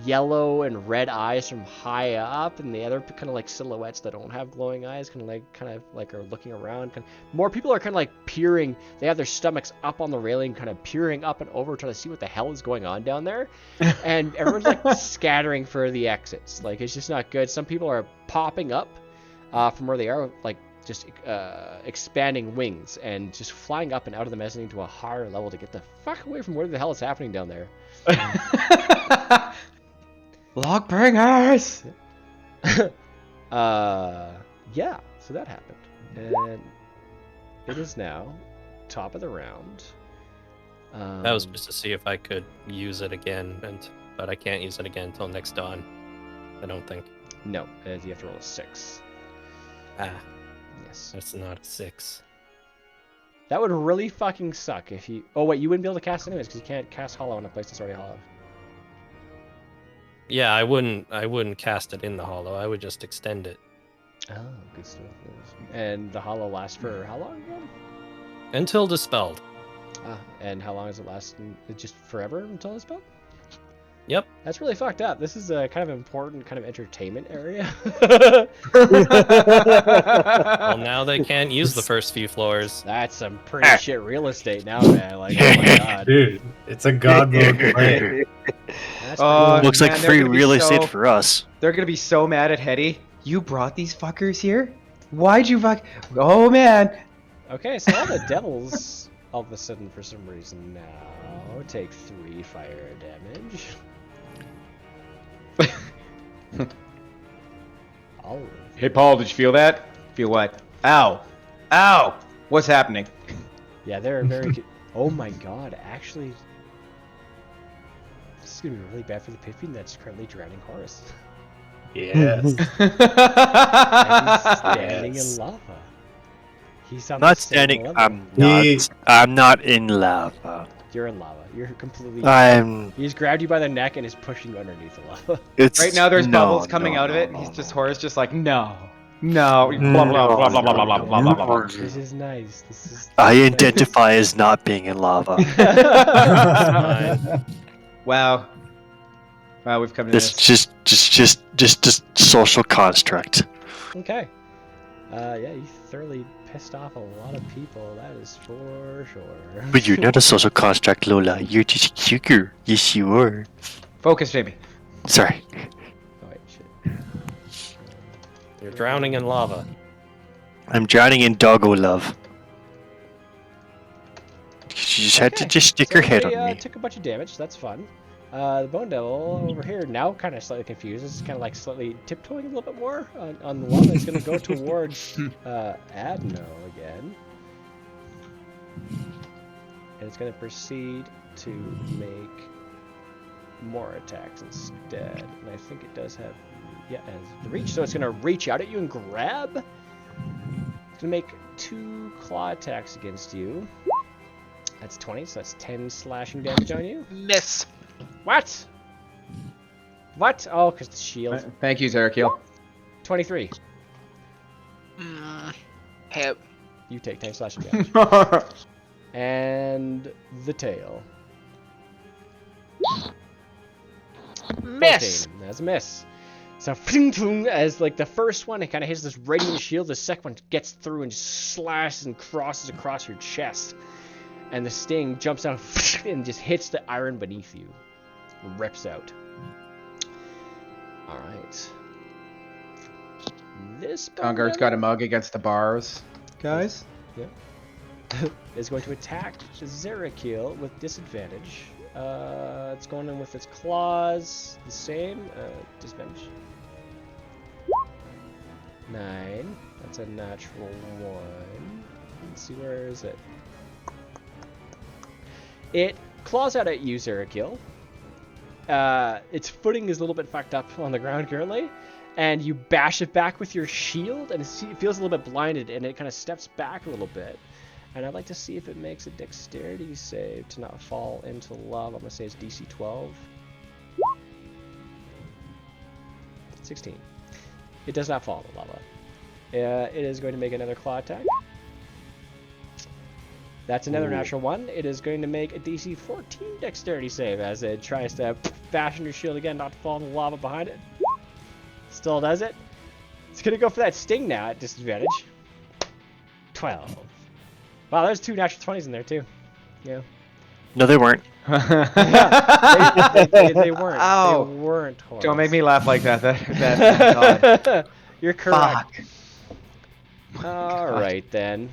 Speaker 3: yellow and red eyes from high up, and the other kind of like silhouettes that don't have glowing eyes kind of like are looking around. More people are kind of like peering. They have their stomachs up on the railing, kind of peering up and over, trying to see what the hell is going on down there. And everyone's like scattering for the exits. Like it's just not good. Some people are popping up from where they are, like just expanding wings and just flying up and out of the mezzanine to a higher level to get the fuck away from where the hell is happening down there.
Speaker 9: Logbringers!
Speaker 3: Yeah, so that happened. And it is now top of the round.
Speaker 6: That was just to see if I could use it again, but I can't use it again until next dawn. I don't think.
Speaker 3: No, you have to roll a 6.
Speaker 6: Ah,
Speaker 3: Yes.
Speaker 6: that's not a 6.
Speaker 3: That would really fucking suck if you... Oh, wait, you wouldn't be able to cast anyways, because you can't cast Hollow in a place that's already hollow.
Speaker 6: Yeah, I wouldn't cast it in the hollow. I would just extend it
Speaker 3: Oh, good stuff. And the Hollow lasts for how long again?
Speaker 6: until dispelled.
Speaker 3: And how long does it last? Just forever until it's dispelled?
Speaker 6: Yep.
Speaker 3: That's really fucked up. This is a kind of important kind of entertainment area.
Speaker 6: Well, now they can't use the first few floors.
Speaker 3: That's some pretty shit real estate now, man. Like, oh my god.
Speaker 8: Dude, it's a god mode play.
Speaker 3: That's
Speaker 4: Looks like
Speaker 9: man, they're
Speaker 4: free
Speaker 9: gonna be
Speaker 4: real estate
Speaker 9: so-
Speaker 4: for us.
Speaker 9: They're gonna be so mad at Hetti. You brought these fuckers here? Why'd you fuck? Oh man!
Speaker 3: Okay, so all the devils, all of a sudden, for some reason now, take 3 fire damage. All of them.
Speaker 9: Hey Paul, did you feel that? Feel what? Ow! Ow! What's happening?
Speaker 3: Yeah, they're very... Oh my god, actually... This is gonna be really bad for the Pippin that's currently drowning Horus.
Speaker 8: Yes.
Speaker 3: And he's standing in lava. He's on
Speaker 4: Not
Speaker 3: the same
Speaker 4: standing.
Speaker 3: level.
Speaker 4: I'm not in lava.
Speaker 3: You're in lava. You're completely...
Speaker 4: I'm.
Speaker 3: He's grabbed you by the neck and is pushing you underneath the lava.
Speaker 4: It's
Speaker 9: Right now there's
Speaker 4: no,
Speaker 9: bubbles coming
Speaker 4: no,
Speaker 9: out of
Speaker 4: no,
Speaker 9: it, and
Speaker 4: no,
Speaker 9: he's just
Speaker 4: no.
Speaker 9: Horace, just like no, no, blah blah blah blah blah blah blah blah blah blah.
Speaker 3: This is nice. This is...
Speaker 4: I identify as not being in lava.
Speaker 9: Wow. Wow, we've come to
Speaker 4: It's
Speaker 9: this.
Speaker 4: just a social construct.
Speaker 3: Okay. Yeah, you thoroughly pissed off a lot of people, that is for sure.
Speaker 4: But you're not a social construct, Lola. You're just a cuckoo. Yes, you are.
Speaker 9: Focus, Jamie.
Speaker 4: Sorry.
Speaker 3: Oh, wait, shit.
Speaker 6: You're drowning in lava.
Speaker 4: I'm drowning in doggo love. You just had to
Speaker 3: Okay,
Speaker 4: just stick
Speaker 3: so
Speaker 4: your head
Speaker 3: they,
Speaker 4: on me.
Speaker 3: took a bunch of damage, that's fun. The Bone Devil over here, now kind of slightly confused. It's kind of like slightly tiptoeing a little bit more on the lava. It's going to go towards Adno again. And it's going to proceed to make more attacks instead. And I think it does have, yeah, it has the reach. So it's going to reach out at you and grab. It's going to make 2 claw attacks against you. That's 20, so that's 10 slashing damage on you.
Speaker 5: Miss.
Speaker 3: What? What? Oh, because the shield.
Speaker 9: Thank you, Zerakil.
Speaker 3: 23.
Speaker 5: Hip.
Speaker 3: You take 10 slashing damage. And the tail.
Speaker 5: Miss.
Speaker 3: 14. That's a miss. So, as like the first one, it kind of hits this radiant shield. The second one gets through and just slashes and crosses across your chest. And the sting jumps out and just hits the iron beneath you. Rips out. Alright. This
Speaker 9: Tankard's got a mug against the bars, guys.
Speaker 3: is going to attack Zerakil with disadvantage. It's going in with its claws. The same. Disadvantage. 9. That's a natural 1. Let's see, where is it? It claws out at you, Zerakil. Its footing is a little bit fucked up on the ground currently, and you bash it back with your shield, and it feels a little bit blinded, and it kind of steps back a little bit. And I'd like to see if it makes a dexterity save to not fall into lava. I'm going to say it's DC 12. 16. It does not fall in lava. It is going to make another claw attack. That's another natural 1. It is going to make a DC 14 dexterity save as it tries to bash on your shield again, not to fall in the lava behind it. Still does it. It's going to go for that sting now at disadvantage. 12. Wow, there's 2 natural 20s in there too. Yeah.
Speaker 4: No, they weren't.
Speaker 3: Yeah, they weren't.
Speaker 9: Ow.
Speaker 3: They weren't horrible.
Speaker 9: Don't make me laugh like that. God.
Speaker 3: You're correct.
Speaker 9: Fuck.
Speaker 3: Alright then.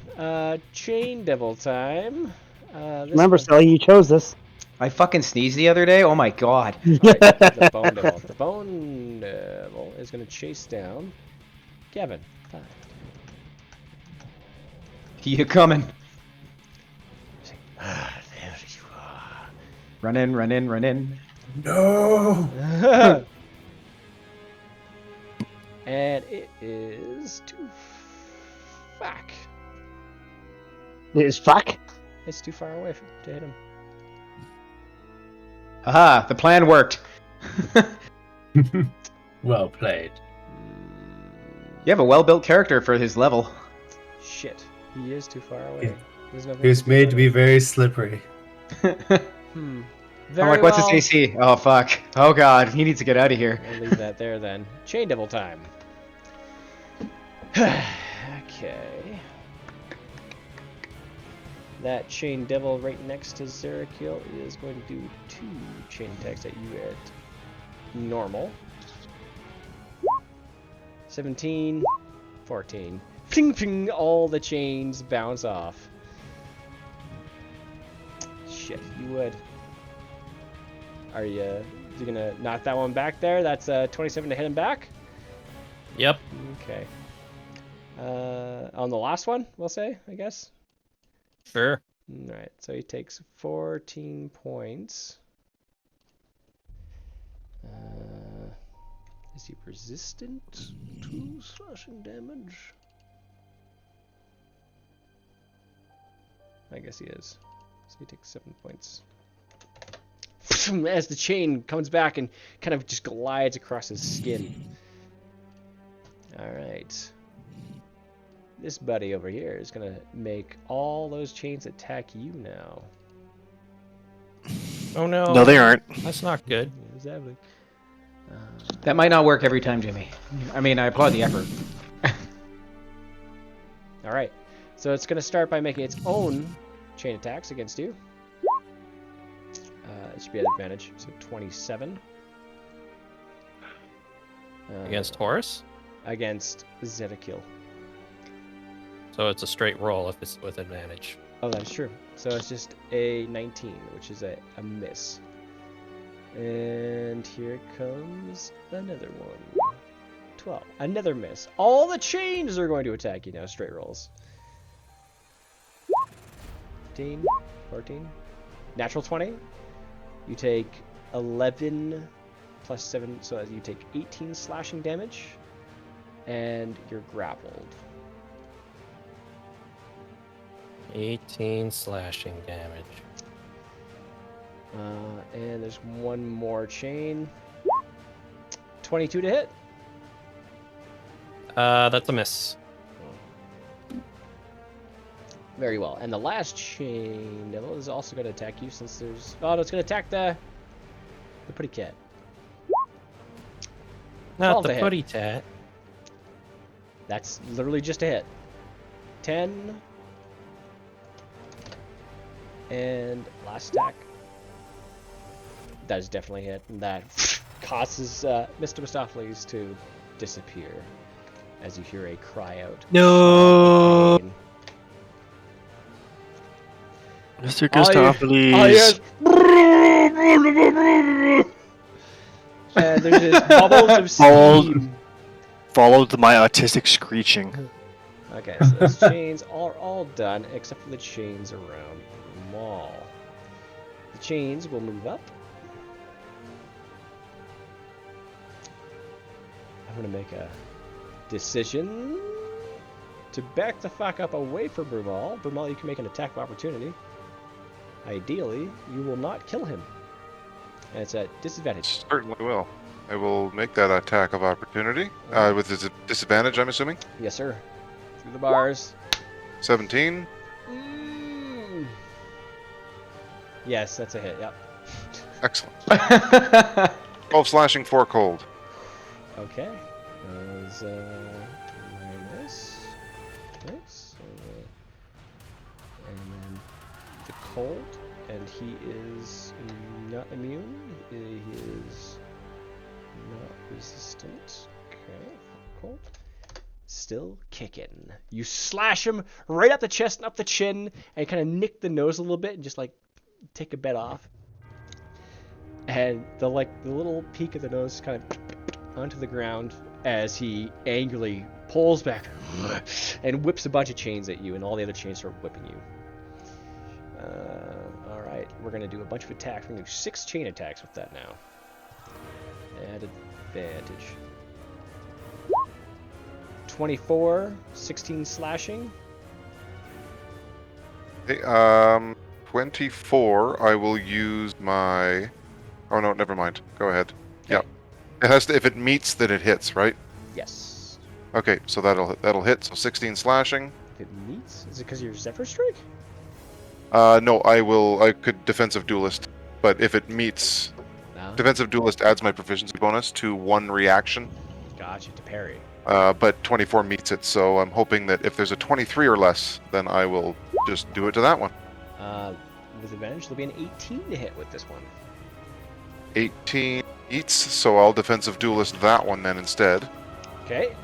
Speaker 3: Chain Devil time.
Speaker 1: Remember, Sally, you chose this.
Speaker 9: I fucking sneezed the other day. Oh my god.
Speaker 3: The Bone Devil. The Bone Devil is going to chase down Kevin. 5.
Speaker 9: You coming?
Speaker 3: There you are.
Speaker 9: Run in, run in, run in.
Speaker 8: No.
Speaker 3: And it is too fuck.
Speaker 1: It's fuck.
Speaker 3: It's too far away to hit him.
Speaker 9: Haha, the plan worked.
Speaker 8: Well played.
Speaker 9: You have a well-built character for his level.
Speaker 3: Shit, he is too far away.
Speaker 8: Yeah.
Speaker 3: There's nothing
Speaker 8: He was
Speaker 3: to do
Speaker 8: made
Speaker 3: about
Speaker 8: to be
Speaker 3: it.
Speaker 8: very slippery.
Speaker 3: Hmm.
Speaker 9: I'm
Speaker 3: Very
Speaker 9: like, what's
Speaker 3: well.
Speaker 9: his AC? Oh fuck. Oh god, he needs to get out of here.
Speaker 3: We'll leave that there then. Chain Devil time. Okay. That Chain Devil right next to Zerakil is going to do 2 chain attacks at you at normal. 17, 14. Ping, ping, all the chains bounce off. Shit, you would. Are you gonna knock that one back there? That's 27 to hit him back?
Speaker 6: Yep.
Speaker 3: Okay. On the last one, we'll say, I guess.
Speaker 6: Sure.
Speaker 3: Alright, so he takes 14 points. Is he resistant to slashing damage? I guess he is. So he takes 7 points. As the chain comes back and kind of just glides across his skin. Alright. This buddy over here is going to make all those chains attack you now.
Speaker 6: Oh no.
Speaker 4: No, they aren't.
Speaker 6: That's not good.
Speaker 3: Exactly.
Speaker 9: That might not work every time, Jimmy. I mean, I applaud the effort.
Speaker 3: Alright. So it's going to start by making its own chain attacks against you. It should be at advantage. So 27.
Speaker 6: Against Horus?
Speaker 3: Against Zerakil.
Speaker 6: So it's a straight roll if it's with advantage.
Speaker 3: Oh, that's true. So it's just a 19, which is a miss. And here comes another one. 12. Another miss. All the chains are going to attack you now. Straight rolls. 15, 14. Natural 20. You take 11 plus 7, so you take 18 slashing damage. And you're grappled.
Speaker 6: 18 slashing damage.
Speaker 3: And there's one more chain. 22 to hit.
Speaker 6: That's a miss.
Speaker 3: Very well. And the last chain devil is also going to attack you since there's... Oh, no, it's going to attack the putty cat.
Speaker 6: Not
Speaker 3: 12 to
Speaker 6: the
Speaker 3: hit.
Speaker 6: putty tat.
Speaker 3: That's literally just a hit. 10. And last attack. That is definitely a hit. And that causes Mr. Mistopheles to disappear as you hear a cry out.
Speaker 4: No,
Speaker 3: Pain.
Speaker 4: Mr.
Speaker 3: All
Speaker 4: Christopheles.
Speaker 3: And there's just bubbles of steam
Speaker 4: followed my autistic screeching.
Speaker 3: Okay, so those chains are all done except for the chains around the wall. The chains will move up. I'm gonna make a decision to back the fuck up away from Brumal. Brumal, you can make an attack of opportunity. Ideally, you will not kill him. And it's at disadvantage.
Speaker 7: Certainly will. I will make that attack of opportunity. With his disadvantage, I'm assuming?
Speaker 3: Yes, sir. Through the bars.
Speaker 7: 17.
Speaker 3: Yes, that's a hit, yep.
Speaker 7: Excellent. 12 slashing, 4 cold.
Speaker 3: Okay. As minus this, and then the cold, and he is not immune. He is not resistant. Okay, cold. Still kicking. You slash him right up the chest and up the chin, and kind of nick the nose a little bit, and just like take a bit off. And the little peak of the nose kind of onto the ground as he angrily pulls back and whips a bunch of chains at you, and all the other chains start whipping you. Alright, we're going to do a bunch of attacks. We're going to do 6 chain attacks with that now. At advantage. 24, 16 slashing.
Speaker 7: Hey, 24, I will use my... Oh, no, never mind. Go ahead.
Speaker 3: Okay.
Speaker 7: Yep. It has to, if it meets, then it hits, right?
Speaker 3: Yes.
Speaker 7: Okay, so that'll hit. So 16 slashing.
Speaker 3: If it meets? Is it because you're Zephyr Strike?
Speaker 7: No, I could defensive duelist, but if it meets,
Speaker 3: No.
Speaker 7: defensive duelist adds my proficiency bonus to 1 reaction.
Speaker 3: Gotcha, to parry.
Speaker 7: But 24 meets it, so I'm hoping that if there's a 23 or less, then I will just do it to that one.
Speaker 3: With advantage, there'll be an 18 to hit with this one.
Speaker 7: 18 meets, so I'll defensive duelist that one then instead.
Speaker 3: Okay.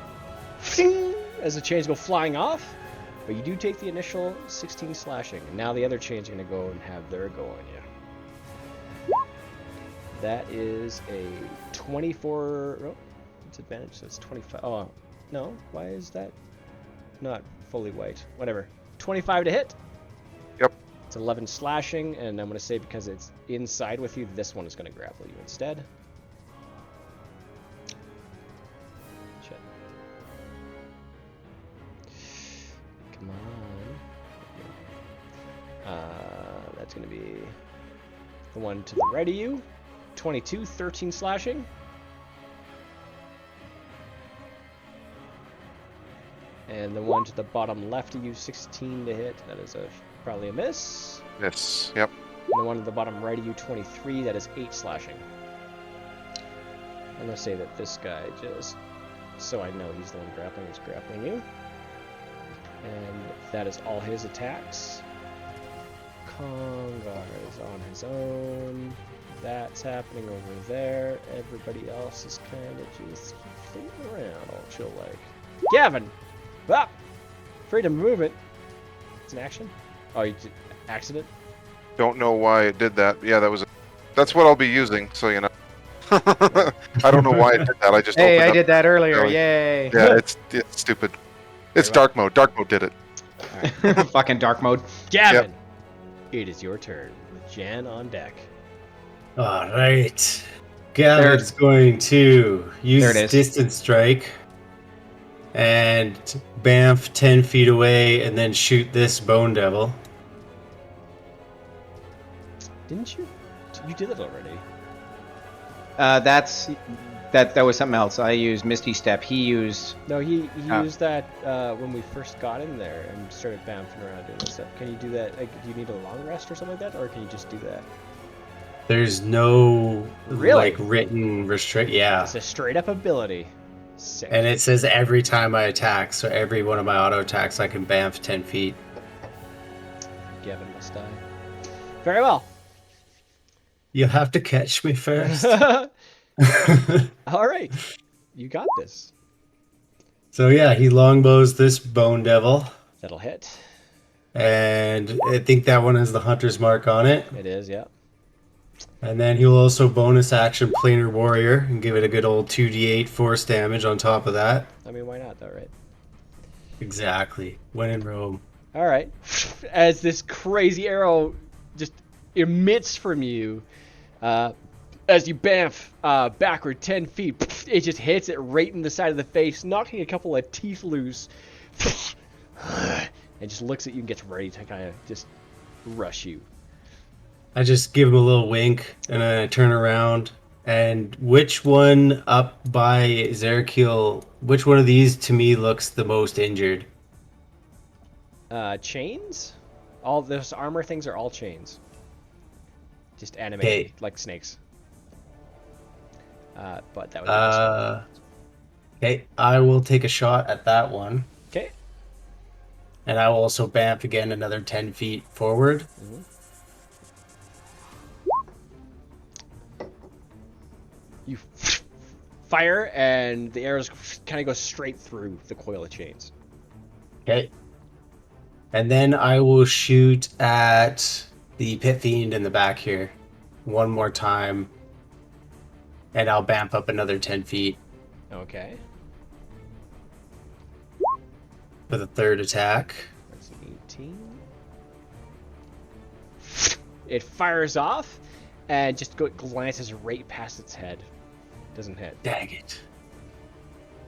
Speaker 3: As the chains go flying off, but you do take the initial 16 slashing, and now the other chains are going to go and have their go on you. That is a 24... Oh, it's advantage, so it's 25... Oh, no. Why is that not fully white? Whatever. 25 to hit.
Speaker 7: Yep.
Speaker 3: It's 11 slashing, and I'm going to say because it's inside with you, this one is going to grapple you instead. Shit. Come on. That's going to be the one to the right of you. 22, 13 slashing. And the one to the bottom left of you, 16 to hit. That is probably a miss.
Speaker 7: Yes, yep.
Speaker 3: And the one to the bottom right of you, 23. That is 8 slashing. I'm going to say that this guy just... So I know he's the one grappling, is grappling you. And that is all his attacks. Congar is on his own. That's happening over there. Everybody else is kind of just floating around all chill like. Gavin! Ah! Freedom of movement. It's an action? Oh, you did accident?
Speaker 7: Don't know why it did that. Yeah, that's what I'll be using, so you know. I don't know why it did that. I just
Speaker 9: Hey,
Speaker 7: opened
Speaker 9: I
Speaker 7: up
Speaker 9: did that earlier.
Speaker 7: Really?
Speaker 9: Yay.
Speaker 7: Yeah, it's stupid. It's dark mode. Dark mode did it.
Speaker 9: Fucking dark mode.
Speaker 3: Gavin! It is your turn, with Jan on deck.
Speaker 8: Alright. Gavin's going to use
Speaker 9: There it is.
Speaker 8: distance strike and bamf 10 feet away and then shoot this bone devil.
Speaker 3: Didn't you? You did it already.
Speaker 9: That was something else. I used Misty Step. He used...
Speaker 3: No, he
Speaker 9: Oh.
Speaker 3: used that when we first got in there and started bouncing around doing stuff. Can you do that? Like, do you need a long rest or something like that, or can you just do that?
Speaker 8: There's no
Speaker 3: Really?
Speaker 8: like written restrict. Yeah.
Speaker 3: It's a straight up ability. Sick.
Speaker 8: And it says every time I attack, so every one of my auto attacks I can bamf 10 feet.
Speaker 3: Gavin must die. Very well.
Speaker 8: You'll have to catch me first.
Speaker 3: All right, you got this.
Speaker 8: So yeah, he longbows this bone devil,
Speaker 3: That'll hit.
Speaker 8: and I think that one has the hunter's mark on it.
Speaker 3: It is, yeah.
Speaker 8: And then he'll also bonus action Planar Warrior and give it a good old 2d8 force damage on top of that.
Speaker 3: I mean, why not, though, right?
Speaker 8: Exactly. When in Rome.
Speaker 3: All right. As this crazy arrow just emits from you, as you bamf backward 10 feet, it just hits it right in the side of the face, knocking a couple of teeth loose. And just looks at you and gets ready to kind of just rush you.
Speaker 8: I just give him a little wink, and then I turn around. And which one up by Zerakil, which one of these to me looks the most injured?
Speaker 3: Chains? All those armor things are all chains. Just animated, like snakes. But that would be
Speaker 8: okay, I will take a shot at that one.
Speaker 3: Okay.
Speaker 8: And I will also bamf again another 10 feet forward.
Speaker 3: Mm-hmm. You fire, and the arrows kind of go straight through the coil of chains.
Speaker 8: Okay. And then I will shoot at the Pit Fiend in the back here one more time. And I'll bamf up another 10 feet.
Speaker 3: Okay.
Speaker 8: For the third attack.
Speaker 3: That's 18. It fires off, and just glances right past its head. Doesn't hit.
Speaker 8: Dang it.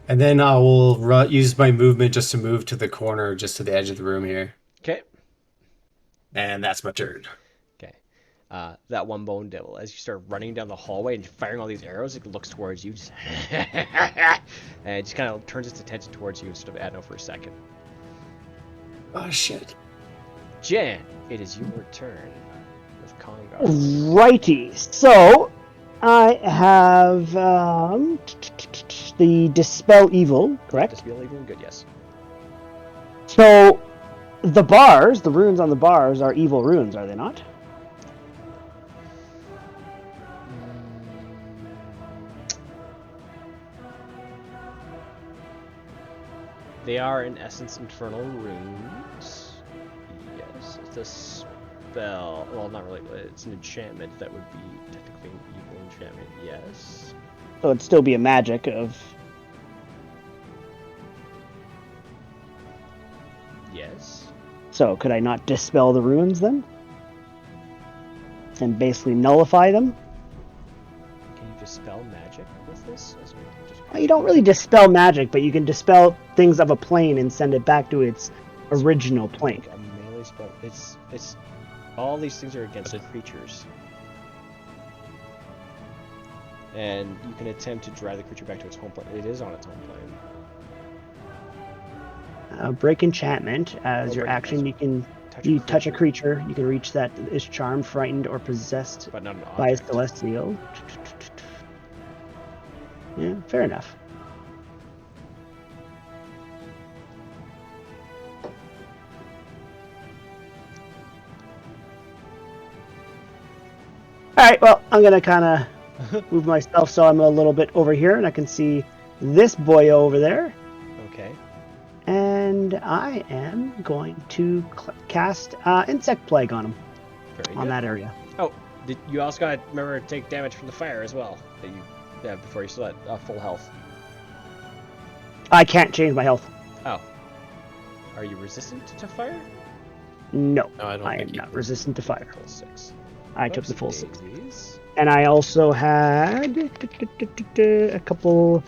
Speaker 8: And then I will use my movement just to move to the corner, just to the edge of the room here.
Speaker 3: Okay.
Speaker 8: And that's my turn.
Speaker 3: Okay. That one bone devil, as you start running down the hallway and firing all these arrows, it looks towards you, just and it just kind of turns its attention towards you instead of Adno for a second.
Speaker 8: Oh, shit.
Speaker 3: Jan, it is your turn with Congar.
Speaker 1: Righty. So, I have the Dispel Evil, correct?
Speaker 3: Dispel Evil, good, yes.
Speaker 1: So, the bars, the runes on the bars are evil runes, are they not?
Speaker 3: They are, in essence, infernal runes. Yes, it's a spell. Well, not really. It's an enchantment that would be technically an evil enchantment. Yes.
Speaker 1: So it'd still be a magic of...
Speaker 3: Yes.
Speaker 1: So could I not dispel the runes then? And basically nullify them?
Speaker 3: Can you dispel magic with this?
Speaker 1: You don't really dispel magic, but you can dispel things of a plane and send it back to its original plane.
Speaker 3: A melee spell. It's all these things are against creatures. And you can attempt to drive the creature back to its home plane. It is on its home plane.
Speaker 1: Break enchantment. As your action, you can touch a creature. You can reach that is charmed, frightened, or possessed
Speaker 3: but not an
Speaker 1: by a
Speaker 3: object.
Speaker 1: celestial. Yeah, fair enough. Alright, well, I'm going to kind of move myself so I'm a little bit over here, and I can see this boy over there.
Speaker 3: Okay.
Speaker 1: And I am going to cast Insect Plague on him.
Speaker 3: Very
Speaker 1: on
Speaker 3: good.
Speaker 1: that area.
Speaker 3: Oh, you also got to remember to take damage from the fire as well. That you have before you still at full health.
Speaker 1: I can't change my health.
Speaker 3: Oh. Are you resistant to fire?
Speaker 1: No,
Speaker 6: No, I don't
Speaker 1: I
Speaker 6: think
Speaker 1: am
Speaker 6: you
Speaker 1: not resistant to fire.
Speaker 3: Full 6.
Speaker 1: I took the full 6.
Speaker 3: Daisies.
Speaker 1: And I also had a couple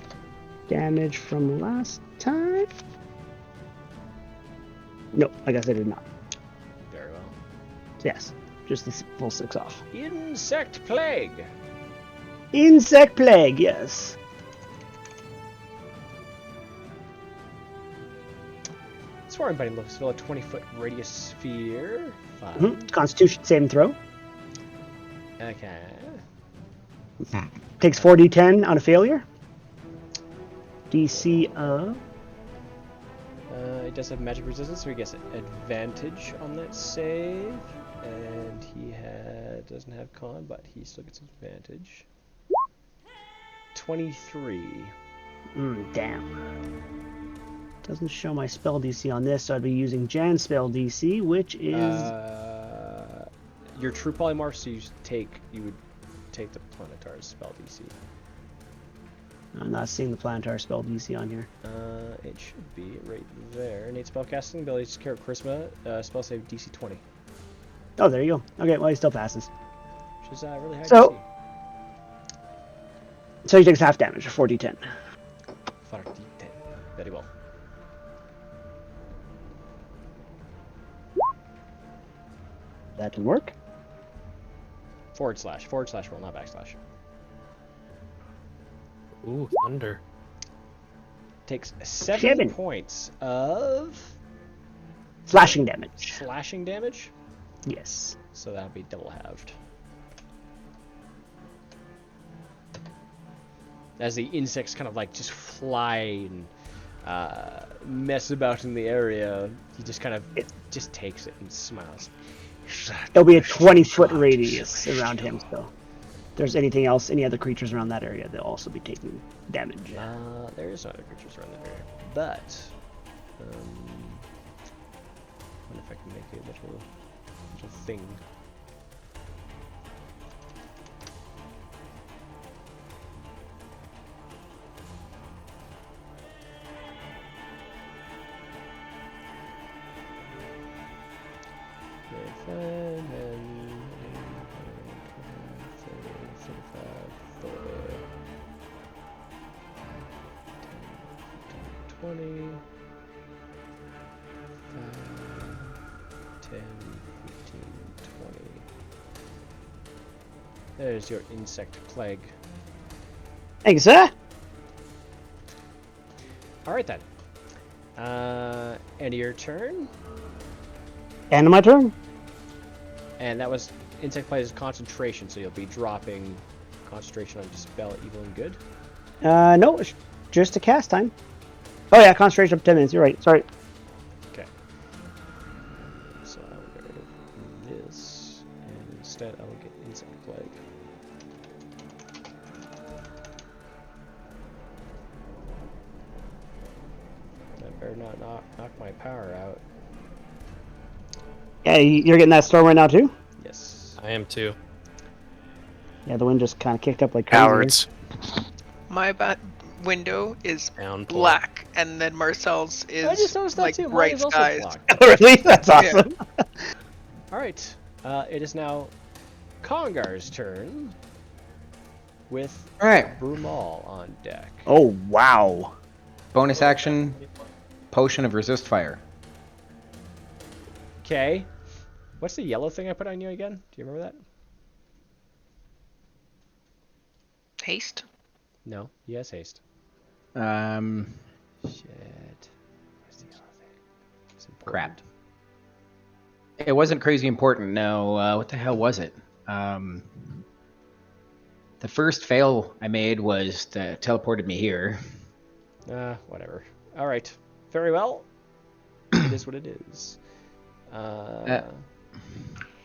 Speaker 1: damage from last time. No, I guess I did not.
Speaker 3: Very well.
Speaker 1: Yes, just the full 6 off.
Speaker 3: Insect plague.
Speaker 1: Insect Plague, yes.
Speaker 3: Swarming Biting looks fill a 20-foot radius sphere. Fun.
Speaker 1: Constitution saving throw.
Speaker 3: Okay.
Speaker 1: Takes 4d10 on a failure. DC of...
Speaker 3: It does have magic resistance, so he gets advantage on that save. And he doesn't have con, but he still gets advantage. 23.
Speaker 1: Damn. Doesn't show my spell DC on this, so I'd be using Jan's spell DC, which is...
Speaker 3: Your true polymorph, so you would take the Planetar's spell DC?
Speaker 1: I'm not seeing the Plantar spell DC on here.
Speaker 3: It should be right there. Innate spellcasting ability, charisma, spell save DC 20.
Speaker 1: Oh, there you go. Okay, well, he still passes.
Speaker 3: Which is really high
Speaker 1: So-
Speaker 3: DC.
Speaker 1: So he takes half damage, 4d10.
Speaker 3: 4d10. Very well.
Speaker 1: That can work.
Speaker 3: Forward slash roll, not backslash.
Speaker 6: Ooh, thunder.
Speaker 3: Takes 7
Speaker 1: 7.
Speaker 3: points of
Speaker 1: Slashing damage.
Speaker 3: slashing damage,
Speaker 1: Yes.
Speaker 3: so that'll be double halved. As the insects kind of like just fly and mess about in the area, he just kind of just takes it and smiles.
Speaker 1: There'll be a 20-foot radius around him, so if there's anything else, any other creatures around that area, they'll also be taking damage.
Speaker 3: There is no other creatures around that area, but I wonder if I can make a little thing. And 20, 10, 15, 20. There's your insect plague.
Speaker 1: Thank you, sir.
Speaker 3: Alright then. End of your turn.
Speaker 1: End of my turn.
Speaker 3: And that was insect plague is concentration, so you'll be dropping concentration on dispel evil and good.
Speaker 1: No, it's just a cast time. Oh yeah, concentration up to 10 minutes. You're right. Sorry.
Speaker 3: Okay. So I will get rid of this, and instead I will get insect plague. I better not knock my power out.
Speaker 1: Yeah, you're getting that storm right now too.
Speaker 3: Yes.
Speaker 6: I am too.
Speaker 1: Yeah, the wind just kind of kicked up like crazy.
Speaker 4: Cowards.
Speaker 5: My window is
Speaker 6: Down
Speaker 5: black, and then Marcel's
Speaker 3: I just
Speaker 5: is
Speaker 3: noticed that
Speaker 5: like
Speaker 3: too. Mine
Speaker 5: bright
Speaker 3: is also
Speaker 5: skies.
Speaker 3: blocked.
Speaker 1: Really? That's awesome.
Speaker 3: Alright. It is now Kongar's turn with
Speaker 2: All right.
Speaker 3: Brumal on deck.
Speaker 1: Oh wow.
Speaker 2: Bonus action, potion of resist fire.
Speaker 3: Okay. What's the yellow thing I put on you again? Do you remember that?
Speaker 5: Haste.
Speaker 3: No. He has haste.
Speaker 2: Shit.
Speaker 3: Shit. Where's the yellow thing? It's important.
Speaker 2: Crap. It wasn't crazy important. No. What the hell was it? The first fail I made was that teleported me here.
Speaker 3: Whatever. Alright. Very well. It is what it is.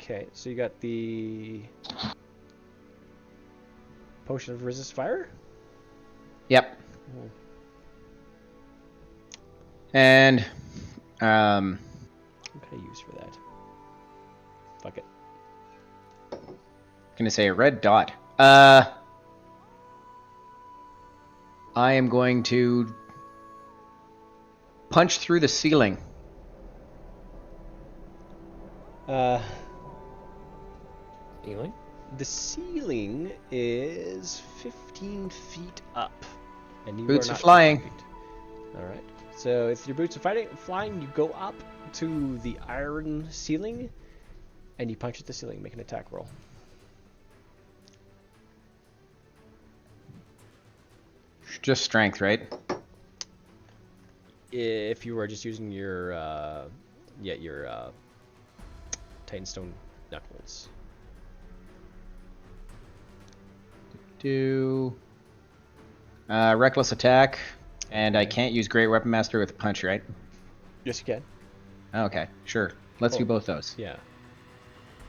Speaker 3: Okay, so you got the potion of resist fire?
Speaker 2: Yep.
Speaker 3: Oh.
Speaker 2: And
Speaker 3: What can I use for that? Fuck it.
Speaker 2: gonna say a red dot. I am going to punch through the ceiling.
Speaker 6: Healing?
Speaker 3: The ceiling is 15 feet up. And you
Speaker 2: Boots
Speaker 3: are
Speaker 2: are
Speaker 3: not
Speaker 2: flying.
Speaker 3: 15 feet. Alright. So if your boots are flying, you go up to the iron ceiling and you punch at the ceiling, make an attack roll.
Speaker 2: Just strength, right?
Speaker 3: If you were just using your Titanstone knuckles.
Speaker 2: Do reckless attack, and I can't use Great Weapon Master with a punch, right?
Speaker 3: Yes, you can.
Speaker 2: Okay, sure. Let's do both those.
Speaker 3: Yeah.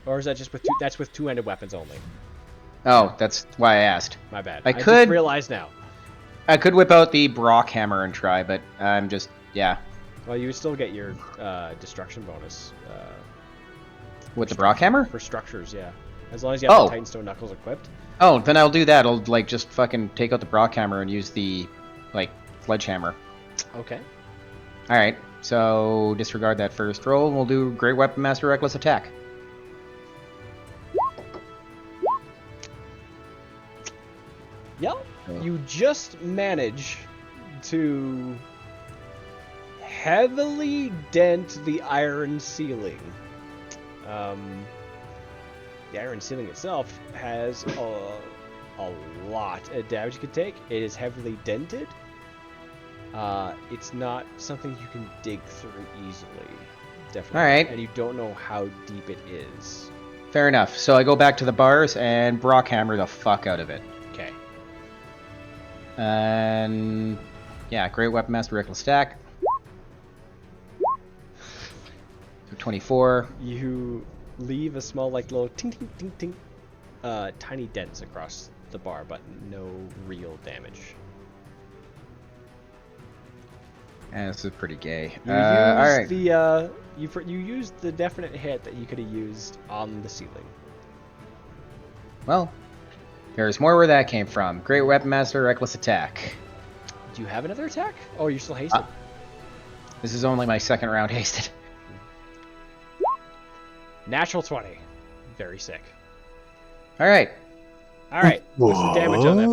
Speaker 3: Or is that just with two? That's with two-handed weapons only.
Speaker 2: Oh, that's why I asked.
Speaker 3: My bad.
Speaker 2: I
Speaker 3: just
Speaker 2: could-
Speaker 3: realize now.
Speaker 2: I could whip out the Brock hammer and try, but I'm just yeah.
Speaker 3: Well, you would still get your destruction bonus
Speaker 2: With the Brock hammer?
Speaker 3: for structures. Yeah. As long as you have
Speaker 2: Oh.
Speaker 3: the Titan Stone Knuckles equipped.
Speaker 2: Oh, then I'll do that. I'll like just fucking take out the Brock hammer and use the like sledgehammer.
Speaker 3: Okay.
Speaker 2: All right. So disregard that first roll. We'll do Great Weapon Master Reckless Attack.
Speaker 3: Yep. You just manage to heavily dent the iron ceiling. The iron ceiling itself has a lot of damage you can take. It is heavily dented. It's not something you can dig through easily. Definitely.
Speaker 2: All right.
Speaker 3: And you don't know how deep it is.
Speaker 2: Fair enough. So I go back to the bars and Brock hammer the fuck out of it.
Speaker 3: Okay.
Speaker 2: And yeah, Great Weapon Master Reckless Attack. So 24.
Speaker 3: You leave a small, like, little ting ting ting ting, tiny dents across the bar, but no real damage.
Speaker 2: And this is pretty gay.
Speaker 3: You
Speaker 2: all right.
Speaker 3: used the you used the definite hit that you could have used on the ceiling.
Speaker 2: Well, there's more where that came from. Great Weapon Master Reckless Attack.
Speaker 3: Do you have another attack? Oh, you're still hasted.
Speaker 2: This is only my second round hasted.
Speaker 3: Natural 20. Very sick.
Speaker 2: All right.
Speaker 3: All right. What's the damage on that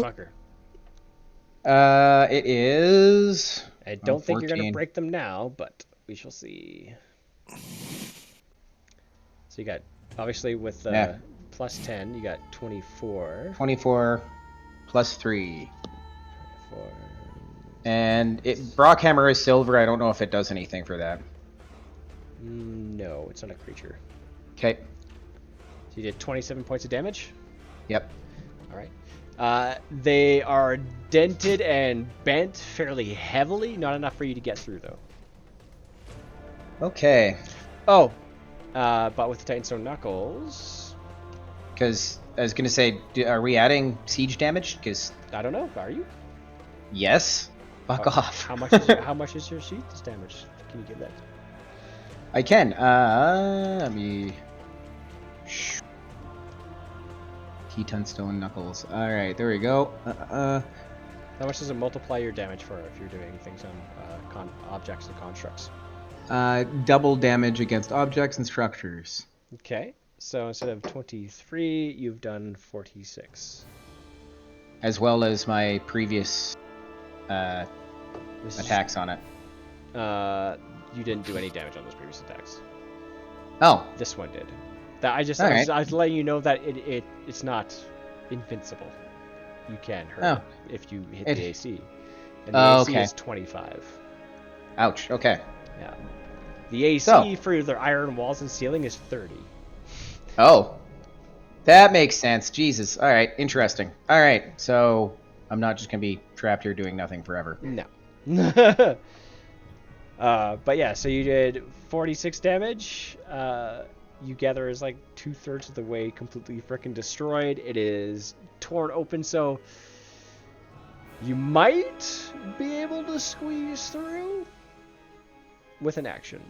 Speaker 3: fucker?
Speaker 2: It is.
Speaker 3: I don't think you're going to
Speaker 2: 14.
Speaker 3: break them now, but we shall see. So you got, obviously with
Speaker 2: Yeah.
Speaker 3: plus 10, you got 24.
Speaker 2: 24 plus 3.
Speaker 3: 24.
Speaker 2: And Brock hammer is silver. I don't know if it does anything for that.
Speaker 3: No, it's not a creature.
Speaker 2: Okay.
Speaker 3: So you did 27 points of damage.
Speaker 2: Yep.
Speaker 3: All right. They are dented and bent fairly heavily. Not enough for you to get through, though.
Speaker 2: Okay.
Speaker 3: Oh, but with the Titan Stone Knuckles,
Speaker 2: Because I was gonna say, are we adding siege damage? Because
Speaker 3: I don't know. Are you?
Speaker 2: yes. Fuck off.
Speaker 3: How much is your siege damage? Can you give that?
Speaker 2: I can. Let me. Keaton Stone Knuckles. All right, there we go.
Speaker 3: How much does it multiply your damage for if you're doing things on objects and constructs?
Speaker 2: Double damage against objects and structures.
Speaker 3: Okay, so instead of 23, you've done 46.
Speaker 2: As well as my previous
Speaker 3: This is-
Speaker 2: attacks on it.
Speaker 3: You didn't do any damage on those previous attacks.
Speaker 2: Oh,
Speaker 3: This one did. That I
Speaker 2: Alright.
Speaker 3: was letting you know that it's not invincible. You can hurt
Speaker 2: Oh.
Speaker 3: it if you hit
Speaker 2: It-
Speaker 3: the AC. And the
Speaker 2: Oh,
Speaker 3: AC
Speaker 2: okay.
Speaker 3: is 25.
Speaker 2: ouch. Okay.
Speaker 3: Yeah. The AC
Speaker 2: So-
Speaker 3: for their iron walls and ceiling is 30.
Speaker 2: Oh, that makes sense. Jesus. All right, interesting. All right, so I'm not just gonna be trapped here doing nothing forever.
Speaker 3: No. But yeah, so you did 46 damage. You gather is like 2/3 of the way completely frickin' destroyed. It is torn open, so you might be able to squeeze through with an action.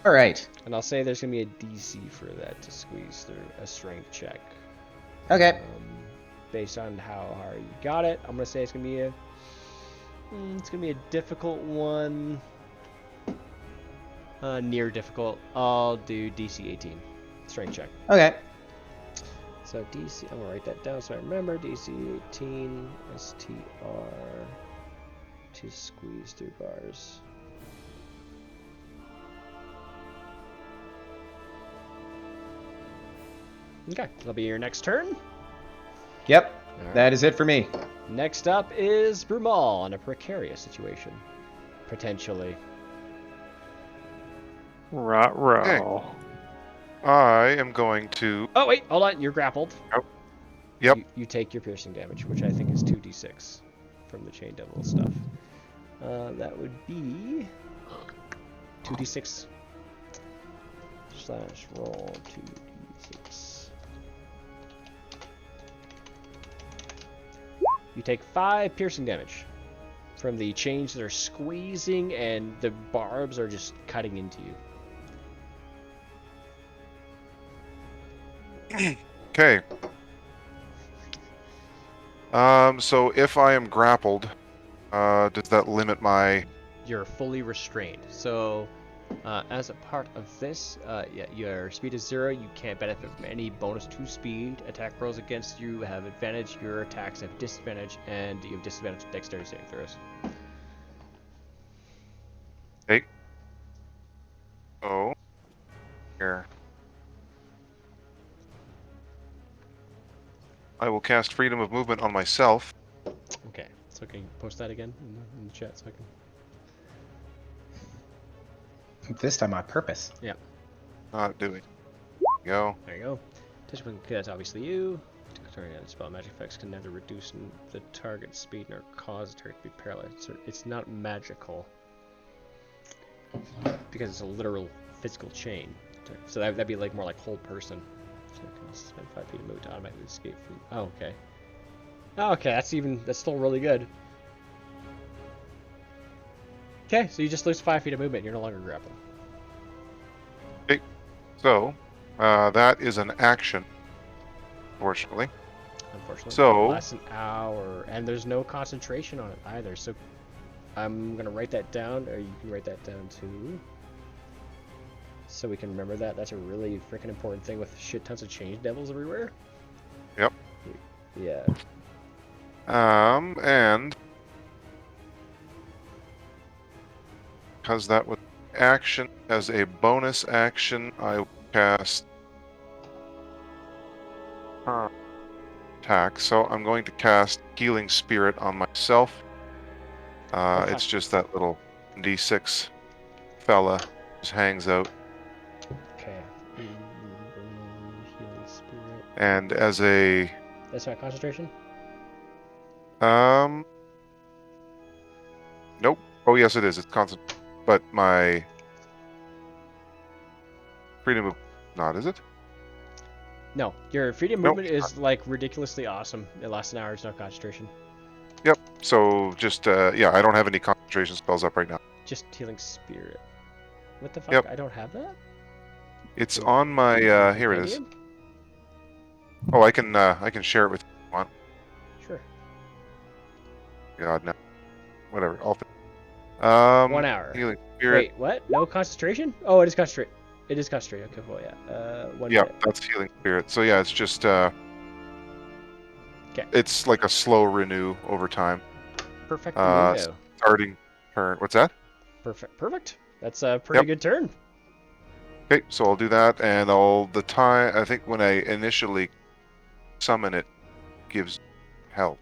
Speaker 2: All right.
Speaker 3: And I'll say there's gonna be a DC for that to squeeze through, a strength check.
Speaker 2: Okay.
Speaker 3: Based on how hard you got it, I'm gonna say it's gonna be a difficult one. Near difficult. I'll do DC 18, strength check.
Speaker 2: Okay.
Speaker 3: So DC, I'm gonna write that down so I remember. DC 18 STR to squeeze through bars. Okay, that'll be your next turn.
Speaker 2: Yep.
Speaker 3: Alright.
Speaker 2: That is it for me.
Speaker 3: Next up is Brumal in a precarious situation. Potentially.
Speaker 4: Ruh-roh.
Speaker 7: I am going to.
Speaker 3: Oh, wait, hold on. You're grappled.
Speaker 7: Oh. Yep.
Speaker 3: You take your piercing damage, which I think is 2d6 from the Chain Devil stuff. That would be 2d6 / roll 2d6. You take 5 piercing damage from the chains that are squeezing and the barbs are just cutting into you.
Speaker 7: Okay. So if I am grappled, does that limit my...
Speaker 3: You're fully restrained. So, as a part of this, yeah, your speed is 0. You can't benefit from any bonus to speed. Attack rolls against you have advantage. Your attacks have disadvantage, and you have disadvantage dexterity saving throws.
Speaker 7: Okay. Oh. Here. I will cast Freedom of Movement on myself.
Speaker 3: Okay, so can you post that again in the chat so I can...
Speaker 9: This time on purpose.
Speaker 3: Yeah.
Speaker 7: Not doing. Go.
Speaker 3: There you go. That's obviously you. Turning on spell magic effects can neither reduce the target's speed nor cause the target to be paralyzed. So it's not magical because it's a literal physical chain. So that'd be like more like whole person. So I can spend 5 feet of move to automatically escape from. Oh, okay. Oh, okay. That's still really good. Okay, so you just lose 5 feet of movement. You're no longer grappled.
Speaker 7: Okay. So, that is an action. Unfortunately. So
Speaker 3: it lasts an hour, and there's no concentration on it either. So I'm gonna write that down, or you can write that down too, so we can remember that. That's a really freaking important thing with shit tons of change devils everywhere.
Speaker 7: Yep.
Speaker 3: Yeah.
Speaker 7: And because that was action, as a bonus action, I will cast attack. So I'm going to cast Healing Spirit on myself. It's just that little D6 fella just hangs out.
Speaker 3: Okay. Healing Spirit.
Speaker 7: And as a
Speaker 3: That's not concentration?
Speaker 7: nope. Oh yes, it is. It's constant. But my freedom of not, is it?
Speaker 3: No, your freedom
Speaker 7: Nope.
Speaker 3: movement is like ridiculously awesome. It lasts an hour. It's no concentration.
Speaker 7: Yep. So just yeah, I don't have any concentration spells up right now.
Speaker 3: Just Healing Spirit. What the fuck?
Speaker 7: Yep.
Speaker 3: I don't have that?
Speaker 7: It's on my here it is.
Speaker 3: Compendium?
Speaker 7: Oh, I can share it with you if you want.
Speaker 3: Sure.
Speaker 7: God no. Whatever. I'll
Speaker 3: 1 hour.
Speaker 7: Healing Spirit.
Speaker 3: Wait, what? No concentration? Oh, it is concentrate. It is concentrate. Okay, well, yeah. 1
Speaker 7: Yeah,
Speaker 3: minute.
Speaker 7: that's Healing Spirit. So yeah, it's just it's like a slow renew over time.
Speaker 3: Perfect.
Speaker 7: Starting turn. What's that?
Speaker 3: Perfect. That's a pretty good turn.
Speaker 7: Okay, so I'll do that, and I think when I initially summon it, gives health.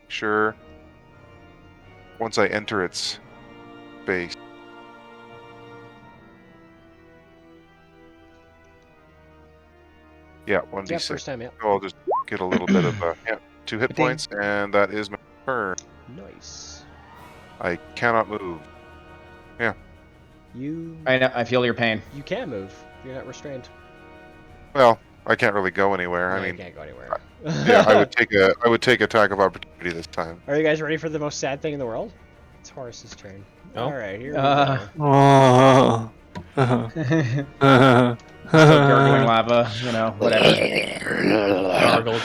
Speaker 7: Sure. Once I enter its base. Yeah, 1d6.
Speaker 3: Yeah, first time, yeah.
Speaker 7: So I'll just get a little bit of 2 hit points, and that is my turn.
Speaker 3: Nice.
Speaker 7: I cannot move. Yeah.
Speaker 9: I know. I feel your pain.
Speaker 3: You can move. You're not restrained.
Speaker 7: Well, I can't really go anywhere.
Speaker 3: No,
Speaker 7: I
Speaker 3: you
Speaker 7: mean,
Speaker 3: can't go anywhere.
Speaker 7: yeah, I would take attack of opportunity this time.
Speaker 3: Are you guys ready for the most sad thing in the world? It's Horace's turn.
Speaker 6: No.
Speaker 3: All right, here we go.
Speaker 9: So gurgling lava, you know, whatever.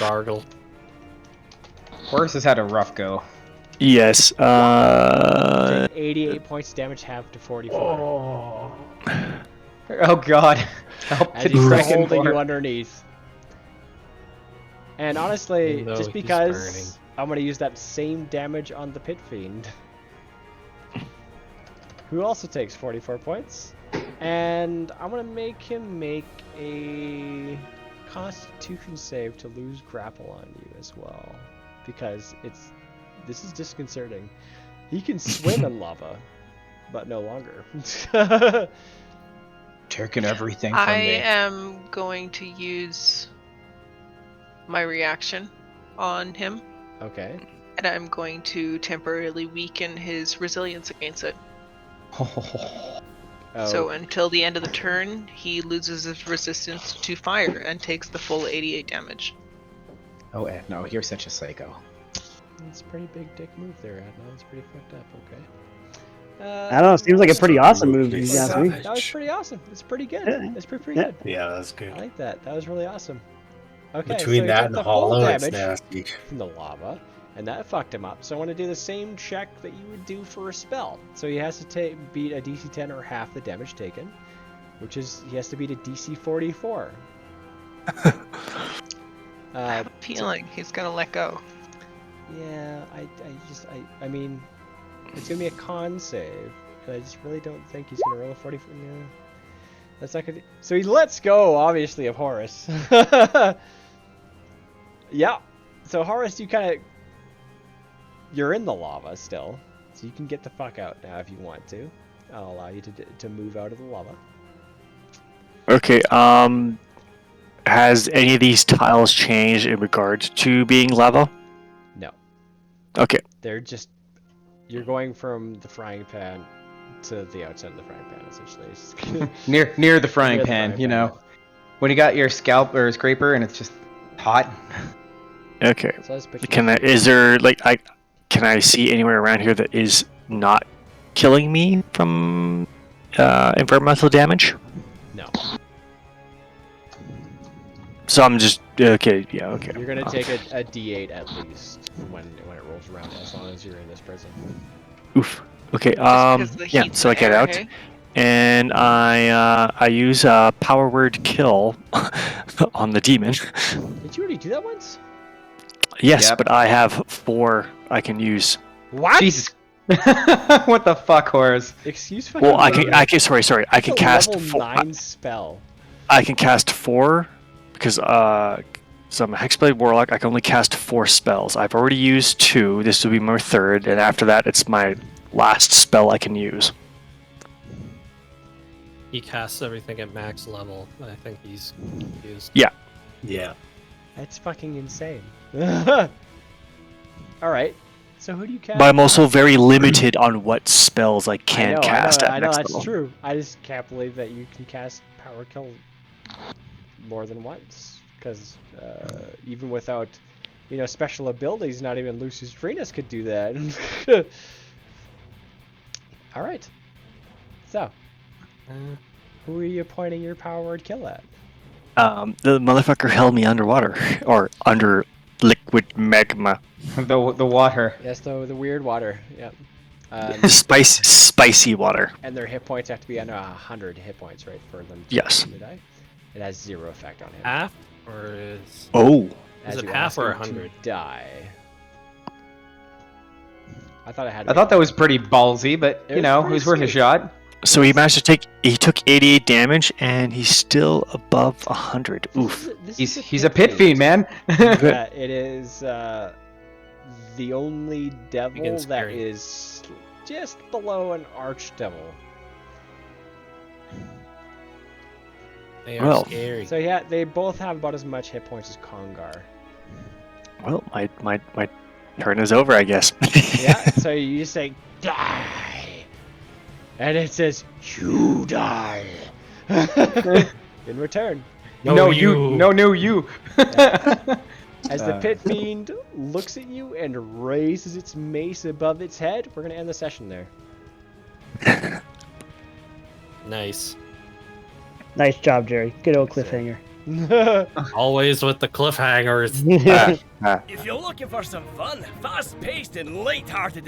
Speaker 6: Gargle.
Speaker 9: Horse has had a rough go.
Speaker 4: Yes.
Speaker 3: Take 88 points damage, half to 44.
Speaker 9: Oh god. Help
Speaker 3: As
Speaker 9: the
Speaker 3: he's
Speaker 9: second
Speaker 3: holding you
Speaker 9: floor.
Speaker 3: underneath. And honestly,
Speaker 6: No,
Speaker 3: just
Speaker 6: he's
Speaker 3: because
Speaker 6: burning.
Speaker 3: I'm going to use that same damage on the Pit Fiend, who also takes 44 points. And I'm going to make him make a Constitution save to lose grapple on you as well. Because this is disconcerting. He can swim in lava, but no longer.
Speaker 9: Taking everything from
Speaker 5: I
Speaker 9: me.
Speaker 5: am going to use my reaction on him,
Speaker 3: Okay.
Speaker 5: and I'm going to temporarily weaken his resilience against it. So until the end of the turn, he loses his resistance to fire and takes the full 88 damage.
Speaker 9: Oh, no, you're such a psycho.
Speaker 3: It's a pretty big dick move there, Adna. It's pretty fucked up, okay.
Speaker 1: I don't know. It seems like a pretty awesome move, if you ask me.
Speaker 3: That was pretty awesome. It's pretty good.
Speaker 1: Yeah.
Speaker 3: It's pretty
Speaker 1: Yeah.
Speaker 3: good.
Speaker 8: Yeah, that's good.
Speaker 3: I like that. That was really awesome. Okay, so
Speaker 8: Between
Speaker 3: he
Speaker 8: that
Speaker 3: took
Speaker 8: and
Speaker 3: the full
Speaker 8: hollow, it's
Speaker 3: damage
Speaker 8: nasty.
Speaker 3: from the lava, and that fucked him up. So I want to do the same check that you would do for a spell. So he has to beat a DC 10 or half the damage taken, which is he has to beat a DC 44.
Speaker 5: I have a feeling he's gonna let go.
Speaker 3: Yeah, I mean, it's gonna be a con save, and I just really don't think he's gonna roll a 44. No, that's not gonna. So he lets go, obviously, of Horace. Yeah. So Horace, you're in the lava still, so you can get the fuck out now if you want to. I'll allow you to move out of the lava.
Speaker 4: Okay. Has any of these tiles changed in regards to being lava?
Speaker 3: No.
Speaker 4: Okay.
Speaker 3: They're just you're going from the frying pan to the outside of the frying pan, essentially.
Speaker 2: Near the frying
Speaker 3: Near the
Speaker 2: pan,
Speaker 3: frying
Speaker 2: you
Speaker 3: pan,
Speaker 2: know. When you got your scalp or scraper and it's just hot.
Speaker 4: Okay.
Speaker 3: So let's put you
Speaker 4: Can I see anywhere around here that is not killing me from environmental damage?
Speaker 3: No.
Speaker 4: So I'm just okay. Yeah. Okay.
Speaker 3: You're gonna take a D8 at least when it rolls around, as long as you're in this prison.
Speaker 4: Oof. Okay.
Speaker 5: Just because the
Speaker 4: Yeah.
Speaker 5: heat's
Speaker 4: So I
Speaker 5: the
Speaker 4: get
Speaker 5: air,
Speaker 4: out,
Speaker 5: hey?
Speaker 4: and I use power word kill on the demon.
Speaker 3: Did you already do that once?
Speaker 4: Yes,
Speaker 2: Yep.
Speaker 4: but I have 4 I can use.
Speaker 3: What?
Speaker 2: Jesus. What the fuck, Horace?
Speaker 3: Excuse me.
Speaker 4: Well, I can. Sorry. I can cast.
Speaker 3: Level 9 spell.
Speaker 4: I can cast 4 because so I'm a Hexblade Warlock. I can only cast 4 spells. I've already used 2. This will be my 3rd, and after that, it's my last spell I can use.
Speaker 6: He casts everything at max level. I think he's confused.
Speaker 8: Yeah.
Speaker 3: That's fucking insane. All right. So who do you cast?
Speaker 4: But I'm also very limited on what spells I can cast
Speaker 3: I
Speaker 4: at
Speaker 3: know
Speaker 4: next
Speaker 3: that's
Speaker 4: level.
Speaker 3: true. I just can't believe that you can cast Power Kill more than once. Because even without, special abilities, not even Lucius Venus could do that. All right. So, who are you pointing your Power Word Kill at?
Speaker 4: The motherfucker held me underwater or under liquid magma.
Speaker 2: The water.
Speaker 3: Yes, the weird water. Yep.
Speaker 4: Spicy water.
Speaker 3: And their hit points have to be under 100 hit points, right, for them
Speaker 4: Yes.
Speaker 3: to die. It has 0 effect on him.
Speaker 6: Half or is
Speaker 4: Oh.
Speaker 3: As
Speaker 6: it
Speaker 3: you
Speaker 6: half
Speaker 3: ask
Speaker 6: or
Speaker 3: him to
Speaker 6: 100?
Speaker 3: Die. I thought
Speaker 2: I thought that was pretty ballsy, but
Speaker 3: It was pretty
Speaker 2: who's worth a
Speaker 3: sweet.
Speaker 2: shot.
Speaker 4: So he managed to he took 88 damage and he's still above 100. Oof.
Speaker 2: He's a pit fiend, man.
Speaker 3: It is the only devil
Speaker 6: Against
Speaker 3: that
Speaker 6: Gary.
Speaker 3: is just below an archdevil.
Speaker 6: they are
Speaker 4: Well.
Speaker 6: scary?
Speaker 3: So yeah, they both have about as much hit points as Kongar.
Speaker 4: Well, my turn is over, I guess.
Speaker 3: Yeah, so you say, die! And it says, you die! In return.
Speaker 2: No, you.
Speaker 3: As the pit fiend looks at you and raises its mace above its head, we're going to end the session there.
Speaker 6: Nice.
Speaker 1: Nice job, Jerry. Good old
Speaker 3: That's
Speaker 1: cliffhanger.
Speaker 6: Always with the cliffhangers.
Speaker 10: If you're looking for some fun, fast-paced and light-hearted